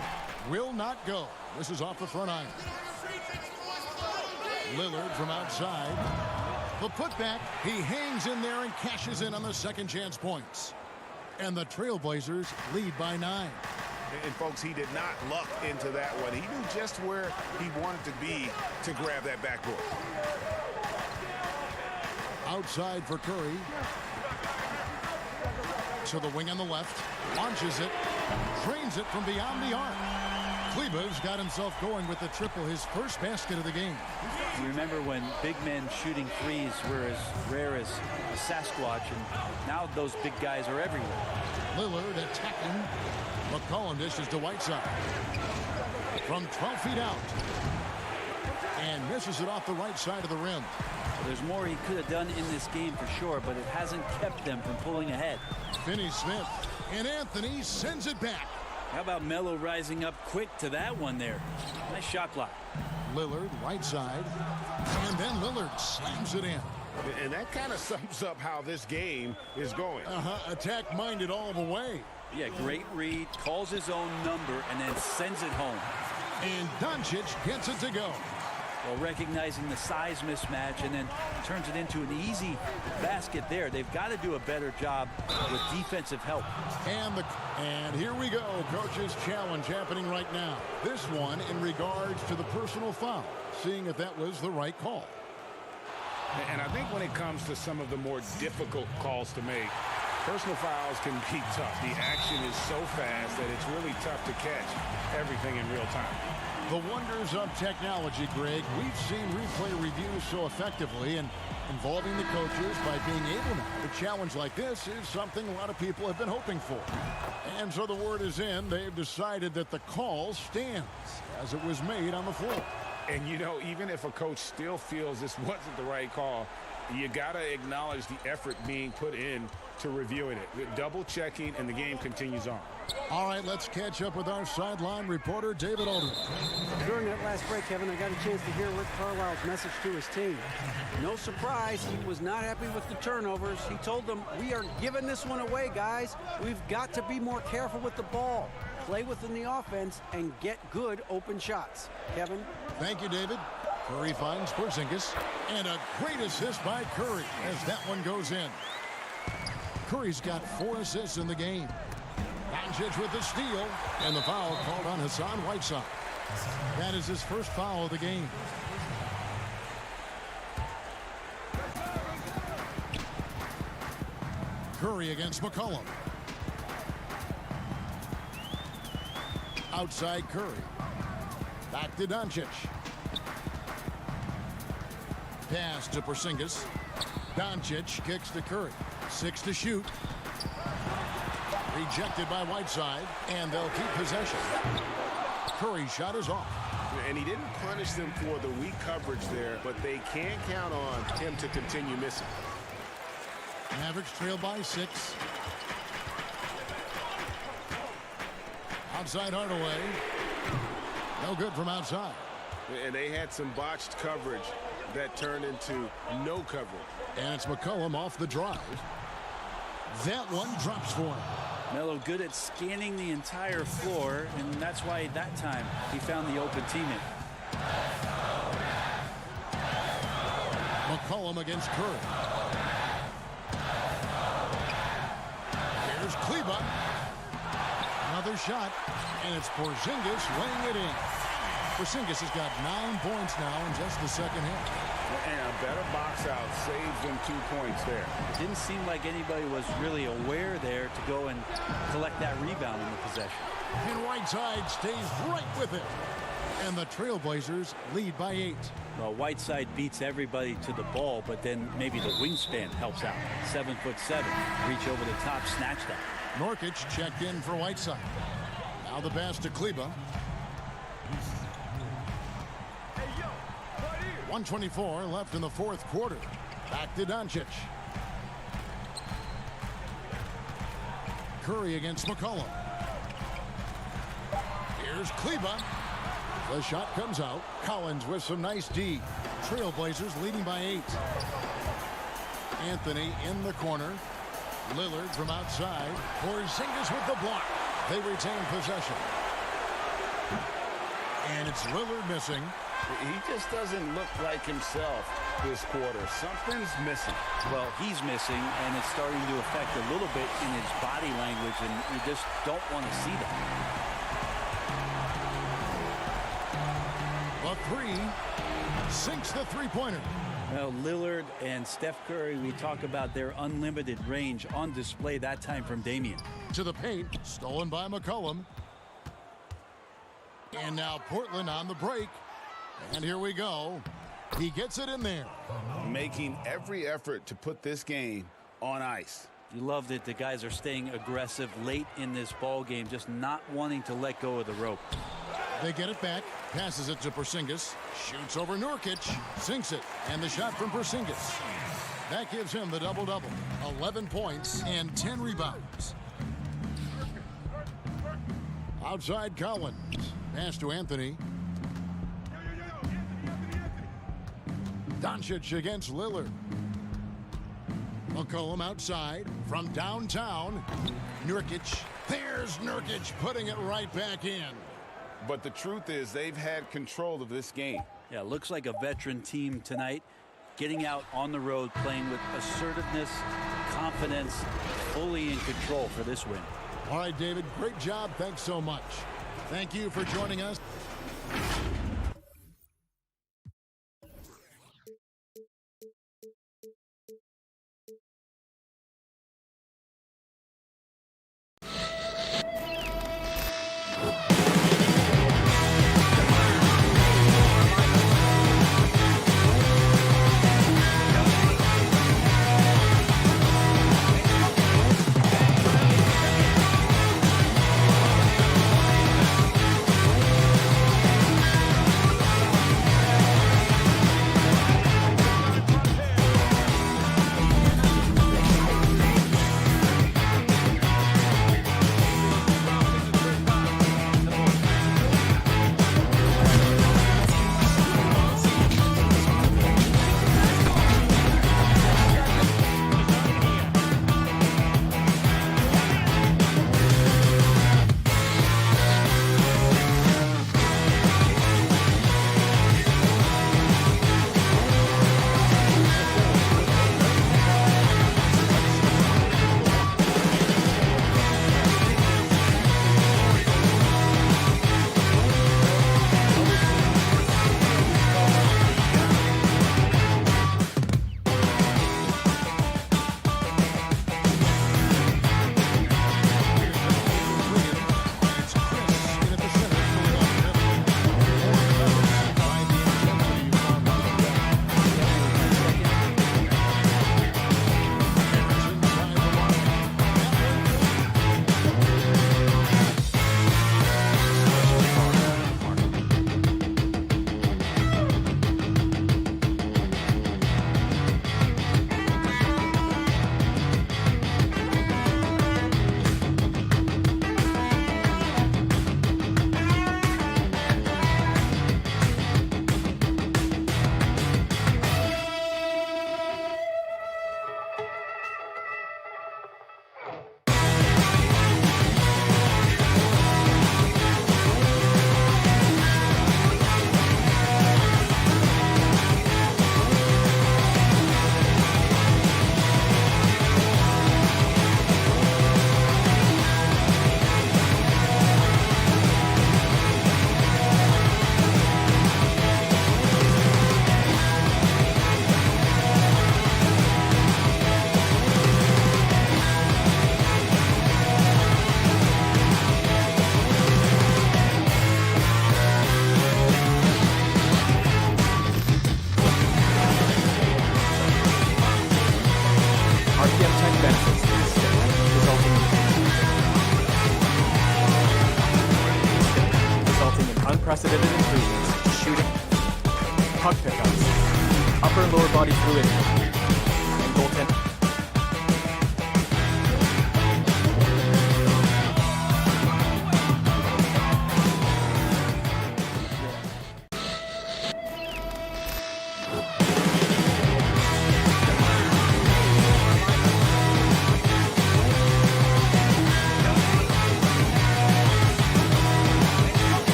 Will not go. This is off the front iron. Lillard from outside. The putback. He hangs in there and cashes in on the second chance points. And the Trailblazers lead by 9. And folks, he did not luck into that one. He knew just where he wanted to be to grab that backboard. Outside for Curry. To the wing on the left. Launches it. Drains it from beyond the arc. Kleba's got himself going with the triple, his first basket of the game. You remember when big men shooting threes were as rare as a Sasquatch, and now those big guys are everywhere. Lillard attacking. McCollum dishes to Whiteside. From 12 feet out. And misses it off the right side of the rim. Well, there's more he could have done in this game for sure, but it hasn't kept them from pulling ahead. Finney-Smith. And Anthony sends it back. How about Melo rising up quick to that one there? Nice shot block. Lillard, right side. And then Lillard slams it in. And that kind of sums up how this game is going. Attack-minded all the way. Yeah, great read, calls his own number, and then sends it home. And Doncic gets it to go. Well, recognizing the size mismatch and then turns it into an easy basket there. They've got to do a better job with defensive help. And here we go. Coach's challenge happening right now. This one in regards to the personal foul. Seeing if that was the right call. And I think when it comes to some of the more difficult calls to make, personal fouls can be tough. The action is so fast that it's really tough to catch everything in real time. The wonders of technology, Greg. We've seen replay reviews so effectively and involving the coaches by being able now. A challenge like this is something a lot of people have been hoping for. And so the word is in. They've decided that the call stands as it was made on the floor. And, you know, even if a coach still feels this wasn't the right call, you got to acknowledge the effort being put in to reviewing it. Double checking, and the game continues on. All right, let's catch up with our sideline reporter, David Aldridge. During that last break, Kevin, I got a chance to hear Rick Carlisle's message to his team. No surprise, he was not happy with the turnovers. He told them, we are giving this one away, guys. We've got to be more careful with the ball, play within the offense, and get good open shots. Kevin? Thank you, David. Curry finds Porzingis, and a great assist by Curry as that one goes in. Curry's got 4 assists in the game. Doncic with the steal, and the foul called on Hassan Whiteside. That is his first foul of the game. Curry against McCollum. Outside Curry. Back to Doncic. Pass to Porzingis. Doncic kicks to Curry. 6 to shoot. Rejected by Whiteside, and they'll keep possession. Curry's shot is off. And he didn't punish them for the weak coverage there, but they can't count on him to continue missing. Mavericks trail by 6. Outside Hardaway. No good from outside. And they had some botched coverage that turned into no coverage. And it's McCollum off the drive. That one drops for him. Melo good at scanning the entire floor, and that's why that time he found the open teammate. McCollum against Curry. Here's Kleba. Another shot, and it's Porzingis weighing it in. Porzingis has got 9 points now in just the second half. And a better box out saves them 2 points there. It didn't seem like anybody was really aware there to go and collect that rebound in the possession. And Whiteside stays right with it. And the Trailblazers lead by 8. Well, Whiteside beats everybody to the ball, but then maybe the wingspan helps out. 7'7", reach over the top, snatch that. Nurkic checked in for Whiteside. Now the pass to Kleber. 1:24 left in the fourth quarter. Back to Doncic. Curry against McCollum. Here's Kleber. The shot comes out. Collins with some nice D. Trailblazers leading by 8. Anthony in the corner. Lillard from outside. Porzingis with the block. They retain possession. And it's Lillard missing. He just doesn't look like himself this quarter. Something's missing. Well, he's missing, and it's starting to affect a little bit in his body language, and you just don't want to see that. A three. Sinks the three-pointer. Well, Lillard and Steph Curry, we talk about their unlimited range on display that time from Damian. To the paint, stolen by McCollum. And now Portland on the break. And here we go. He gets it in there. Making every effort to put this game on ice. You love that the guys are staying aggressive late in this ball game, just not wanting to let go of the rope. They get it back, passes it to Porzingis, shoots over Nurkic, sinks it, and the shot from Porzingis. That gives him the double-double, 11 points and 10 rebounds. Outside Collins, pass to Anthony. Doncic against Lillard. McCollum outside from downtown. Nurkic. There's Nurkic putting it right back in. But the truth is they've had control of this game. Yeah, looks like a veteran team tonight. Getting out on the road, playing with assertiveness, confidence, fully in control for this win. All right, David, great job. Thanks so much. Thank you for joining us. puck pickups, upper and lower body fluidity, and goaltending.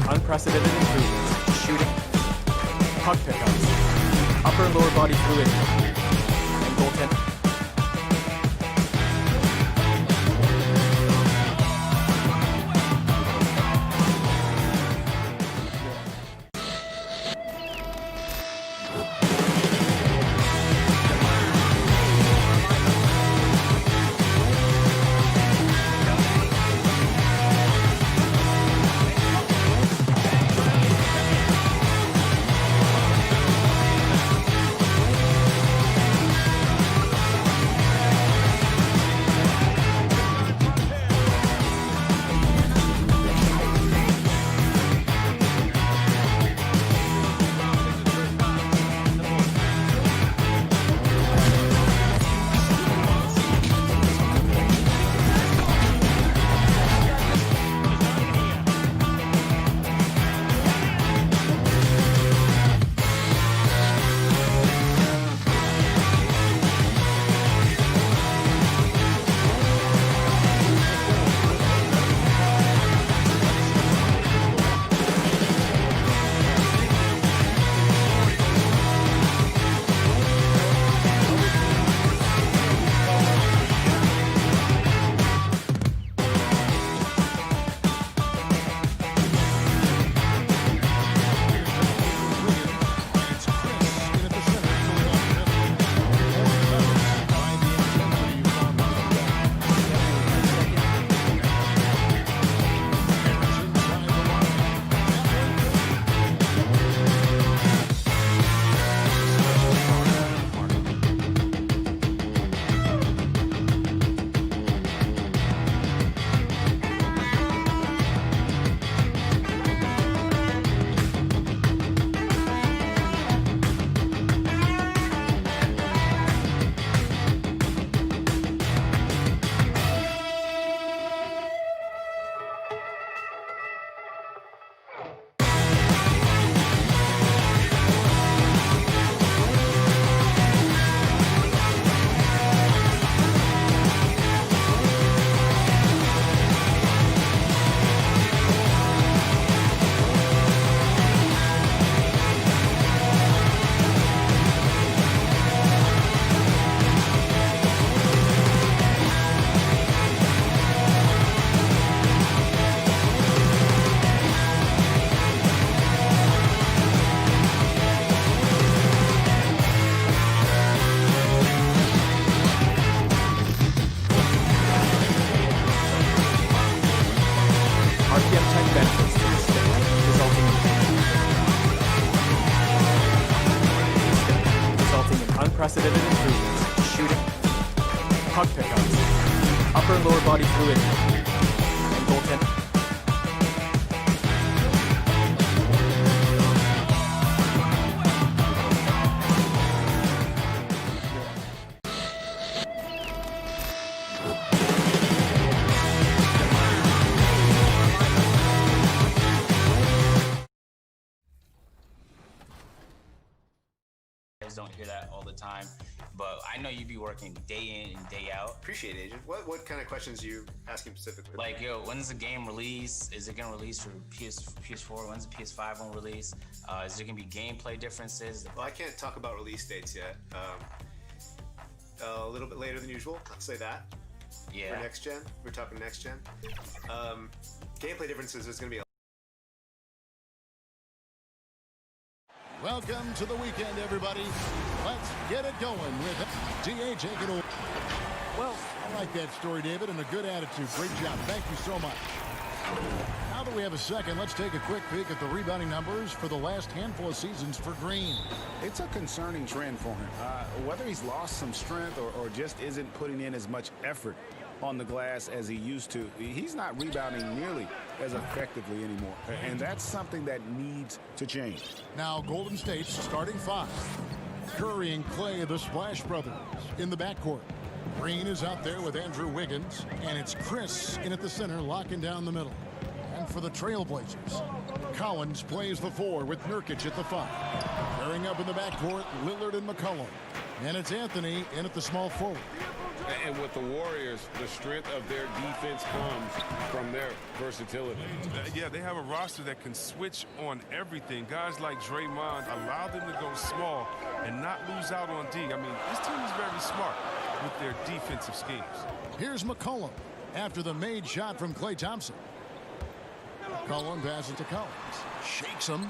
Unprecedented improvements to shooting, puck pickups, upper and lower body fluidity, and goaltending. unprecedented improvements to shooting, puck pickups, upper and lower body fluidity, and goaltending. Don't hear that all the time, but I know you be working day in and day out. Appreciate it, Agent. What kind of questions are you asking specifically? Like, yo, when's the game release? Is it gonna release for PS4? When's the PS5 gonna release? Is there gonna be gameplay differences? Well, I can't talk about release dates yet. A little bit later than usual, I'll say that. Yeah. For next gen, we're talking next gen. Gameplay differences is gonna be. Welcome to the weekend, everybody. Let's get it going with DA taking over. Well, I like that story, David, and a good attitude. Great job. Thank you so much. Now that we have a second, let's take a quick peek at the rebounding numbers for the last handful of seasons for Green. It's a concerning trend for him. Whether he's lost some strength or just isn't putting in as much effort on the glass as he used to, he's not rebounding nearly as effectively anymore. And that's something that needs to change. Now Golden State's starting five. Curry and Clay, the Splash Brothers, in the backcourt. Green is out there with Andrew Wiggins, and it's Chris in at the center, locking down the middle. And for the Trailblazers, Collins plays the 4 with Nurkic at the 5. Pairing up in the backcourt, Lillard and McCollum. And it's Anthony in at the small forward. And with the Warriors, the strength of their defense comes from their versatility. Yeah, they have a roster that can switch on everything. Guys like Draymond allow them to go small and not lose out on D. I mean, this team is very smart with their defensive schemes. Here's McCollum after the made shot from Klay Thompson. McCollum passes to Collins. Shakes him.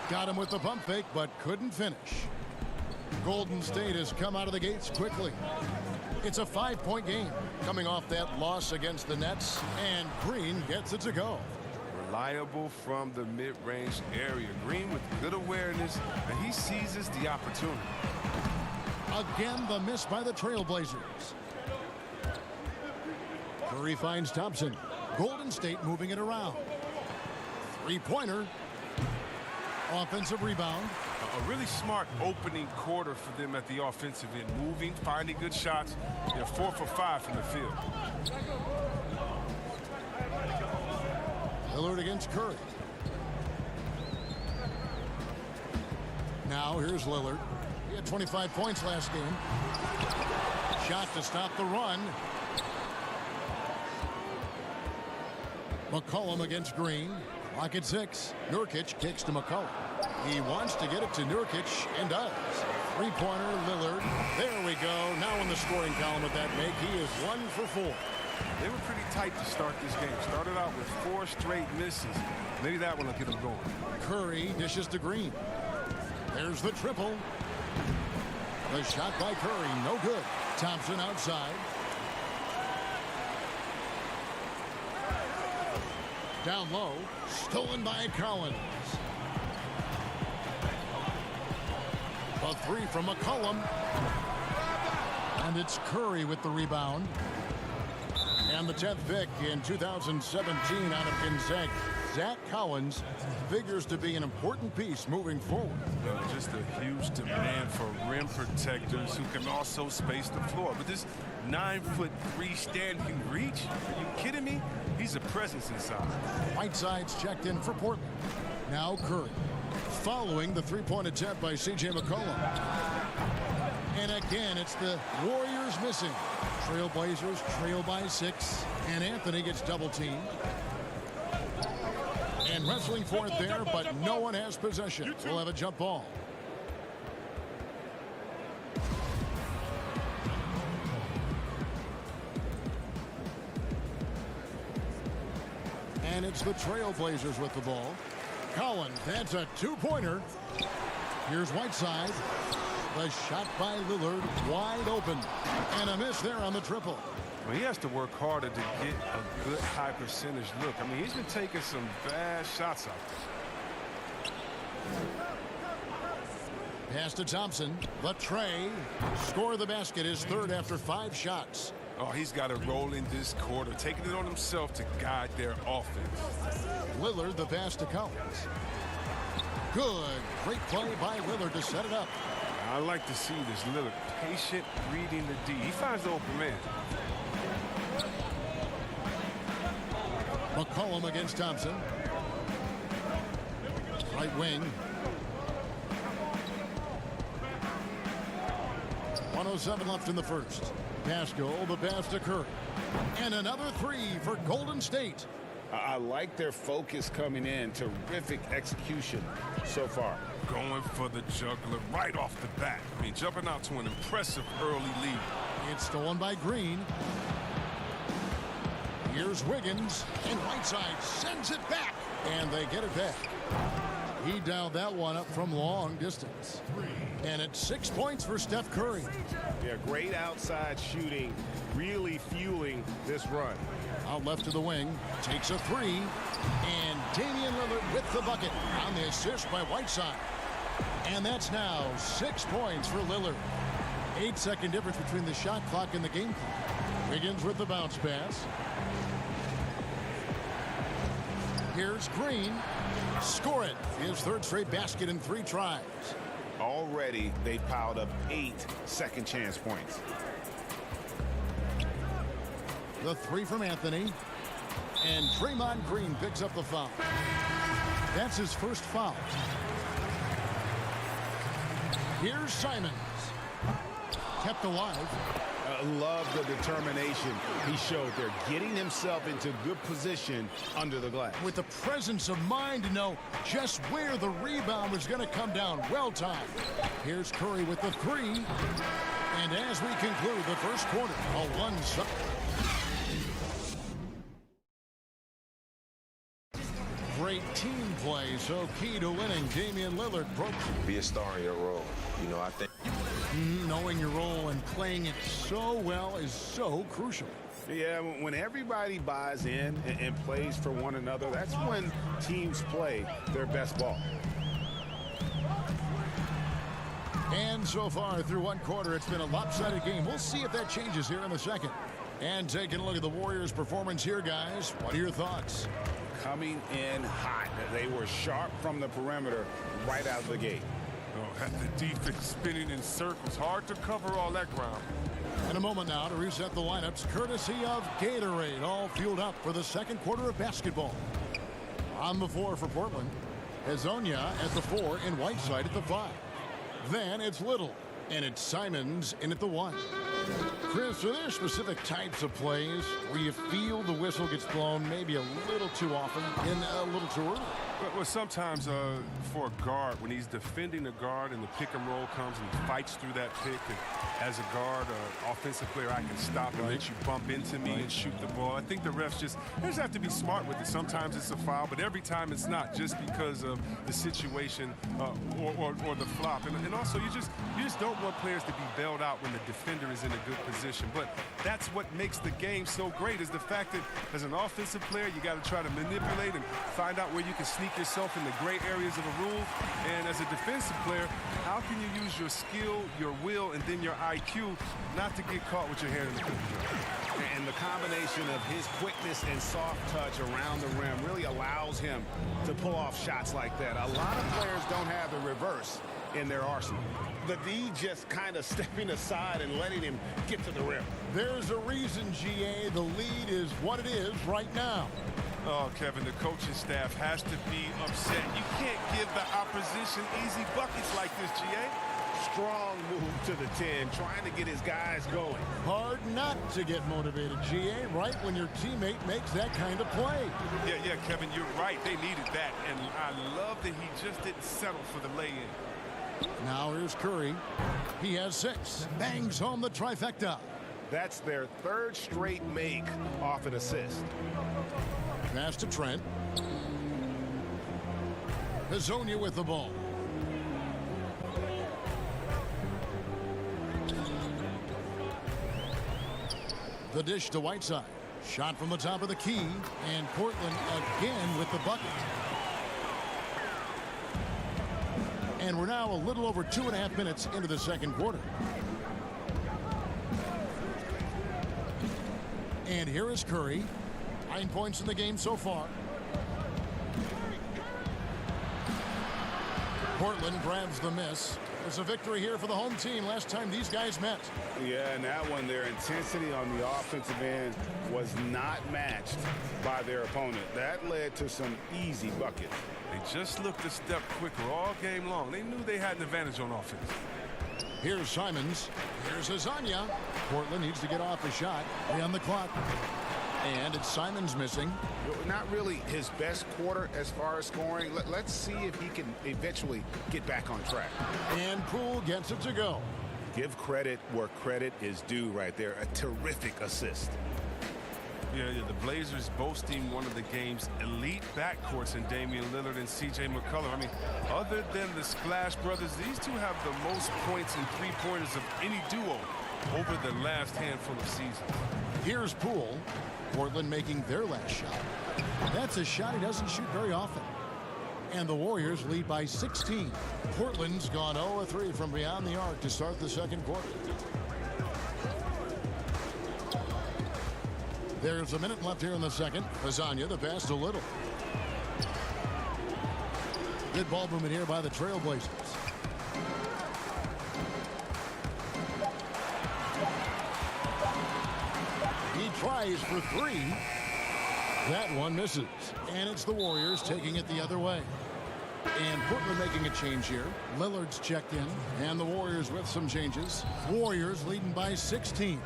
Got him with the pump fake, but couldn't finish. Golden State has come out of the gates quickly. It's a 5-point game coming off that loss against the Nets, and Green gets it to go. Reliable from the mid-range area. Green with good awareness, and he seizes the opportunity. Again, the miss by the Trailblazers. Curry finds Thompson. Golden State moving it around. Three-pointer. Offensive rebound. A really smart opening quarter for them at the offensive end. Moving, finding good shots. They're 4 for 5 from the field. Lillard against Curry. Now here's Lillard. He had 25 points last game. Shot to stop the run. McCollum against Green. Clock at 6. Nurkic kicks to McCollum. He wants to get it to Nurkic and does. Three-pointer, Lillard. There we go. Now in the scoring column with that make, he is 1 for 4. They were pretty tight to start this game. Started out with 4 straight misses. Maybe that one will get them going. Curry dishes to Green. There's the triple. The shot by Curry, no good. Thompson outside. Down low, stolen by Collins. A 3 from McCollum. And it's Curry with the rebound. And the 10th pick in 2017 out of Gonzaga. Zach Collins figures to be an important piece moving forward. Just a huge demand for rim protectors who can also space the floor. But this 9'3" standing reach, are you kidding me? He's a presence inside. Whiteside's checked in for Portland. Now Curry. Following the three-point attempt by C.J. McCollum. And again, it's the Warriors missing. Trailblazers trail by 6. And Anthony gets double-teamed. And wrestling for it there, but no one has possession. We'll have a jump ball. And it's the Trailblazers with the ball. Collins, that's a two-pointer. Here's Whiteside. The shot by Lillard, wide open. And a miss there on the triple. Well, he has to work harder to get a good high percentage look. I mean, he's been taking some bad shots out there. Pass to Thompson. The tray. Score the basket, his third after 5 shots. Oh, he's got to roll in this quarter, taking it on himself to guide their offense. Lillard, the pass to Collins. Good. Great play by Lillard to set it up. I like to see this. Lillard patient, reading the D. He finds the open man. McCollum against Thompson. Right wing. 1:07 left in the first. Pascal, the pass to Curry. And another 3 for Golden State. I like their focus coming in. Terrific execution so far. Going for the juggler right off the bat. I mean, jumping out to an impressive early lead. It's stolen by Green. Here's Wiggins, and Whiteside sends it back, and they get it back. He dialed that one up from long distance. And it's 6 points for Steph Curry. Yeah, great outside shooting, really fueling this run. Out left to the wing, takes a 3, and Damian Lillard with the bucket on the assist by Whiteside. And that's now 6 points for Lillard. 8-second difference between the shot clock and the game clock. Wiggins with the bounce pass. Here's Green. Score it. His third straight basket in 3 tries. Already, they've piled up 8 second chance points. The 3 from Anthony. And Draymond Green picks up the foul. That's his first foul. Here's Simons. Kept alive. Love the determination he showed there, getting himself into good position under the glass. With the presence of mind to know just where the rebound was going to come down. Well timed. Here's Curry with the 3. And as we conclude the first quarter, a 1-0. Great team play, so key to winning. Damian Lillard broke. Be a star in your role. You know, I think knowing your role and playing it so well is so crucial. Yeah, when everybody buys in and plays for one another, that's when teams play their best ball. And so far through one quarter, it's been a lopsided game. We'll see if that changes here in the second. And taking a look at the Warriors' performance here, guys. What are your thoughts? Coming in hot. They were sharp from the perimeter right out of the gate. Oh, had the defense spinning in circles. Hard to cover all that ground. In a moment now to reset the lineups, courtesy of Gatorade, all fueled up for the second quarter of basketball. On the floor for Portland, Hezonja at the 4 and Whiteside at the 5. Then it's Little, and it's Simons in at the 1. Chris, are there specific types of plays where you feel the whistle gets blown maybe a little too often and a little too early? Well, sometimes for a guard, when he's defending a guard and the pick and roll comes and he fights through that pick, and as a guard, offensive player, I can stop and let you bump into me and shoot the ball. I think the refs they just have to be smart with it. Sometimes it's a foul, but every time it's not, just because of the situation or the flop. And also, you just don't want players to be bailed out when the defender is in a good position. But that's what makes the game so great, is the fact that as an offensive player, you got to try to manipulate and find out where you can sneak yourself in the gray areas of the rules. And as a defensive player, how can you use your skill, your will, and then your IQ not to get caught with your hand in the cookie jar? And the combination of his quickness and soft touch around the rim really allows him to pull off shots like that. A lot of players don't have the reverse in their arsenal. The D just kind of stepping aside and letting him get to the rim. There's a reason, GA, the lead is what it is right now. Oh, Kevin, the coaching staff has to be upset. You can't give the opposition easy buckets like this, GA. Strong move to the 10, trying to get his guys going. Hard not to get motivated, GA, right when your teammate makes that kind of play. Yeah, Kevin, you're right. They needed that, and I love that he just didn't settle for the lay-in. Now here's Curry. He has 6. Bangs home the trifecta. That's their 3rd straight make off an assist. Pass to Trent. Hezonja with the ball. The dish to Whiteside. Shot from the top of the key. And Portland again with the bucket. And we're now a little over 2.5 minutes into the second quarter. And here is Curry. 9 points in the game so far. Portland grabs the miss. It's a victory here for the home team last time these guys met. Yeah, and that one, their intensity on the offensive end was not matched by their opponent. That led to some easy buckets. They just looked a step quicker all game long. They knew they had an advantage on offense. Here's Simons. Here's Hezonja. Portland needs to get off a shot. 3 on the clock. And it's Simons missing. Not really his best quarter as far as scoring. Let's see if he can eventually get back on track. And Poole gets it to go. Give credit where credit is due right there. A terrific assist. Yeah, the Blazers boasting one of the game's elite backcourts in Damian Lillard and C.J. McCollum. I mean, other than the Splash Brothers, these two have the most points and three-pointers of any duo over the last handful of seasons. Here's Poole. Portland making their last shot. That's a shot he doesn't shoot very often. And the Warriors lead by 16. Portland's gone 0-3 from beyond the arc to start the second quarter. There's a minute left here in the second. Hezonja, the pass to Little. Good ball movement here by the Trailblazers. He tries for 3. That one misses. And it's the Warriors taking it the other way. And Portland making a change here. Lillard's checked in. And the Warriors with some changes. Warriors leading by 16.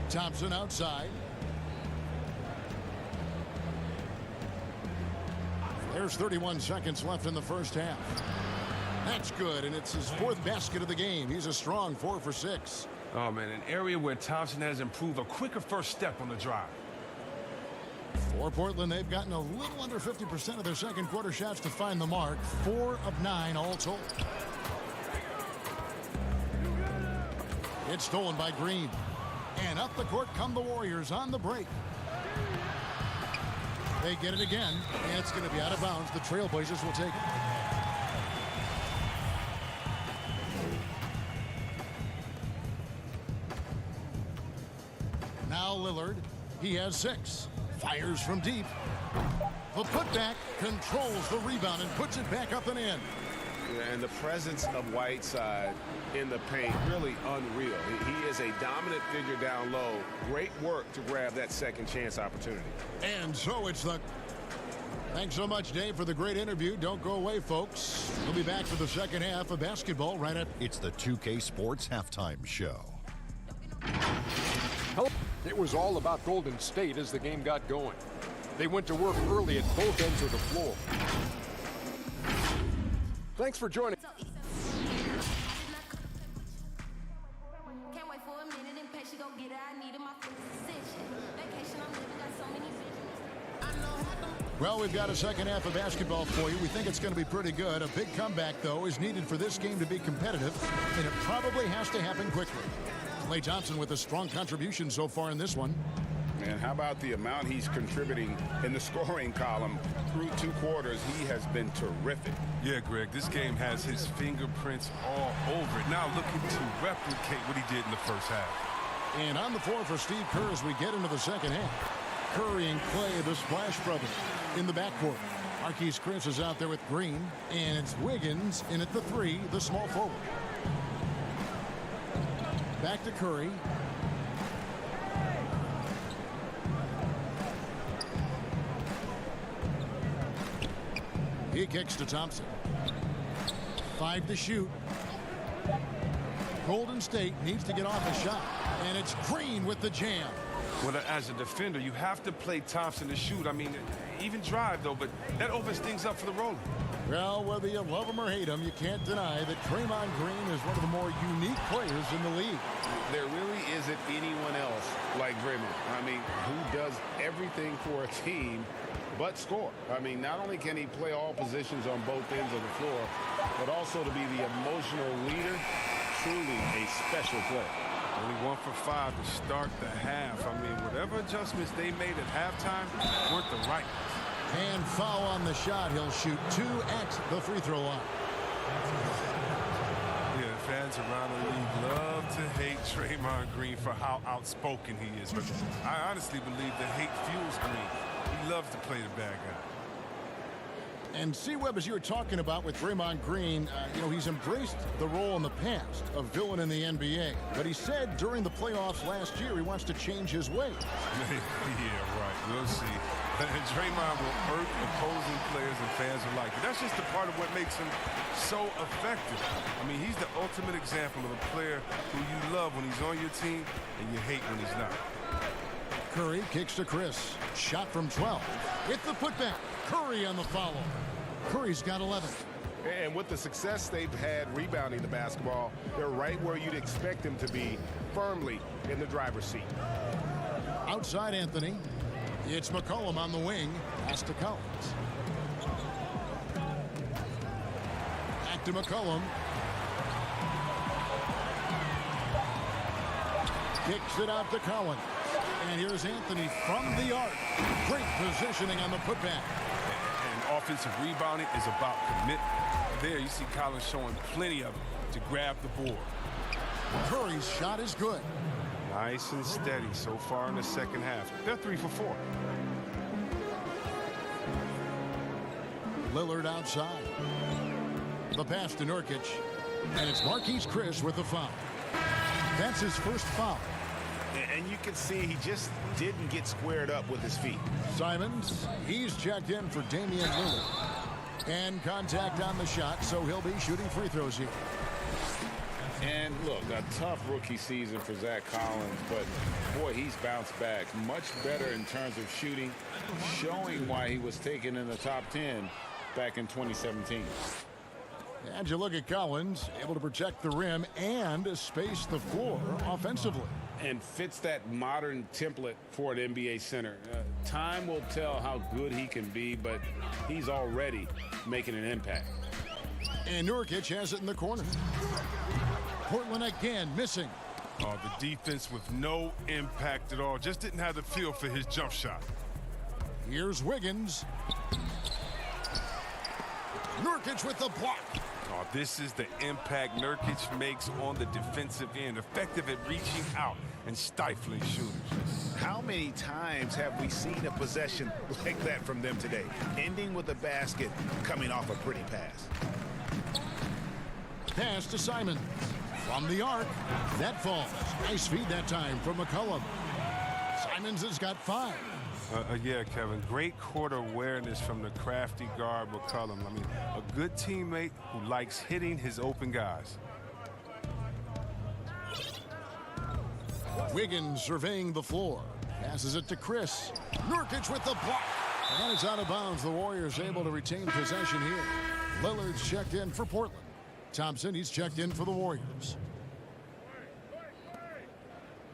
Thompson outside. There's 31 seconds left in the first half. That's good, and it's his 4th basket of the game. He's a strong 4 for 6. Oh, man, an area where Thompson has improved, a quicker first step on the drive. For Portland, they've gotten a little under 50% of their second quarter shots to find the mark. 4 of 9 all told. It's stolen by Green. And up the court come the Warriors on the break. They get it again, and it's going to be out of bounds. The Trailblazers will take it. Now Lillard, he has 6. Fires from deep. The putback controls the rebound and puts it back up and in. And the presence of Whiteside in the paint, really unreal. He is a dominant figure down low. Great work to grab that second chance opportunity. And so it's the... Thanks so much, Dave, for the great interview. Don't go away, folks. We'll be back for the second half of basketball right at... It's the 2K Sports Halftime Show. It was all about Golden State as the game got going. They went to work early at both ends of the floor. Thanks for joining. Well, we've got a second half of basketball for you. We think it's going to be pretty good. A big comeback, though, is needed for this game to be competitive, and it probably has to happen quickly. Klay Thompson with a strong contribution so far in this one. And how about the amount he's contributing in the scoring column through 2 quarters? He has been terrific. Yeah, Greg, this game has his fingerprints all over it. Now looking to replicate what he did in the first half. And on the floor for Steve Kerr as we get into the second half. Curry and Klay, the Splash Brothers, in the backcourt. Marquise Chris is out there with Green, and it's Wiggins in at the 3, the small forward. Back to Curry. He kicks to Thompson. 5 to shoot. Golden State needs to get off a shot, and it's Green with the jam. Well, as a defender, you have to play Thompson to shoot. I mean, even drive, though, but that opens things up for the roller. Well, whether you love him or hate him, you can't deny that Draymond Green is one of the more unique players in the league. There really isn't anyone else like Draymond. I mean, who does everything for a team but score. I mean, not only can he play all positions on both ends of the floor, but also to be the emotional leader, truly a special player. Only 1 for 5 to start the half. I mean, whatever adjustments they made at halftime weren't the right ones. And foul on the shot. He'll shoot 2 at the free throw line. Yeah, fans around the league love to hate Draymond Green for how outspoken he is. But I honestly believe the hate fuels Green. He loves to play the bad guy. And C-Web, as you were talking about with Draymond Green, he's embraced the role in the past of villain in the NBA. But he said during the playoffs last year he wants to change his ways. Yeah, right. We'll see. Draymond will hurt opposing players and fans alike. But that's just a part of what makes him so effective. I mean, he's the ultimate example of a player who you love when he's on your team and you hate when he's not. Curry kicks to Chris. Shot from 12. With the putback. Curry on the follow. Curry's got 11. And with the success they've had rebounding the basketball, they're right where you'd expect them to be, firmly in the driver's seat. Outside Anthony. It's McCollum on the wing. Pass to Collins. Back to McCollum. Kicks it out to Collins. And here's Anthony from the arc. Great positioning on the putback. And offensive rebounding is about commitment. There you see Collins showing plenty of it to grab the board. Curry's shot is good. Nice and steady so far in the second half. They're 3 for 4. Lillard outside. The pass to Nurkic. And it's Marquise Chris with the foul. That's his first foul. And you can see he just didn't get squared up with his feet. Simons, he's checked in for Damian Lillard. And contact on the shot, so he'll be shooting free throws here. And look, a tough rookie season for Zach Collins, but boy, he's bounced back much better in terms of shooting, showing why he was taken in the top 10 back in 2017. And you look at Collins, able to protect the rim and space the floor offensively. And fits that modern template for an NBA center. Time will tell how good he can be, but he's already making an impact. And Nurkic has it in the corner. Portland again missing. Oh, the defense with no impact at all. Just didn't have the feel for his jump shot. Here's Wiggins. Nurkic with the block. Oh, this is the impact Nurkic makes on the defensive end. Effective at reaching out and stifling shooters. How many times have we seen a possession like that from them today? Ending with a basket, coming off a pretty pass. Pass to Simon. From the arc. That falls. Nice feed that time from McCollum. Simons has got 5. Yeah, Kevin. Great court awareness from the crafty guard McCollum. I mean, a good teammate who likes hitting his open guys. Wiggins surveying the floor. Passes it to Chris. Nurkic with the block. And it's out of bounds. The Warriors able to retain possession here. Lillard's checked in for Portland. Thompson, he's checked in for the Warriors.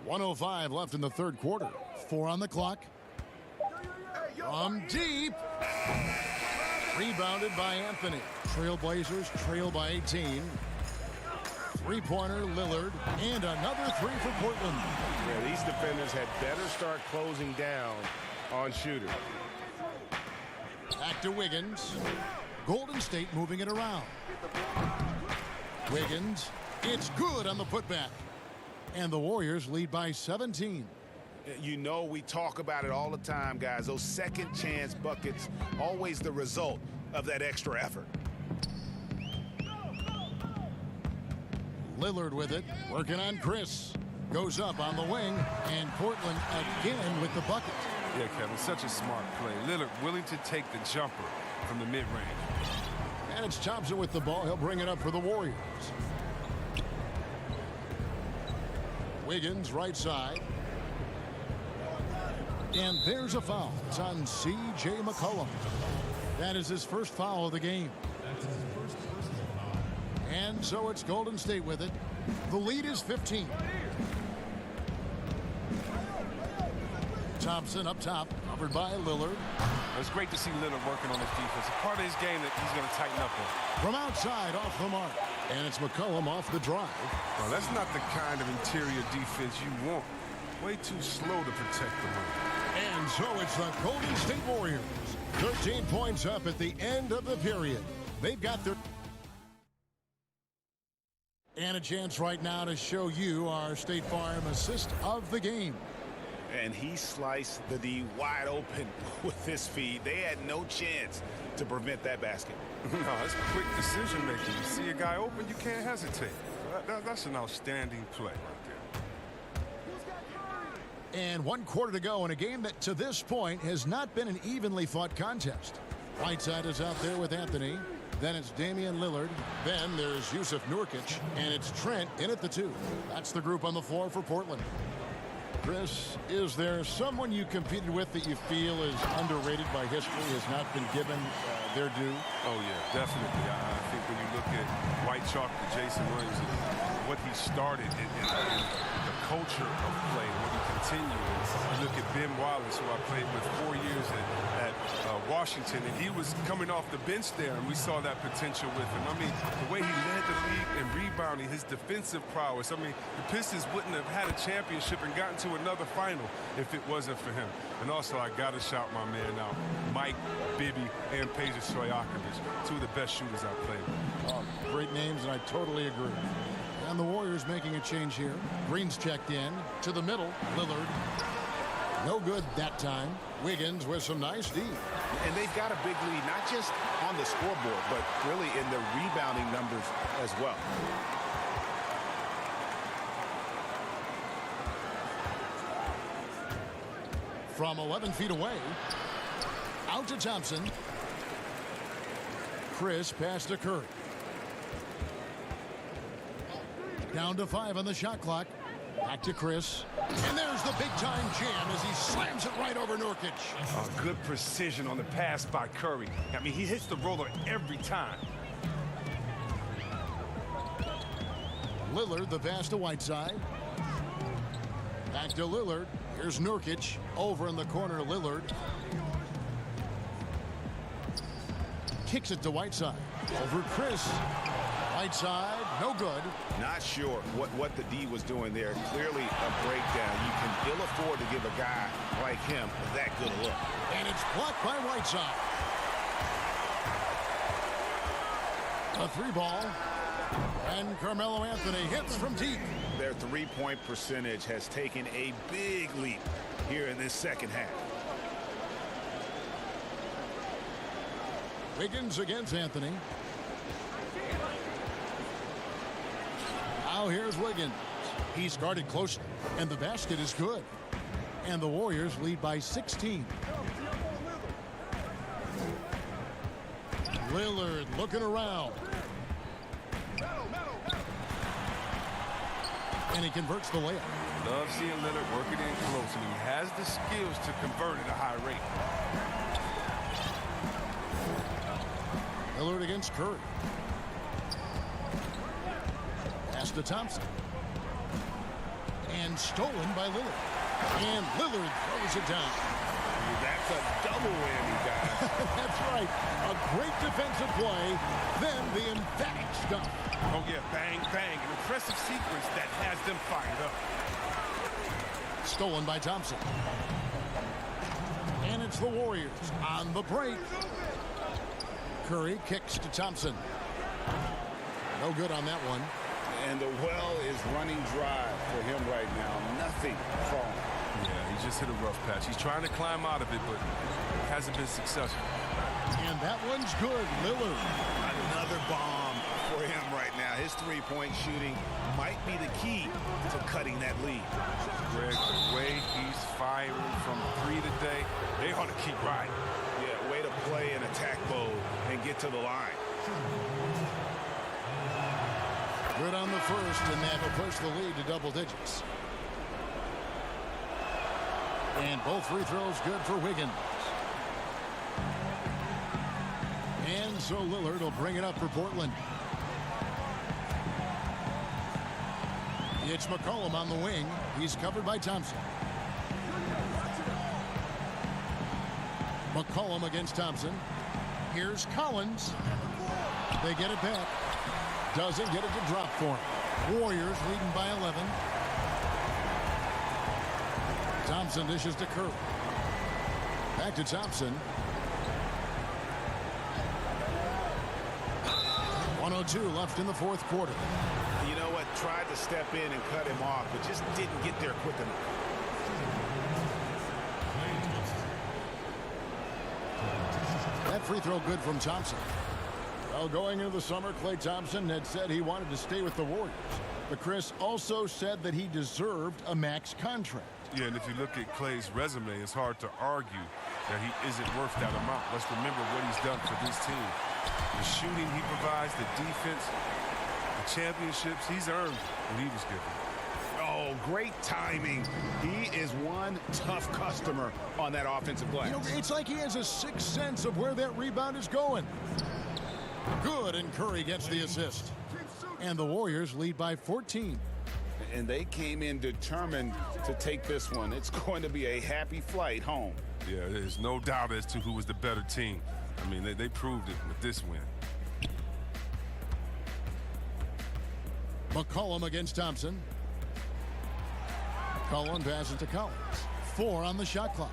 1:05 left in the third quarter. 4 on the clock. From deep. Rebounded by Anthony. Trailblazers trail by 18. Three-pointer, Lillard, and another 3 for Portland. Yeah, these defenders had better start closing down on shooters. Back to Wiggins. Golden State moving it around. Wiggins, it's good on the putback. And the Warriors lead by 17. You know, we talk about it all the time, guys. Those second chance buckets, always the result of that extra effort. Lillard with it, working on Chris. Goes up on the wing, and Portland again with the bucket. Yeah, Kevin, such a smart play. Lillard willing to take the jumper from the mid-range. And it's Thompson with the ball. He'll bring it up for the Warriors. Wiggins, right side. And there's a foul. It's on C.J. McCollum. That is his first foul of the game. And so it's Golden State with it. The lead is 15. Thompson up top, covered by Lillard. It's great to see Lillard working on his defense. A part of his game that he's going to tighten up on. From outside, off the mark. And it's McCollum off the drive. Well, that's not the kind of interior defense you want. Way too slow to protect the rim. And so it's the Golden State Warriors 13 points up at the end of the period. They've got their... And a chance right now to show you our State Farm assist of the game. And he sliced the D wide open with his feed. They had no chance to prevent that basket. No, it's quick decision making. You see a guy open, you can't hesitate. That's an outstanding play right there. And 1 quarter to go in a game that to this point has not been an evenly fought contest. Whiteside is out there with Anthony. Then it's Damian Lillard. Then there's Yusuf Nurkic. And it's Trent in at the 2. That's the group on the floor for Portland. Chris, is there someone you competed with that you feel is underrated by history, has not been given their due? Oh, yeah, definitely. I think when you look at White Chalk to Jason Williams and what he started in the culture of play, and what he continued. You look at Ben Wallace, who I played with 4 years at Washington, and he was coming off the bench there, and we saw that potential with him. I mean, the way he led the league in rebounding, his defensive prowess. I mean, the Pistons wouldn't have had a championship and gotten to another final if it wasn't for him. And also, I got to shout my man out, Mike Bibby and Peja Stojakovic, 2 of the best shooters I've played with. Oh, great names, and I totally agree. And the Warriors making a change here. Green's checked in to the middle. Lillard. No good that time. Wiggins with some nice D. And they've got a big lead, not just on the scoreboard, but really in the rebounding numbers as well. From 11 feet away. Out to Thompson. Chris pass to Curry. Down to 5 on the shot clock. Back to Chris. And there's the big-time jam as he slams it right over Nurkic. Good precision on the pass by Curry. I mean, he hits the roller every time. Lillard, the pass to Whiteside. Back to Lillard. Here's Nurkic. Over in the corner, Lillard. Kicks it to Whiteside. Over Chris. Whiteside, no good. Not sure what the D was doing there. Clearly a breakdown. You can ill afford to give a guy like him that good a look. And it's blocked by Whiteside. A 3 ball. And Carmelo Anthony hits from deep. Their three-point percentage has taken a big leap here in this second half. Wiggins against Anthony. Now here's Wiggins. He's guarded closely, and the basket is good. And the Warriors lead by 16. Lillard looking around. And he converts the layup. Love seeing Lillard work it in close, and he has the skills to convert at a high rate. Lillard against Curry. Pass to Thompson. And stolen by Lillard. And Lillard throws it down. That's a double whammy, guys. That's right. A great defensive play. Then the emphatic stuff. Oh, yeah, bang, bang. An impressive sequence that has them fired up. Stolen by Thompson. And it's the Warriors on the break. Curry kicks to Thompson. No good on that one. And the well is running dry for him right now. Nothing falling. Yeah, he just hit a rough patch. He's trying to climb out of it, but hasn't been successful. And that one's good. Lillard. Another bomb for him right now. His three-point shooting might be the key to cutting that lead. Greg, the way he's firing from 3 today, they ought to keep riding. Yeah, way to play an attack mode and get to the line. Good on the first, and that'll push the lead to double digits. And both free throws good for Wiggins. And so Lillard will bring it up for Portland. It's McCollum on the wing. He's covered by Thompson. McCollum against Thompson. Here's Collins. They get it back. Doesn't get it to drop for him. Warriors leading by 11. Thompson dishes to Curry. Back to Thompson. 1:02 left in the fourth quarter. You know what? Tried to step in and cut him off, but just didn't get there quick enough. That free throw good from Thompson. Well, going into the summer, Klay Thompson had said he wanted to stay with the Warriors. But Chris also said that he deserved a max contract. Yeah, and if you look at Klay's resume, it's hard to argue that he isn't worth that amount. Let's remember what he's done for this team. The shooting he provides, the defense, the championships, he's earned what he was given. Oh, great timing. He is one tough customer on that offensive glass. You know, it's like he has a sixth sense of where that rebound is going. Good, and Curry gets the assist. And the Warriors lead by 14. And they came in determined to take this one. It's going to be a happy flight home. Yeah, there's no doubt as to who was the better team. I mean, they proved it with this win. McCollum against Thompson. Cullen passes to Collins. 4 on the shot clock.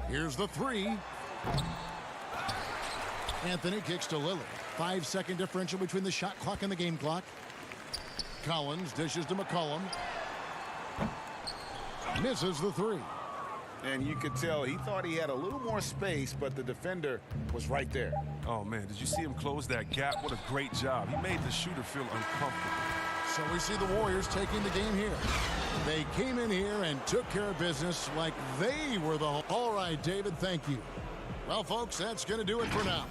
Here's the 3. Anthony kicks to Lillard. 5-second differential between the shot clock and the game clock. Collins dishes to McCollum. Misses the 3. And you could tell he thought he had a little more space, but the defender was right there. Oh, man, did you see him close that gap? What a great job. He made the shooter feel uncomfortable. So we see the Warriors taking the game here. They came in here and took care of business like they were the... All right, David, thank you. Well, folks, that's going to do it for now.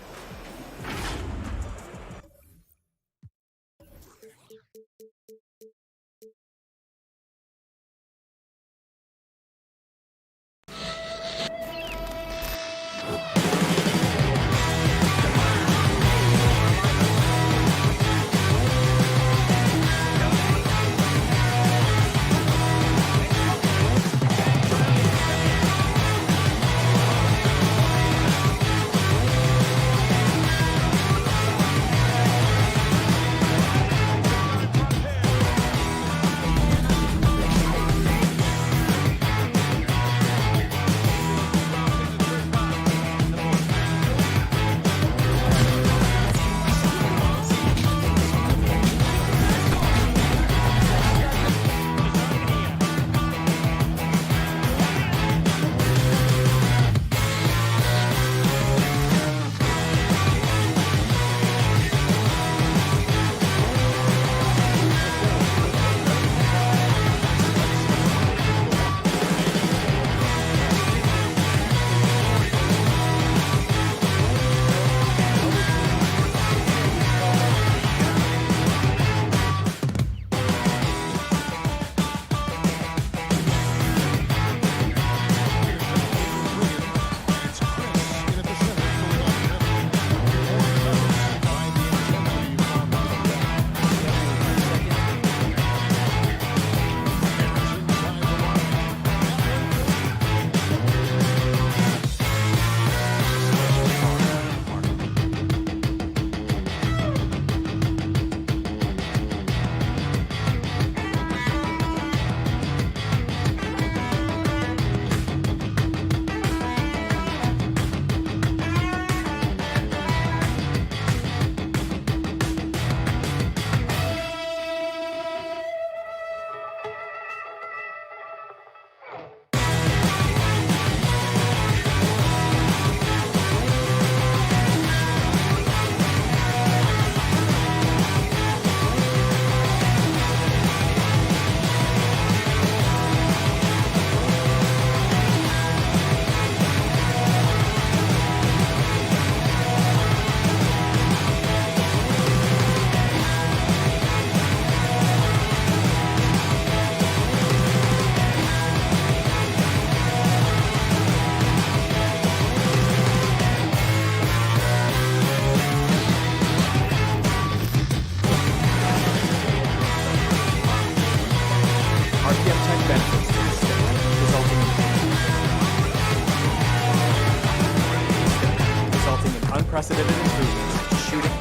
unprecedented improvements, shooting,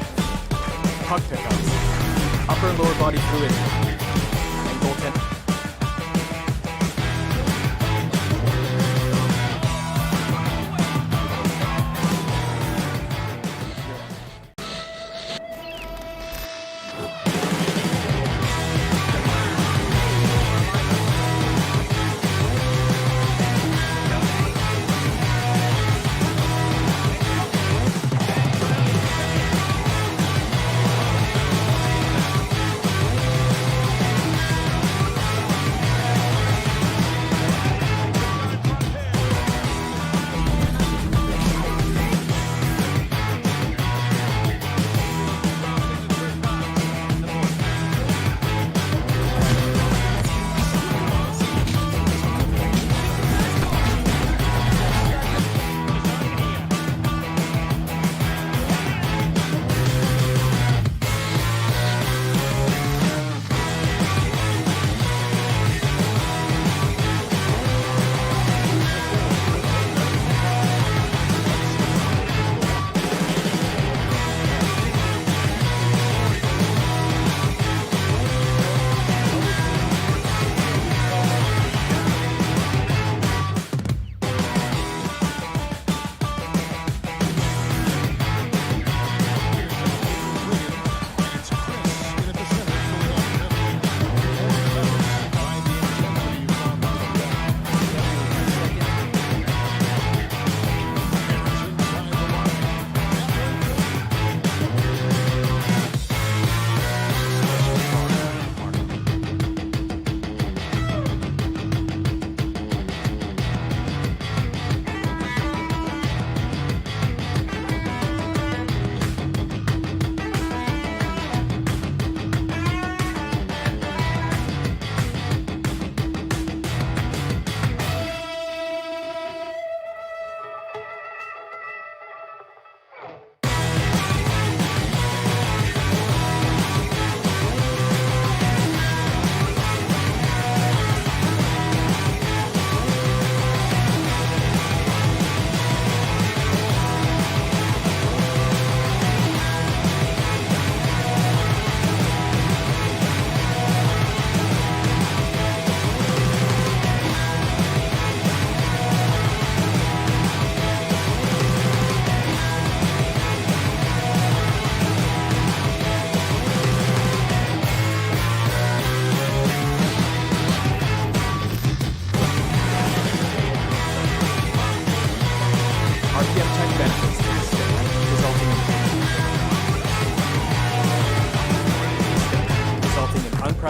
puck pickups, upper and lower body fluidity, and goaltending.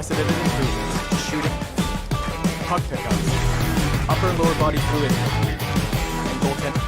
unprecedented improvements, shooting, puck pickups, upper and lower body fluidity, and goaltending.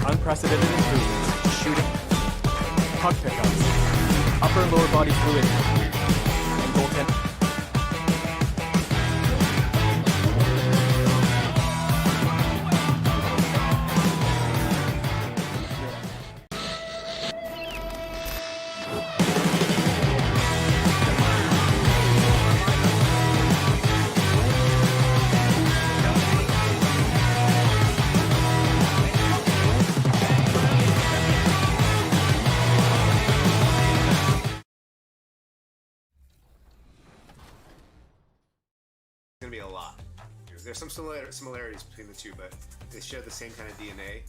Unprecedented improvements, shooting, puck pickups, upper and lower body fluidity, and goaltending. Going to be a lot. There's some similarities between the two, but they share the same kind of DNA.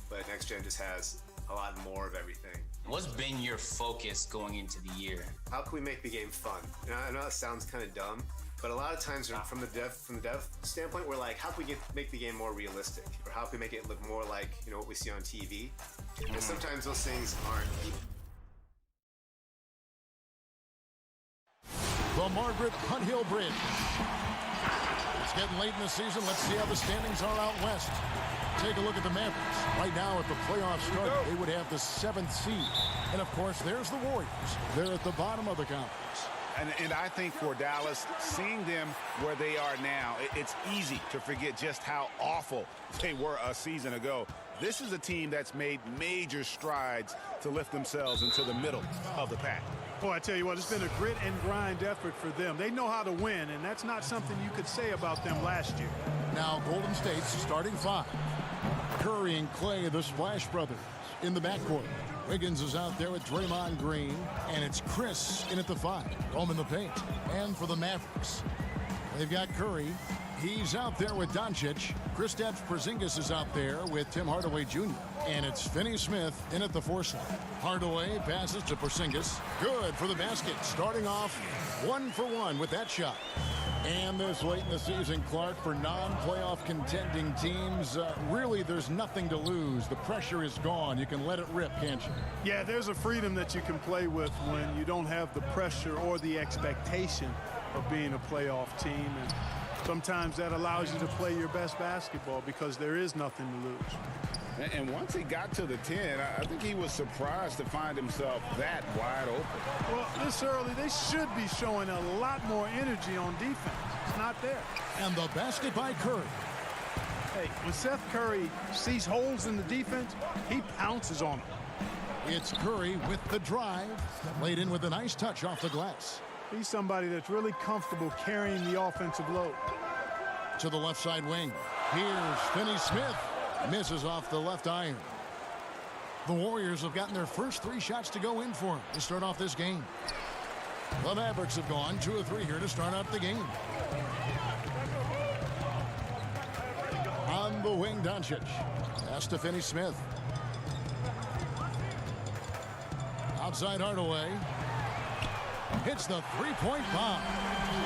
But Next Gen just has a lot more of everything. What's been your focus going into the year? How can we make the game fun? And I know that sounds kind of dumb, but a lot of times from the dev standpoint, we're like, how can we make the game more realistic, or how can we make it look more like what we see on TV? And sometimes those things aren't. The Margaret Hunt Hill Bridge. It's getting late in the season. Let's see how the standings are out west. Take a look at the Mavericks. Right now, if the playoffs start, they would have the 7th seed. And, of course, there's the Warriors. They're at the bottom of the conference. And I think for Dallas, seeing them where they are now, it's easy to forget just how awful they were a season ago. This is a team that's made major strides to lift themselves into the middle of the pack. Boy, I tell you what, it's been a grit and grind effort for them. They know how to win, and that's not something you could say about them last year. Now Golden State's starting 5. Curry and Clay, the Splash Brothers, in the backcourt. Wiggins is out there with Draymond Green, and it's Chris in at the 5. Home in the paint. And for the Mavericks, they've got Curry, He's out there with Doncic. Kristaps Porzingis is out there with Tim Hardaway Jr. And it's Finney Smith in at the 4 slot. Hardaway passes to Porzingis. Good for the basket. Starting off 1 for 1 with that shot. And this late in the season, Clark, for non-playoff contending teams, really there's nothing to lose. The pressure is gone. You can let it rip, can't you? Yeah, there's a freedom that you can play with when you don't have the pressure or the expectation of being a playoff team. And sometimes that allows you to play your best basketball because there is nothing to lose. And once he got to the 10, I think he was surprised to find himself that wide open. Well, this early, they should be showing a lot more energy on defense. It's not there. And the basket by Curry. Hey, when Seth Curry sees holes in the defense, he pounces on them. It's Curry with the drive. Laid in with a nice touch off the glass. He's somebody that's really comfortable carrying the offensive load. To the left side wing. Here's Finney Smith. Misses off the left iron. The Warriors have gotten their first 3 shots to go in for him to start off this game. The Mavericks have gone 2 of 3 here to start out the game. On the wing, Doncic. Pass to Finney Smith. Outside Hardaway. Hits the 3-point bomb.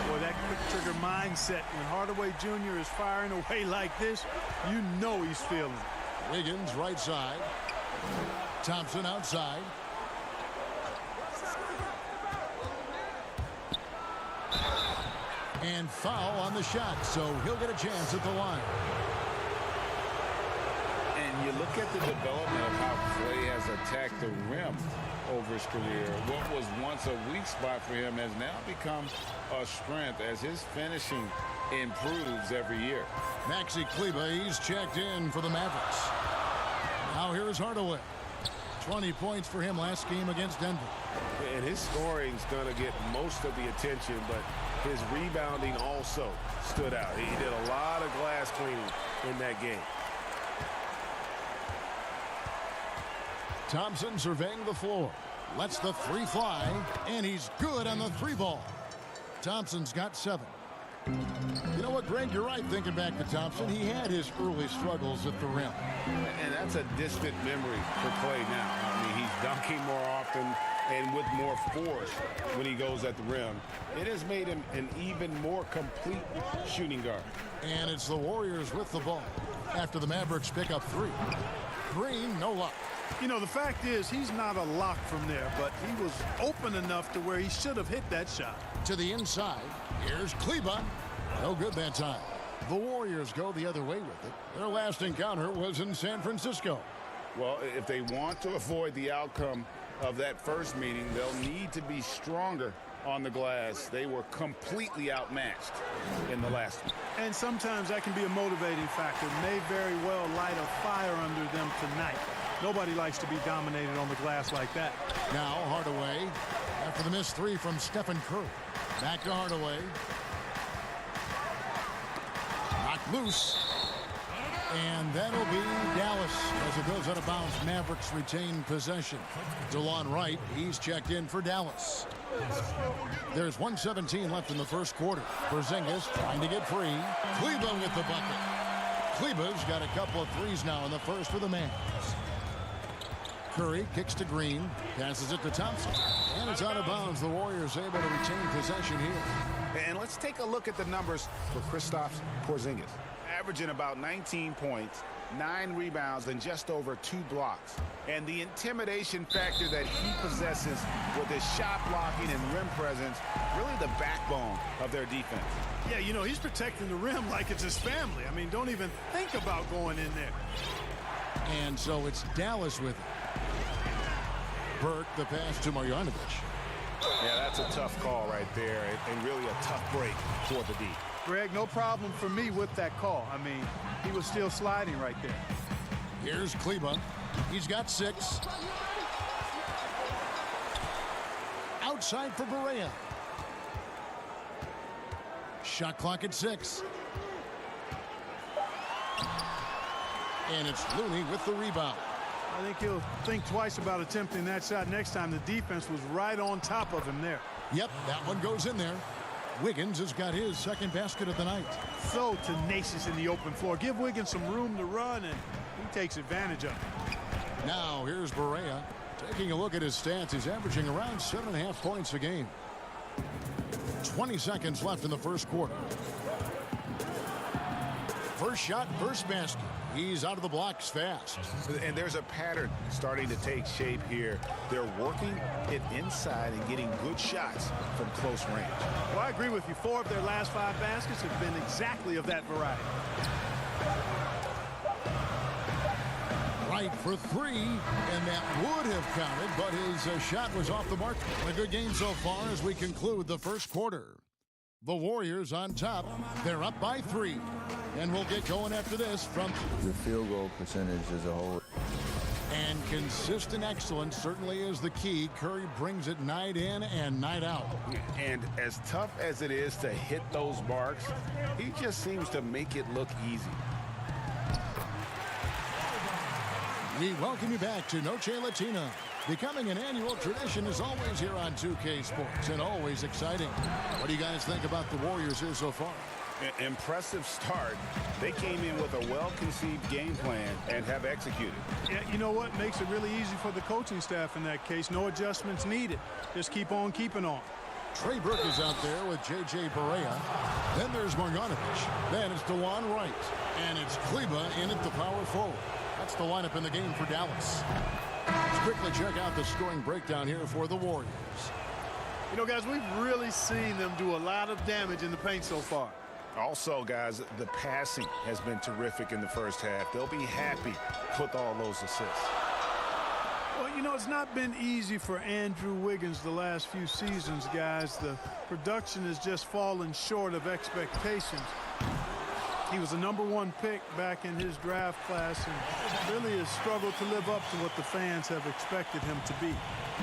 Boy, that quick trigger mindset when Hardaway Jr. is firing away like this, you know he's feeling it. Wiggins right side. Thompson outside. And foul on the shot, so he'll get a chance at the line. And you look at the development of how Klay has attacked the rim over his career. What was once a weak spot for him has now become a strength as his finishing improves every year. Maxi Kleber, he's checked in for the Mavericks. Now here is Hardaway. 20 points for him last game against Denver. And his scoring's going to get most of the attention, but his rebounding also stood out. He did a lot of glass cleaning in that game. Thompson surveying the floor. Lets the 3 fly, and he's good on the 3 ball. Thompson's got 7. You know what, Greg? You're right thinking back to Thompson. He had his early struggles at the rim. And that's a distant memory for Klay now. I mean, he's dunking more often and with more force when he goes at the rim. It has made him an even more complete shooting guard. And it's the Warriors with the ball after the Mavericks pick up 3. Green, no luck. You know, the fact is he's not a lock from there, but he was open enough to where he should have hit that shot. To the inside. Here's Kleber. No good that time. The Warriors go the other way with it. Their last encounter was in San Francisco. Well, if they want to avoid the outcome of that first meeting, they'll need to be stronger on the glass. They were completely outmatched in the last one. And sometimes that can be a motivating factor. May very well light a fire under them tonight. Nobody likes to be dominated on the glass like that. Now Hardaway after the missed 3 from Stephen Curry. Back to Hardaway. Knocked loose. And that'll be Dallas as it goes out of bounds. Mavericks retain possession. DeLon Wright, he's checked in for Dallas. There's 1:17 left in the first quarter. Porzingis trying to get free. Kleber with the bucket. Kleber's got a couple of threes now in the first for the Mavs. Curry kicks to Green, passes it to Thompson, and it's out of bounds. The Warriors able to retain possession here. And let's take a look at the numbers for Kristaps Porzingis. Averaging about 19 points, 9 rebounds, and just over 2 blocks. And the intimidation factor that he possesses with his shot blocking and rim presence, really the backbone of their defense. Yeah, you know, he's protecting the rim like it's his family. I mean, don't even think about going in there. And so it's Dallas with it. Burke, the pass to Marjanovic. Yeah, that's a tough call right there, and really a tough break for the D. Greg, no problem for me with that call. I mean, he was still sliding right there. Here's Kleber. He's got 6. Outside for Barea. Shot clock at 6. And it's Looney with the rebound. I think he'll think twice about attempting that shot next time. The defense was right on top of him there. Yep, that one goes in there. Wiggins has got his second basket of the night. So tenacious in the open floor. Give Wiggins some room to run, and he takes advantage of it. Now here's Barea. Taking a look at his stats, he's averaging around 7.5 points a game. 20 seconds left in the first quarter. First shot, first basket. He's out of the blocks fast. And there's a pattern starting to take shape here. They're working it inside and getting good shots from close range. Well, I agree with you. 4 of their last 5 baskets have been exactly of that variety. Right for 3, and that would have counted, but his shot was off the mark. A good game so far as we conclude the first quarter. The Warriors on top. They're up by 3. And we'll get going after this from the field goal percentage as a whole. And consistent excellence certainly is the key. Curry brings it night in and night out. And as tough as it is to hit those marks, he just seems to make it look easy. We welcome you back to Noche Latina. Becoming an annual tradition is always here on 2K Sports and always exciting. What do you guys think about the Warriors here so far? Impressive start. They came in with a well-conceived game plan and have executed. Yeah, you know what? Makes it really easy for the coaching staff in that case. No adjustments needed. Just keep on keeping on. Trey Burke is out there with J.J. Barea. Then there's Marjanovic. Then it's DeLon Wright. And it's Kleber in at the power forward. That's the lineup in the game for Dallas. Let's quickly check out the scoring breakdown here for the Warriors. You know, guys, we've really seen them do a lot of damage in the paint so far. Also, guys, the passing has been terrific in the first half. They'll be happy with all those assists. Well, you know, it's not been easy for Andrew Wiggins the last few seasons, guys. The production has just fallen short of expectations. He was a #1 pick back in his draft class and really has struggled to live up to what the fans have expected him to be.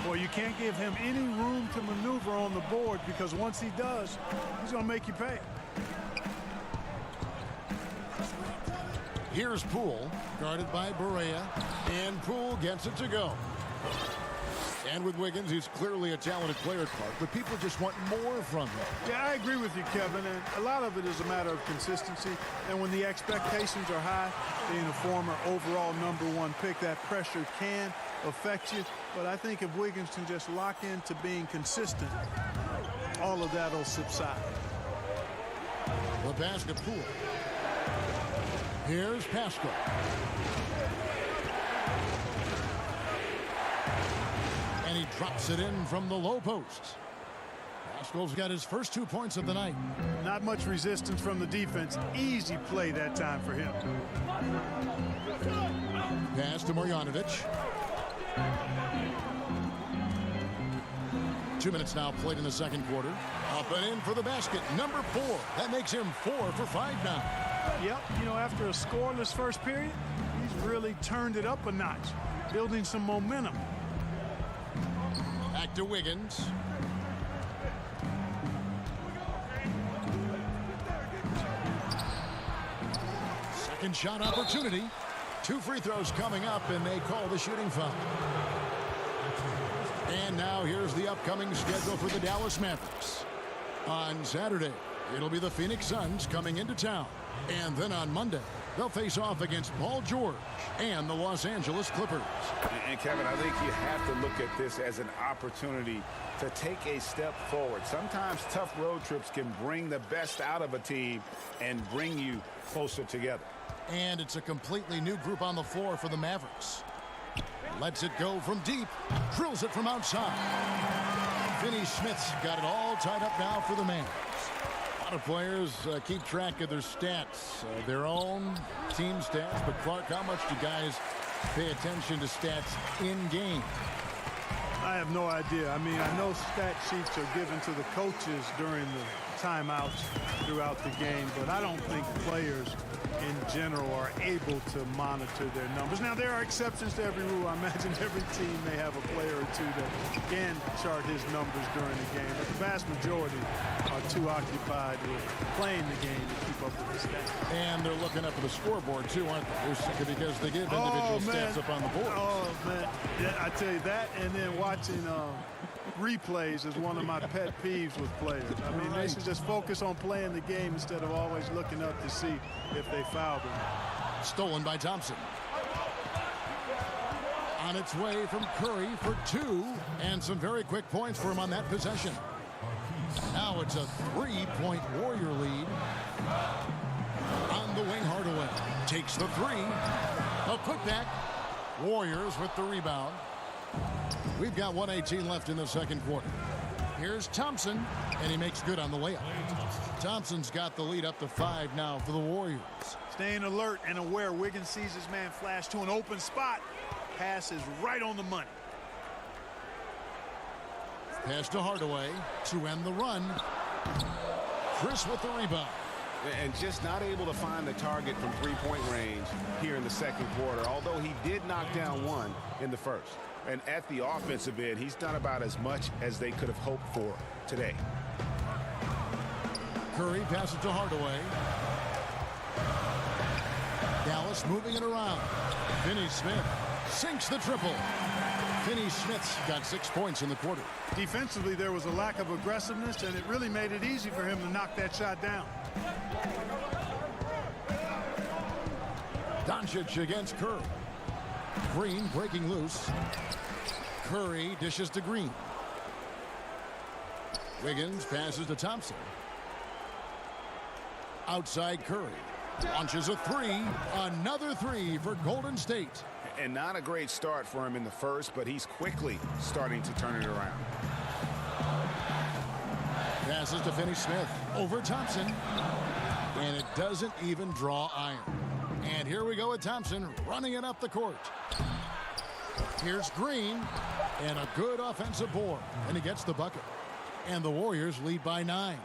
Boy, you can't give him any room to maneuver on the board because once he does, he's going to make you pay. Here's Poole, guarded by Barea, and Poole gets it to go. And with Wiggins, he's clearly a talented player, Clark, but people just want more from him. Yeah, I agree with you, Kevin, and a lot of it is a matter of consistency. And when the expectations are high, being a former overall #1 pick, that pressure can affect you. But I think if Wiggins can just lock into being consistent, all of that will subside. The basket, Poole. Here's Pascal. And he drops it in from the low post. Pascal's got his first 2 points of the night. Not much resistance from the defense. Easy play that time for him. Pass to Marjanovic. 2 minutes now played in the second quarter. Up and in for the basket. #4. That makes him 4 for 5 now. Yep, you know, after a scoreless first period, he's really turned it up a notch, building some momentum. Back to Wiggins. Second shot opportunity. 2 free throws coming up, and they call the shooting foul. And now here's the upcoming schedule for the Dallas Mavericks. On Saturday, it'll be the Phoenix Suns coming into town. And then on Monday, they'll face off against Paul George and the Los Angeles Clippers. And Kevin, I think you have to look at this as an opportunity to take a step forward. Sometimes tough road trips can bring the best out of a team and bring you closer together. And it's a completely new group on the floor for the Mavericks. Lets it go from deep. Drills it from outside. Finney-Smith's got it all tied up now for the Mavs. A lot of players keep track of their stats, their own team stats. But Clark, how much do guys pay attention to stats in-game? I have no idea. I mean, I know stat sheets are given to the coaches during the timeouts throughout the game, but I don't think players in general are able to monitor their numbers. Now, there are exceptions to every rule. I imagine every team may have a player or two that can chart his numbers during the game, but the vast majority are too occupied with playing the game to keep up with the stats. And they're looking up at the scoreboard, too, aren't they? Because they give individual stats up on the board. Oh, man. Yeah, I tell you that, and then watching replays is one of my pet peeves with players. I mean, they should just focus on playing the game instead of always looking up to see if they fouled them. Stolen by Thompson. On its way from Curry for 2, and some very quick points for him on that possession. Now it's a 3-point Warrior lead. On the wing, Hardaway takes the 3. A putback. Warriors with the rebound. We've got 1:18 left in the second quarter. Here's Thompson, and he makes good on the layup. Thompson's got the lead up to 5 now for the Warriors. Staying alert and aware. Wiggins sees his man flash to an open spot. Pass is right on the money. Pass to Hardaway to end the run. Chris with the rebound. And just not able to find the target from three-point range here in the second quarter, although he did knock down one in the first. And at the offensive end, he's done about as much as they could have hoped for today. Curry passes to Hardaway. Dallas moving it around. Finney-Smith sinks the triple. Finney-Smith's got 6 points in the quarter. Defensively, there was a lack of aggressiveness, and it really made it easy for him to knock that shot down. Doncic against Curry. Green breaking loose. Curry dishes to Green. Wiggins passes to Thompson. Outside Curry. Launches a 3. Another 3 for Golden State. And not a great start for him in the first, but he's quickly starting to turn it around. Passes to Finney-Smith over Thompson. And it doesn't even draw iron. And here we go with Thompson running it up the court. Here's Green. And a good offensive board. And he gets the bucket. And the Warriors lead by 9.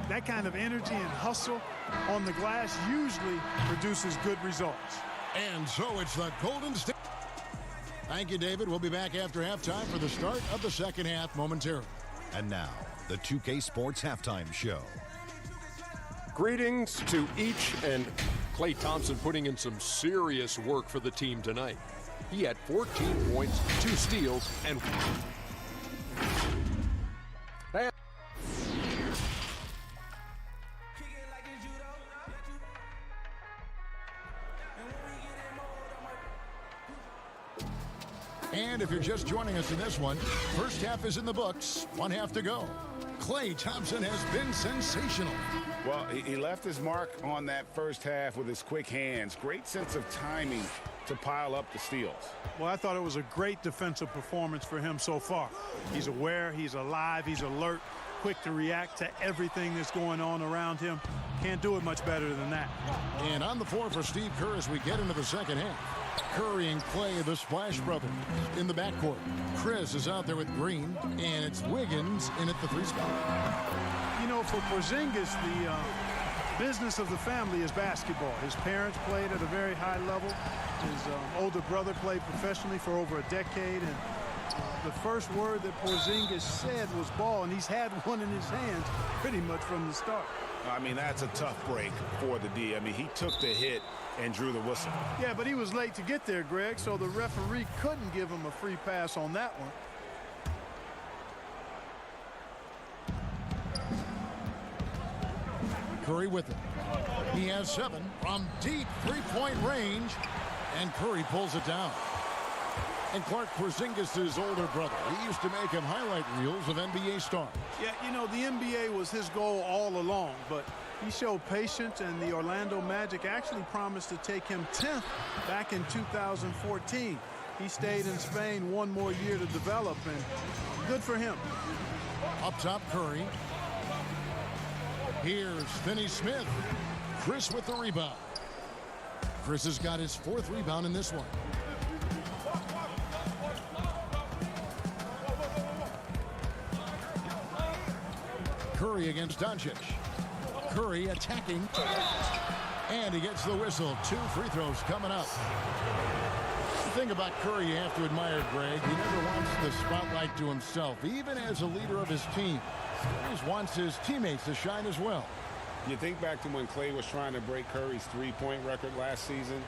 That kind of energy and hustle on the glass usually produces good results. And so it's the Golden State. Thank you, David. We'll be back after halftime for the start of the second half momentarily. And now, the 2K Sports Halftime Show. Greetings to each, and Klay Thompson putting in some serious work for the team tonight. He had 14 points, 2 steals, and And if you're just joining us in this one, first half is in the books. 1 half to go. Klay Thompson has been sensational. Well, he left his mark on that first half with his quick hands. Great sense of timing to pile up the steals. Well, I thought it was a great defensive performance for him so far. He's aware, he's alive, he's alert, quick to react to everything that's going on around him. Can't do it much better than that. And on the floor for Steve Kerr as we get into the second half. Curry and Klay, the Splash Brothers, in the backcourt. Chris is out there with Green, and it's Wiggins in at the 3 spot. You know, for Porzingis, the business of the family is basketball. His parents played at a very high level. His older brother played professionally for over a decade, and the first word that Porzingis said was ball, and he's had one in his hands pretty much from the start. I mean, that's a tough break for the D. I mean, he took the hit and drew the whistle. Yeah, but he was late to get there, Greg, so the referee couldn't give him a free pass on that one. Curry with it. He has 7 from deep 3-point range, and Curry pulls it down. And Clark Porzingis' older brother. He used to make him highlight reels of NBA stars. Yeah, you know, the NBA was his goal all along, but he showed patience, and the Orlando Magic actually promised to take him 10th back in 2014. He stayed in Spain 1 more year to develop, and good for him. Up top, Curry. Here's Finney-Smith. Chris with the rebound. Chris has got his 4th rebound in this one. Curry against Doncic. Curry attacking. And he gets the whistle. 2 free throws coming up. The thing about Curry you have to admire, Greg, he never wants the spotlight to himself, even as a leader of his team. He always wants his teammates to shine as well. You think back to when Clay was trying to break Curry's three-point record last season.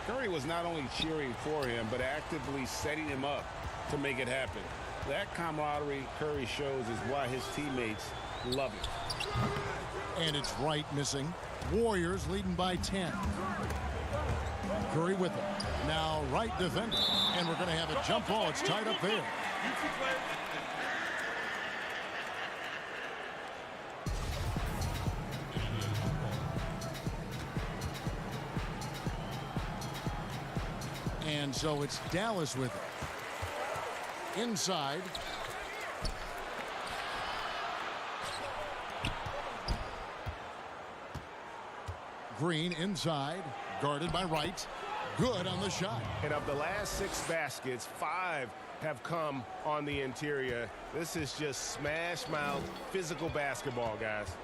Curry was not only cheering for him, but actively setting him up to make it happen. That camaraderie Curry shows is why his teammates love it. And it's Wright missing. Warriors leading by 10. Curry with it. Now Wright defending. And we're going to have a jump ball. It's tied up there. And so it's Dallas with it. Inside. Green inside, guarded by Wright. Good on the shot. And of the last 6 baskets, 5 have come on the interior. This is just smash mouth physical basketball, guys.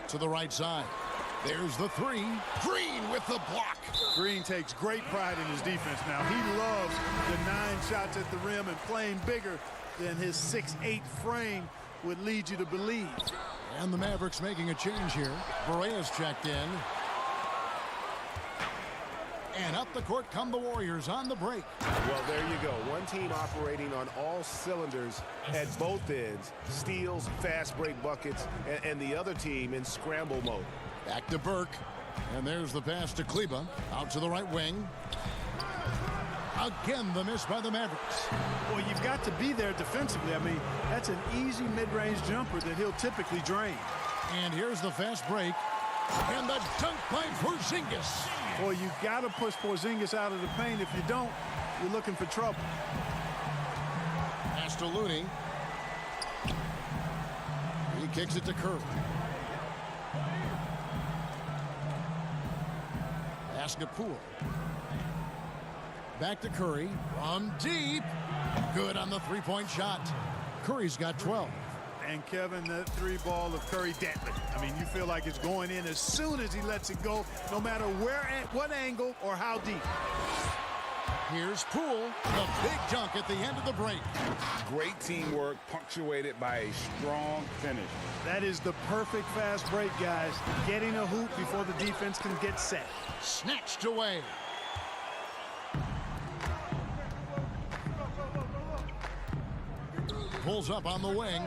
To the right side. There's the 3. Green with the block. Green takes great pride in his defense now. He loves the 9 shots at the rim and playing bigger than his 6'8" frame would lead you to believe. And the Mavericks making a change here. Borea's checked in. And up the court come the Warriors on the break. Well, there you go. One team operating on all cylinders at both ends. Steals, fast break buckets, and the other team in scramble mode. Back to Burke. And there's the pass to Kleber. Out to the right wing. Again, the miss by the Mavericks. Well, you've got to be there defensively. I mean, that's an easy mid-range jumper that he'll typically drain. And here's the fast break. And the dunk by Porzingis. Well, you got to push Porzingis out of the paint. If you don't, you're looking for trouble. Pass to Looney. He kicks it to Curry. Pass to Poole. Back to Curry. From deep. Good on the three-point shot. Curry's got 12. And Kevin, that 3 ball of Curry deadly. I mean, you feel like it's going in as soon as he lets it go, no matter where, at what angle, or how deep. Here's Poole, the big dunk at the end of the break. Great teamwork, punctuated by a strong finish. That is the perfect fast break, guys. Getting a hoop before the defense can get set. Snatched away. Pulls up on the wing,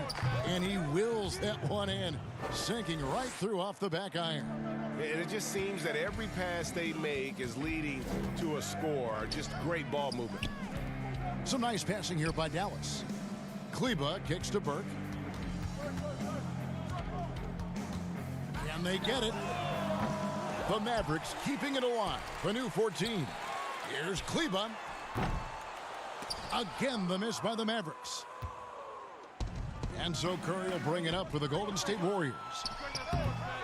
and he wills that one in, sinking right through off the back iron. And it just seems that every pass they make is leading to a score. Just great ball movement. Some nice passing here by Dallas. Kleber kicks to Burke. And they get it. The Mavericks keeping it alive. A new 14. Here's Kleber. Again, the miss by the Mavericks. And so Curry will bring it up for the Golden State Warriors.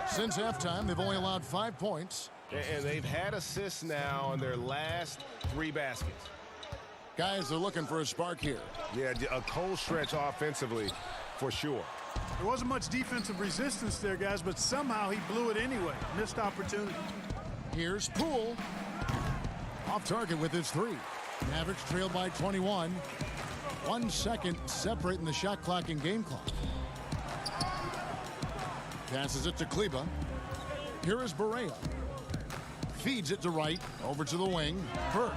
Since halftime, they've only allowed 5 points. And they've had assists now on their last 3 baskets. Guys are looking for a spark here. Yeah, a cold stretch offensively, for sure. There wasn't much defensive resistance there, guys, but somehow he blew it anyway. Missed opportunity. Here's Poole. Off target with his 3. Mavericks trailed by 21. 1 second separating the shot clock and game clock. Passes it to Kleber. Here is Borea. Feeds it to Wright. Over to the wing. Burke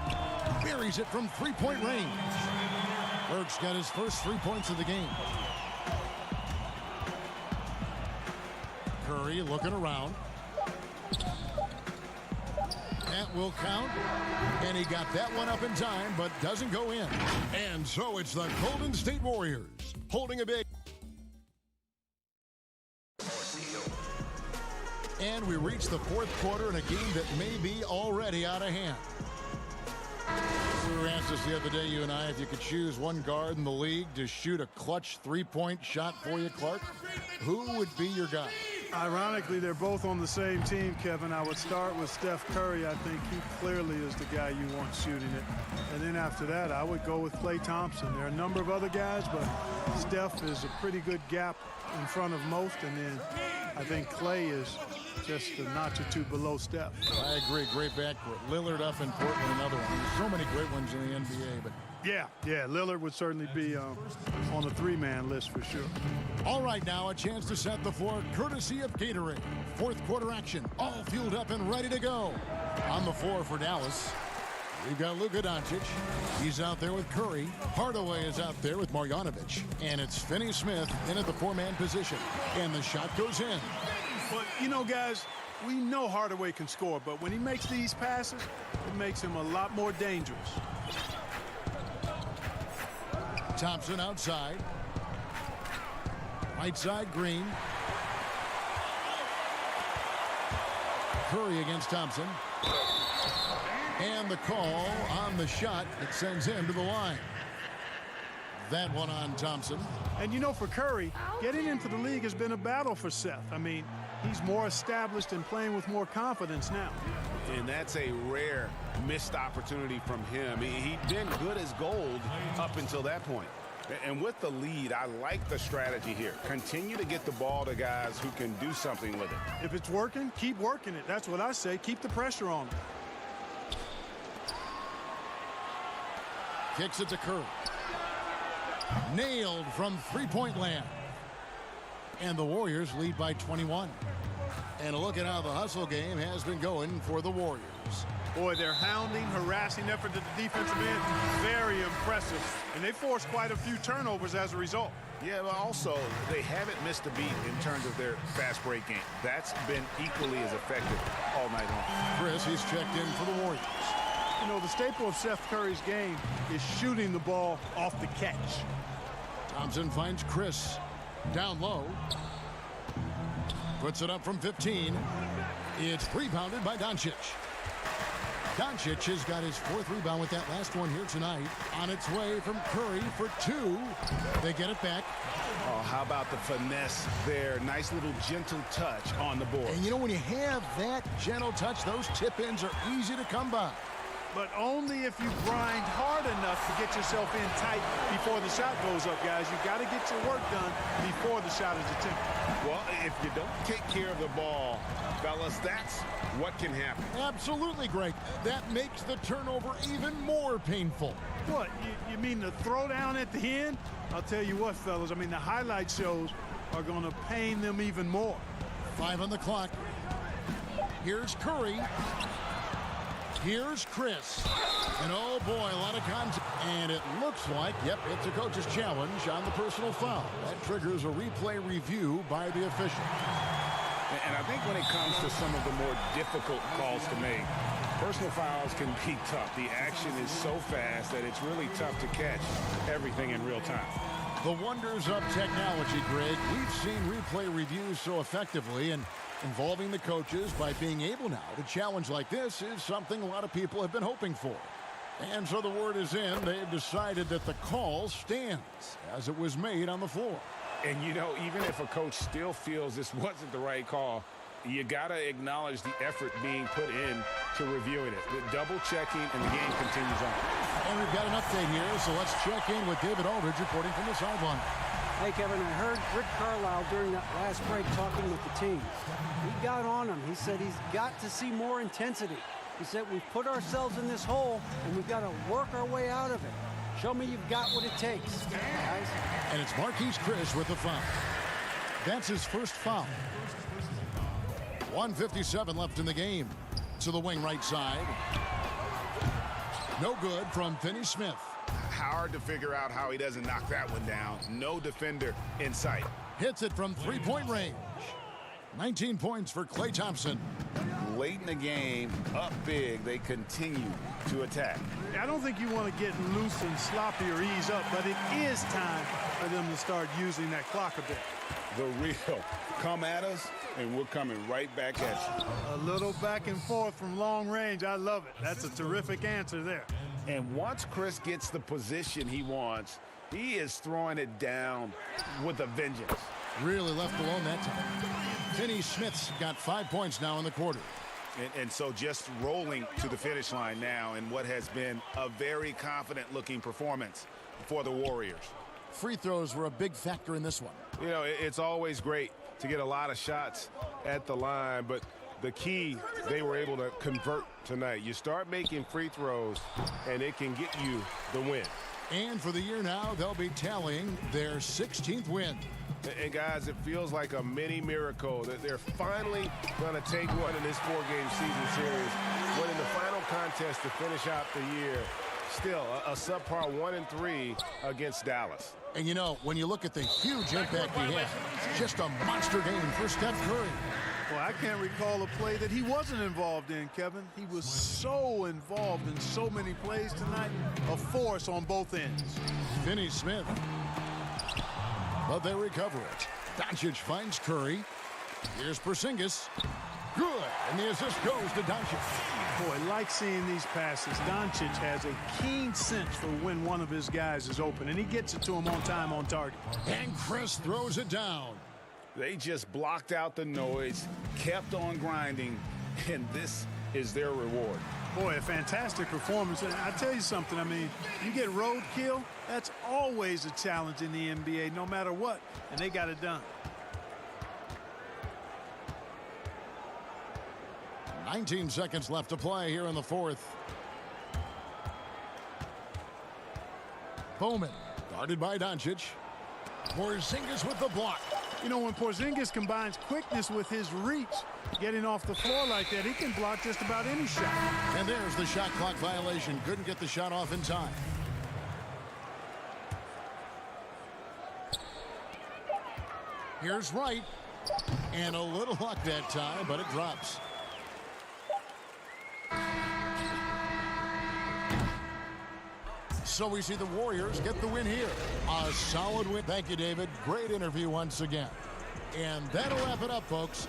buries it from 3-point range. Burke's got his first 3 points of the game. Curry looking around. That will count. And he got that one up in time, but doesn't go in. And so it's the Golden State Warriors holding a big. And we reach the 4th quarter in a game that may be already out of hand. We were asked this the other day, you and I, if you could choose one guard in the league to shoot a clutch 3-point shot for you, Clark, who would be your guy? Ironically, they're both on the same team, Kevin. I would start with Steph Curry. I think he clearly is the guy you want shooting it. And then after that, I would go with Klay Thompson. There are a number of other guys, but Steph is a pretty good gap in front of most. And then I think Clay is just a notch or two below Steph. I agree. Great backcourt. Lillard up in Portland, another one. There's so many great ones in the NBA, but yeah, Lillard would certainly be on the three-man list for sure. all right, now a chance to set the floor courtesy of Gatorade. Fourth quarter action, all fueled up and ready to go. On the floor for Dallas, we've got Luka Doncic. He's out there with Curry. Hardaway is out there with Marjanovic. And it's Finney Smith in at the four-man position. And the shot goes in. But, you know, guys, we know Hardaway can score, but when he makes these passes, it makes him a lot more dangerous. Thompson outside. Right side, Green. Curry against Thompson. And the call on the shot that sends him to the line. That one on Thompson. And you know, for Curry, getting into the league has been a battle for Seth. I mean, he's more established and playing with more confidence now. And that's a rare missed opportunity from him. He'd been good as gold up until that point. And with the lead, I like the strategy here. Continue to get the ball to guys who can do something with it. If it's working, keep working it. That's what I say. Keep the pressure on him. Kicks it to Curry. Nailed from three-point land. And the Warriors lead by 21. And a look at how the hustle game has been going for the Warriors. Boy, their hounding, harassing effort at the defensive end, very impressive. And they forced quite a few turnovers as a result. Yeah, but also, they haven't missed a beat in terms of their fast break game. That's been equally as effective all night long. Chris, he's checked in for the Warriors. You know, the staple of Seth Curry's game is shooting the ball off the catch. Thompson finds Chris down low. Puts it up from 15. It's rebounded by Doncic. Doncic has got his fourth rebound with that last one here tonight. On its way from Curry for two. They get it back. Oh, how about the finesse there? Nice little gentle touch on the board. And you know, when you have that gentle touch, those tip-ins are easy to come by. But only if you grind hard enough to get yourself in tight before the shot goes up, guys. You've got to get your work done before the shot is attempted. Well, if you don't take care of the ball, fellas, that's what can happen. Absolutely, Greg. That makes the turnover even more painful. What, you mean the throwdown at the end? I'll tell you what, fellas, I mean, the highlight shows are going to pain them even more. 5 on the clock. Here's Curry. Here's Chris. And oh boy, a lot of contact. And it looks like, yep, it's a coach's challenge on the personal foul. That triggers a replay review by the official. And I think when it comes to some of the more difficult calls to make, personal fouls can be tough. The action is so fast that it's really tough to catch everything in real time. The wonders of technology, Greg. We've seen replay reviews so effectively, and involving the coaches by being able now to challenge like this is something a lot of people have been hoping for. And so the word is in. They've decided that the call stands as it was made on the floor. And, you know, even if a coach still feels this wasn't the right call, you got to acknowledge the effort being put in to reviewing it. The double checking, and the game continues on. And we've got an update here, so let's check in with David Aldridge reporting from the sideline. Hey, Kevin, I heard Rick Carlisle during that last break talking with the team. He got on him. He said he's got to see more intensity. He said we've put ourselves in this hole, and we've got to work our way out of it. Show me you've got what it takes, guys. And it's Marquise Chris with the foul. That's his first foul. 1:57 left in the game. To the wing right side. No good from Finney Smith. Hard to figure out how he doesn't knock that one down. No defender in sight. Hits it from three-point range. 19 points for Klay Thompson. Late in the game, up big, they continue to attack. I don't think you want to get loose and sloppy or ease up, but it is time for them to start using that clock a bit. The real come at us, and we're coming right back at you. A little back and forth from long range. I love it. That's a terrific answer there. And once Chris gets the position he wants, he is throwing it down with a vengeance. Really left alone that time. Finney Smith's got 5 points now in the quarter. And so just rolling to the finish line now in what has been a very confident-looking performance for the Warriors. Free throws were a big factor in this one. You know, it's always great to get a lot of shots at the line, but the key, they were able to convert tonight. You start making free throws, and it can get you the win. And for the year now, they'll be tallying their 16th win. And guys, it feels like a mini miracle that they're finally going to take one in this 4-game season series, winning the final contest to finish out the year. Still, a subpar 1-3 against Dallas. And you know, when you look at the huge impact he had, just a monster game for Steph Curry. Well, I can't recall a play that he wasn't involved in, Kevin. He was so involved in so many plays tonight, a force on both ends. Finney Smith. But they recover it. Doncic finds Curry. Here's Porzingis. Good. And the assist goes to Doncic. Boy, like seeing these passes. Doncic has a keen sense for when one of his guys is open, and he gets it to him on time, on target. And Chris throws it down. They just blocked out the noise, kept on grinding, and this is their reward. Boy, a fantastic performance. And I tell you something, I mean, you get roadkill, that's always a challenge in the NBA, no matter what, and they got it done. 19 seconds left to play here in the fourth. Bowman, guarded by Doncic. Porzingis with the block. You know, when Porzingis combines quickness with his reach, getting off the floor like that, he can block just about any shot. And there's the shot clock violation. Couldn't get the shot off in time. Here's Wright. And a little luck that time, but it drops. So we see the Warriors get the win here. A solid win. Thank you, David. Great interview once again. And that'll wrap it up, folks.